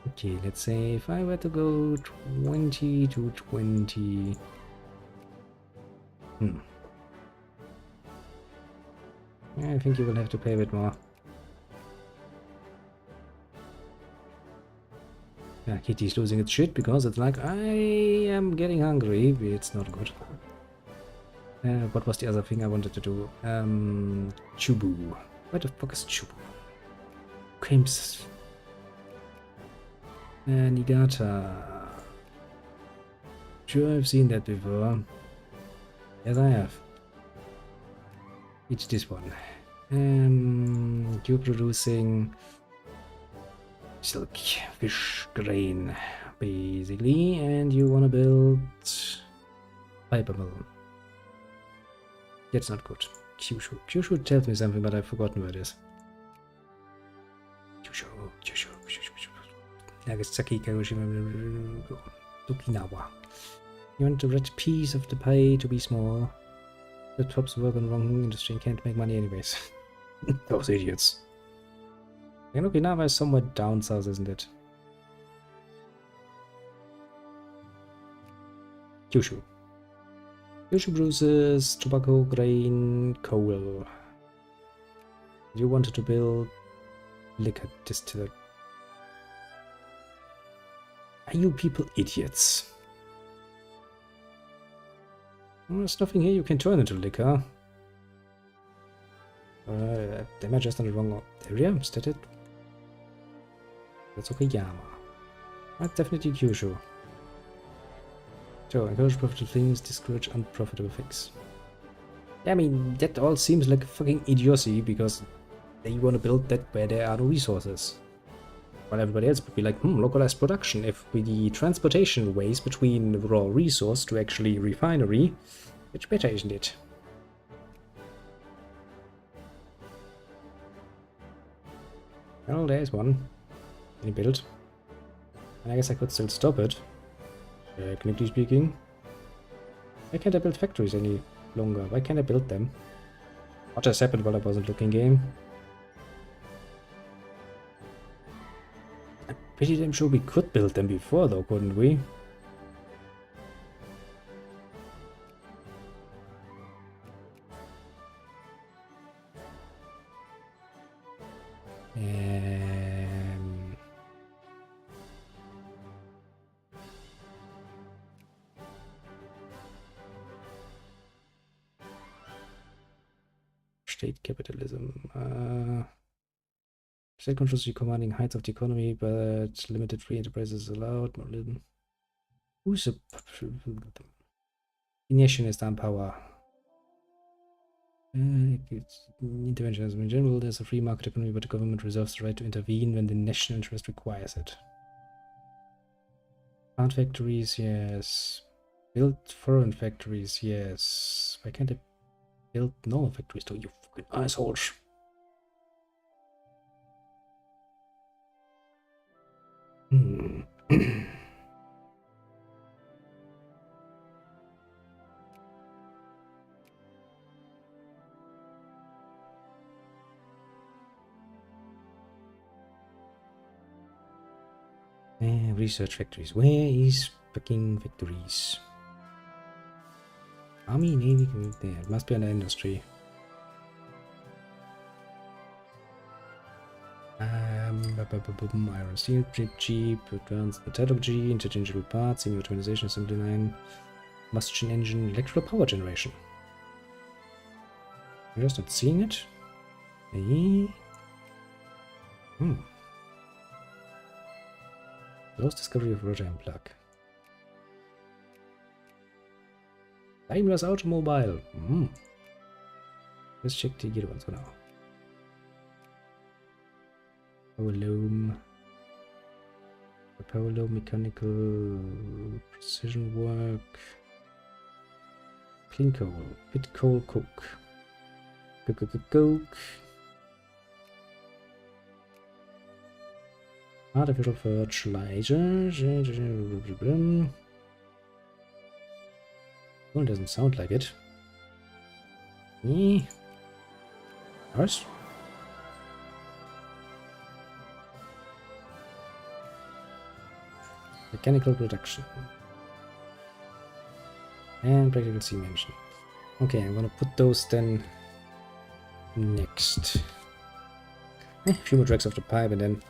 Okay, let's say if I were to go 20 to 20. I think you will have to pay a bit more. Yeah, Kitty's losing its shit because it's like, I am getting hungry. It's not good. What was the other thing I wanted to do? Chubu. Where the fuck is Chubu? Games. Niigata. Sure, I've seen that before. Yes, I have. It's this one. You're producing silk, fish, grain, basically, and you want to build paper mill. That's not good. Kyushu. Kyushu tells me something, but I've forgotten where it is. Kyushu. Nagasaki, Kagoshima, Okinawa. You want the red piece of the pie to be small. The tops work on wrong industry and can't make money anyways. Those idiots. And Okinawa is somewhere down south, isn't it? Kyushu. Kyushu produces tobacco, grain, coal. You wanted to build liquor distiller. Are you people idiots? There's nothing here you can turn into liquor. Am I just on the wrong area? Is that it? That's Okayama. That's definitely Kyushu. So, encourage profitable things, discourage unprofitable things. Yeah, I mean, that all seems like fucking idiocy because they want to build that where there are no resources. While everybody else would be like, localized production. If the transportation ways between the raw resource to actually refinery, it's better, isn't it? Well, there's one. Any build. And I guess I could still stop it. Technically speaking. Why can't I build factories any longer? Why can't I build them? What just happened while I wasn't looking, game? I'm pretty damn sure we could build them before, though, couldn't we? State capitalism. State controls the commanding heights of the economy, but limited free enterprises allowed. Who's a nationalist on power? Interventionism in general, there's a free market economy, but the government reserves the right to intervene when the national interest requires it. Plant factories, yes. Build foreign factories, yes. Why can't I build normal factories though, you fucking assholes? Research factories. Where is fucking factories? Army, Navy, there. It must be under industry. Iron steel, cheap, advanced metallurgy, interchangeable parts, semi-automation, assembly line, combustion engine, electrical power generation. I'm just not seeing it. Hey. Close discovery of Roger and Plug. Daimler's Automobile. Let's check die Gear ones genau. Power loom. Power loom, mechanical, precision work. Clean coal, pit coal, coke. Coke. Artificial fertilizer. Well, it doesn't sound like it. Ours? Mechanical production. And practical steam engine. Okay, I'm gonna put those then next. A few more tracks off the pipe and then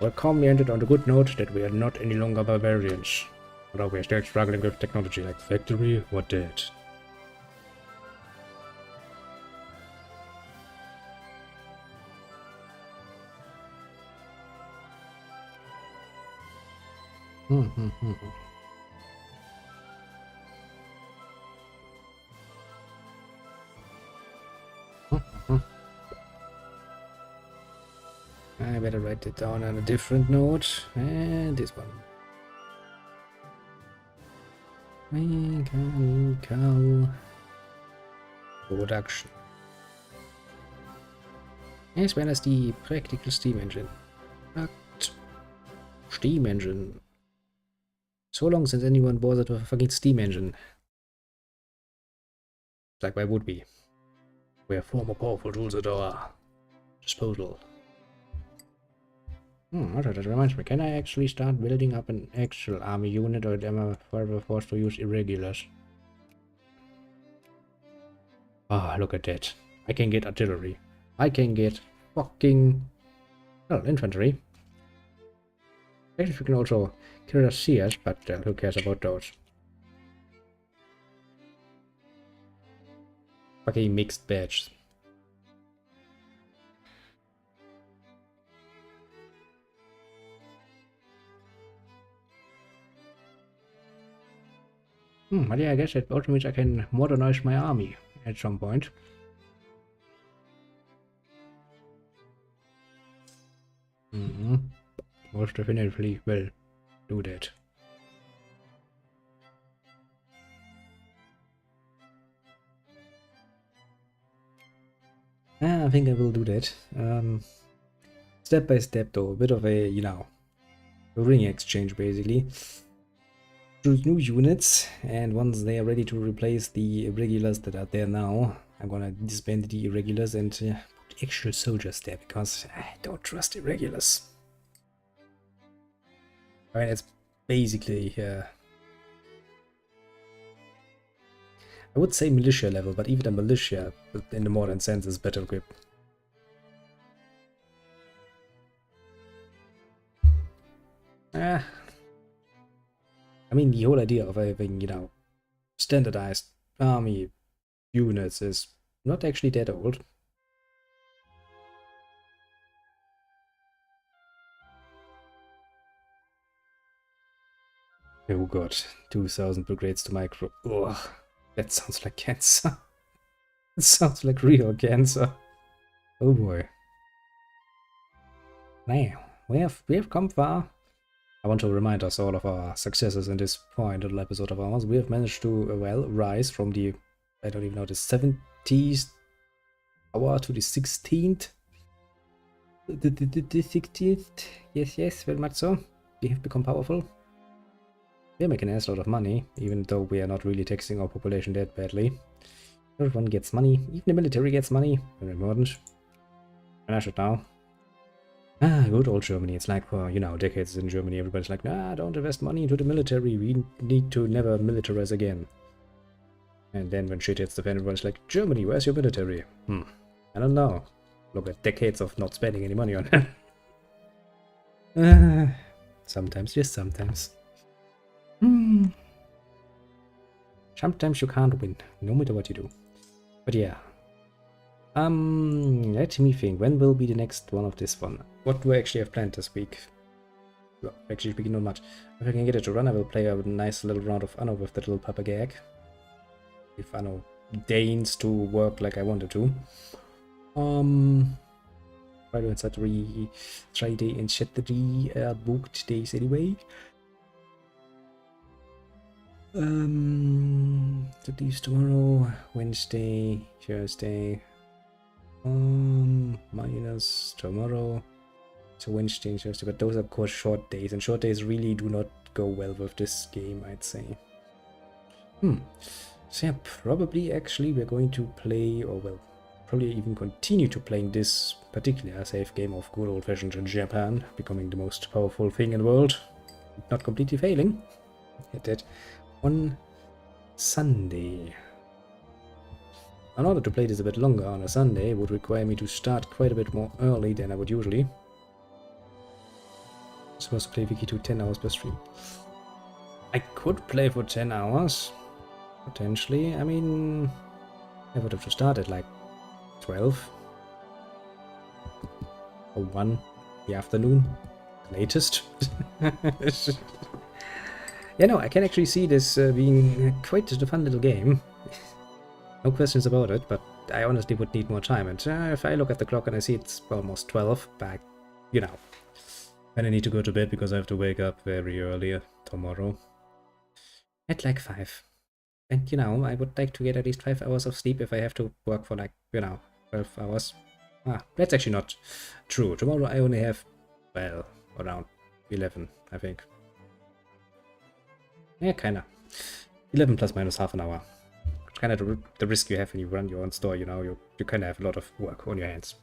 we'll calmly ended on the good note that we are not any longer barbarians. Although we are still struggling with technology like factory or dead. I better write it down on a different note. And this one. Mechanical production. As well as the practical steam engine. Steam engine. So long since anyone bothered with a fucking steam engine. Like, why would we? We have far more powerful tools at our disposal. That reminds me, can I actually start building up an actual army unit, or am I forever forced to use irregulars? Ah, look at that. I can get artillery. I can get fucking... well, infantry. Actually, we can also kill Sears, but who cares about those? Fucking mixed badge. But yeah, I guess it also means I can modernize my army at some point. Most definitely will do that. I think I will do that. Step by step though, a bit of a, you know, a ring exchange basically. Choose new units, and once they are ready to replace the regulars that are there now, I'm gonna disband the irregulars and put actual soldiers there, because I don't trust irregulars. I mean, it's basically, I would say militia level, but even a militia, in the modern sense, is better equipped. I mean, the whole idea of having, you know, standardized army units is not actually that old. Oh god, 2000 brigades to micro. Ugh, that sounds like cancer. It sounds like real cancer. Oh boy. Now, we have come far. I want to remind us all of our successes in this point little episode of ours. We have managed to, well, rise from the, I don't even know, the 70th hour to the 16th. The 16th. Yes, very much so. We have become powerful. We're making a lot of money, even though we are not really taxing our population that badly. Everyone gets money. Even the military gets money. Very important. And I should now. Ah, good old Germany. It's like for, you know, decades in Germany, everybody's like, nah, don't invest money into the military. We need to never militarize again. And then when shit hits the fan, everyone's like, Germany, where's your military? I don't know. Look at decades of not spending any money on it. Sometimes, just sometimes. Sometimes you can't win, no matter what you do. But yeah. Let me think. When will be the next one of this one? What do I actually have planned this week? Well, actually speaking, not much. If I can get it to run, I will play a nice little round of Anno with the little Papa Gag. If Anno deigns to work like I wanted to. Try to insert 3 day and set the booked days anyway. Today's tomorrow, Wednesday, Thursday. Minus tomorrow. So Wednesday and Thursday, but those are of course short days, and short days really do not go well with this game, I'd say. So yeah, probably actually we're going to play, or well, probably even continue to playing this particular safe game of good old-fashioned Japan, becoming the most powerful thing in the world. Not completely failing. At that on Sunday. In order to play this a bit longer on a Sunday, it would require me to start quite a bit more early than I would usually. I'm supposed to play Wiki to 10 hours per stream. I could play for 10 hours, potentially. I mean, I would have to start at like 12 or 1 in the afternoon, latest. Yeah, no, I can actually see this being quite a fun little game. No questions about it, but I honestly would need more time. And if I look at the clock and I see it's almost 12, but, you know. And I need to go to bed because I have to wake up very early tomorrow. At like 5. And, you know, I would like to get at least 5 hours of sleep if I have to work for like, you know, 12 hours. That's actually not true. Tomorrow I only have, well, around 11, I think. Yeah, kinda. 11 plus minus half an hour. Kind of the risk you have when you run your own store, you know, you kind of have a lot of work on your hands.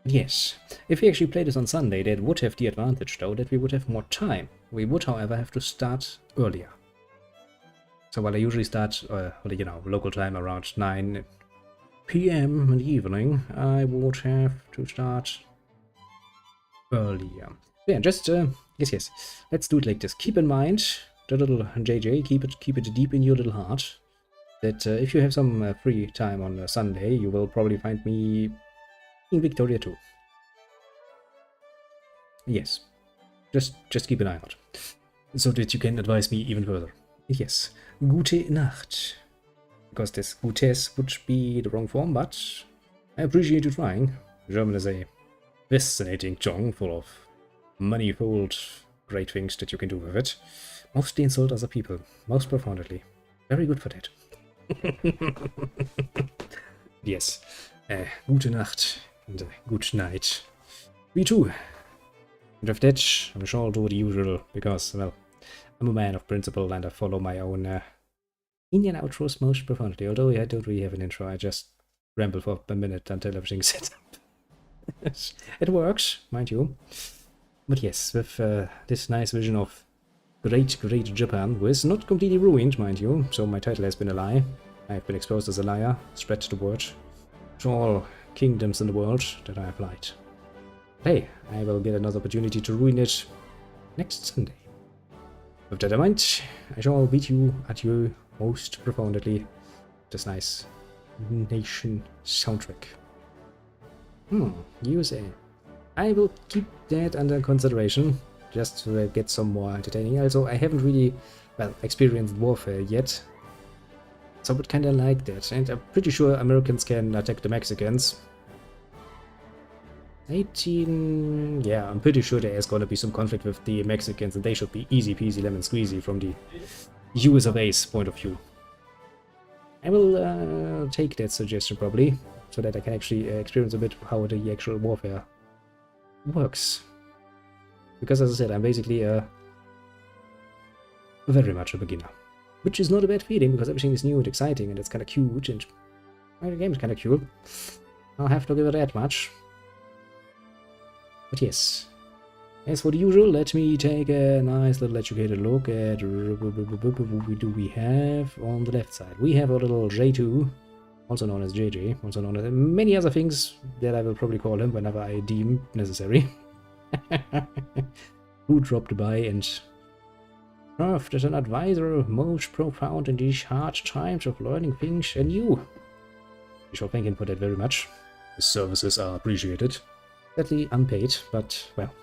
Yes, if we actually play this on Sunday, that would have the advantage, though, that we would have more time. We would, however, have to start earlier. So while I usually start, you know, local time around 9 PM in the evening, I would have to start earlier. Yeah, just, yes, let's do it like this. Keep in mind, the little JJ, keep it deep in your little heart, that if you have some free time on a Sunday, you will probably find me in Victoria too. Yes, just keep an eye out, so that you can advise me even further. Yes, gute Nacht. Because this gutes would be the wrong form, but I appreciate you trying. German is a fascinating tongue full of manifold great things that you can do with it. Mostly insult other people, most profoundly. Very good for that. Yes, gute Nacht and good night. Me too. And with that, I'm sure I'll do the usual, because, well, I'm a man of principle and I follow my own Indian outros most profoundly. Although I don't really have an intro, I just ramble for a minute until everything's set up. It works, mind you. But yes, with this nice vision of great Japan, who is not completely ruined, mind you, so my title has been a lie. I have been exposed as a liar, spread the word to all kingdoms in the world that I have lied. Hey, I will get another opportunity to ruin it next Sunday. With that in mind, I shall bid you adieu most profoundly. This nice nation soundtrack. USA. I will keep that under consideration, just to get some more entertaining. Also, I haven't really, well, experienced warfare yet, so I would kinda like that. And I'm pretty sure Americans can attack the Mexicans. 18... yeah, I'm pretty sure there is gonna be some conflict with the Mexicans, and they should be easy peasy lemon squeezy from the US of A's point of view. I will take that suggestion probably, so that I can actually experience a bit how the actual warfare works. Because as I said, I'm basically very much a beginner. Which is not a bad feeling, because everything is new and exciting, and it's kind of cute, and well, the game is kind of cool. I'll have to give it that much. But yes, as for the usual, let me take a nice little educated look at what do we have on the left side. We have our little J2, also known as JJ, also known as many other things that I will probably call him whenever I deem necessary. Who dropped by and served as an advisor most profound in these hard times of learning things anew. We shall thank him for that very much. His services are appreciated. Sadly unpaid, but, well,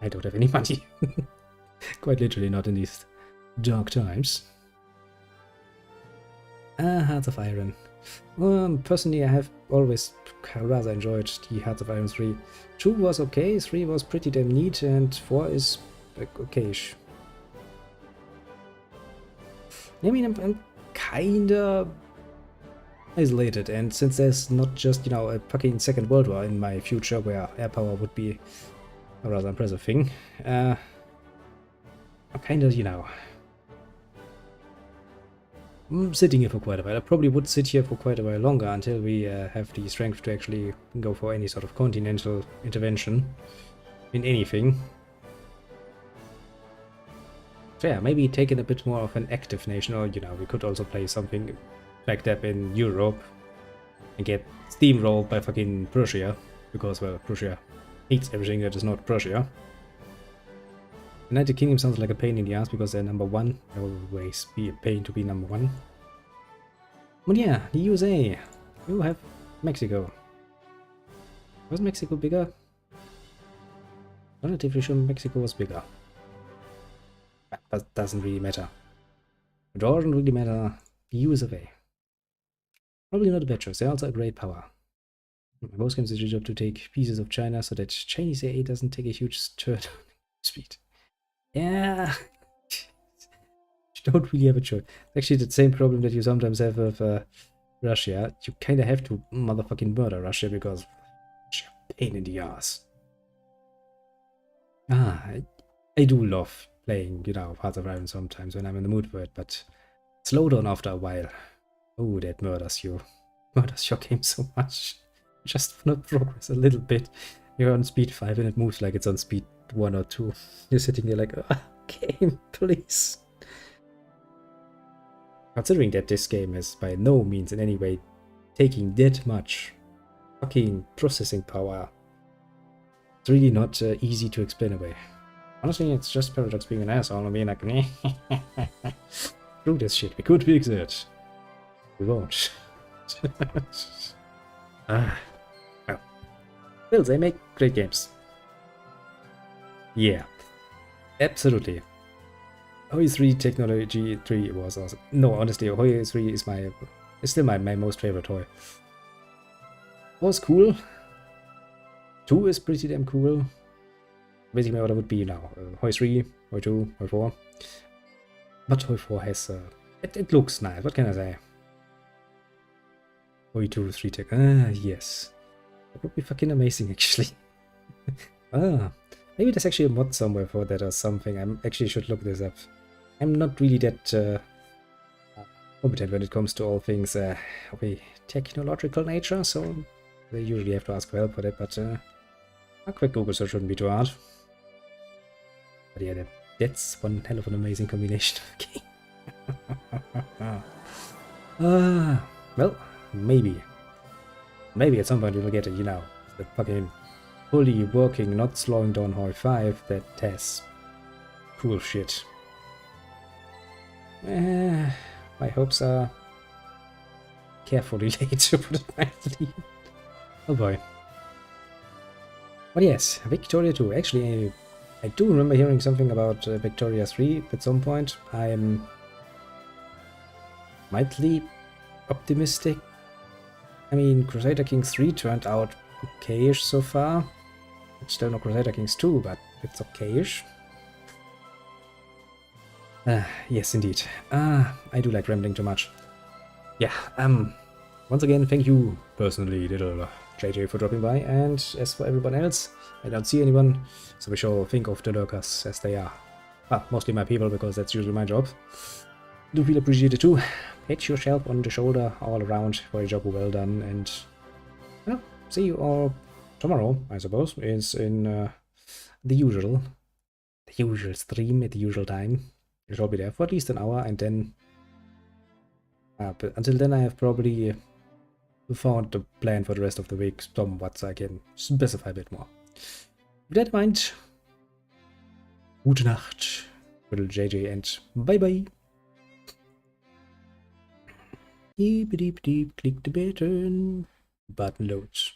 I don't have any money. Quite literally not in these dark times. Hearts of Iron. Personally, I have always rather enjoyed the Hearts of Iron 3. 2 was okay, 3 was pretty damn neat, and 4 is like, okay-ish. I mean, I'm kinda isolated, and since there's not just, you know, a fucking second world war in my future where air power would be a rather impressive thing, I'm kinda, you know, I'm sitting here for quite a while. I probably would sit here for quite a while longer until we have the strength to actually go for any sort of continental intervention in anything. So yeah, maybe taking a bit more of an active nation, or, you know, we could also play something backed up in Europe and get steamrolled by fucking Prussia, because, well, Prussia hates everything that is not Prussia. The United Kingdom sounds like a pain in the ass because they're number one. They will always be a pain to be number one. But yeah, the USA. You have Mexico. Was Mexico bigger? Relatively sure Mexico was bigger. But that doesn't really matter. It doesn't really matter. The USA. Probably not a bad choice. They're also a great power. Most games is your job to take pieces of China so that Chinese AA doesn't take a huge turn speed. Yeah. You don't really have a choice. It's actually the same problem that you sometimes have with Russia. You kind of have to motherfucking murder Russia because Russia, pain in the ass. I do love playing, you know, Hearts of Iron sometimes when I'm in the mood for it, but slow down after a while. Oh, that murders you. Murders your game so much. Just want to progress a little bit. You're on speed 5 and it moves like it's on speed 1 or 2. You're sitting there like, oh, game, please. Considering that this game is by no means in any way taking that much fucking processing power, it's really not easy to explain away. Honestly, it's just Paradox being an asshole and being like, screw this shit, we could fix it. We won't. Well, they make great games. Yeah, absolutely. Hoi 3 Technology 3 was awesome. No, honestly, Hoi 3 is still my most favorite toy. Was cool. 2 is pretty damn cool. Basically, what it would be now. Hoi 3, Hoi 2, Hoi 4. But Hoi 4 has... it looks nice, what can I say? Hoi 2, 3 Tech. Yes. That would be fucking amazing, actually. Maybe there's actually a mod somewhere for that or something. I actually should look this up. I'm not really that competent when it comes to all things of a technological nature, so they usually have to ask for help for that, but a quick Google search shouldn't be too hard. But yeah, that's one hell of an amazing combination. Well, maybe at some point we'll get it, the fucking fully working, not slowing down Hall 5 that has cool shit. My hopes are carefully laid, to put it nicely. Oh boy. But yes, Victoria 2. Actually, I do remember hearing something about Victoria 3 at some point. I'm mildly optimistic. I mean, Crusader Kings 3 turned out okay-ish so far. It's still no Crusader Kings 2, but it's okay-ish. Yes, indeed. I do like rambling too much. Yeah, once again, thank you personally, little JJ, for dropping by, and as for everyone else, I don't see anyone, so we shall think of the lurkers as they are. Mostly my people, because that's usually my job. Do feel appreciated too. Pat yourself on the shoulder all around for a job well done, and well, see you all tomorrow, I suppose, is in the usual stream at the usual time. I shall be there for at least an hour, and then but until then I have probably found the plan for the rest of the week somewhat, so I can specify a bit more. With that in mind, gute Nacht, little JJ, and bye bye. Deep, click the button. Button loads.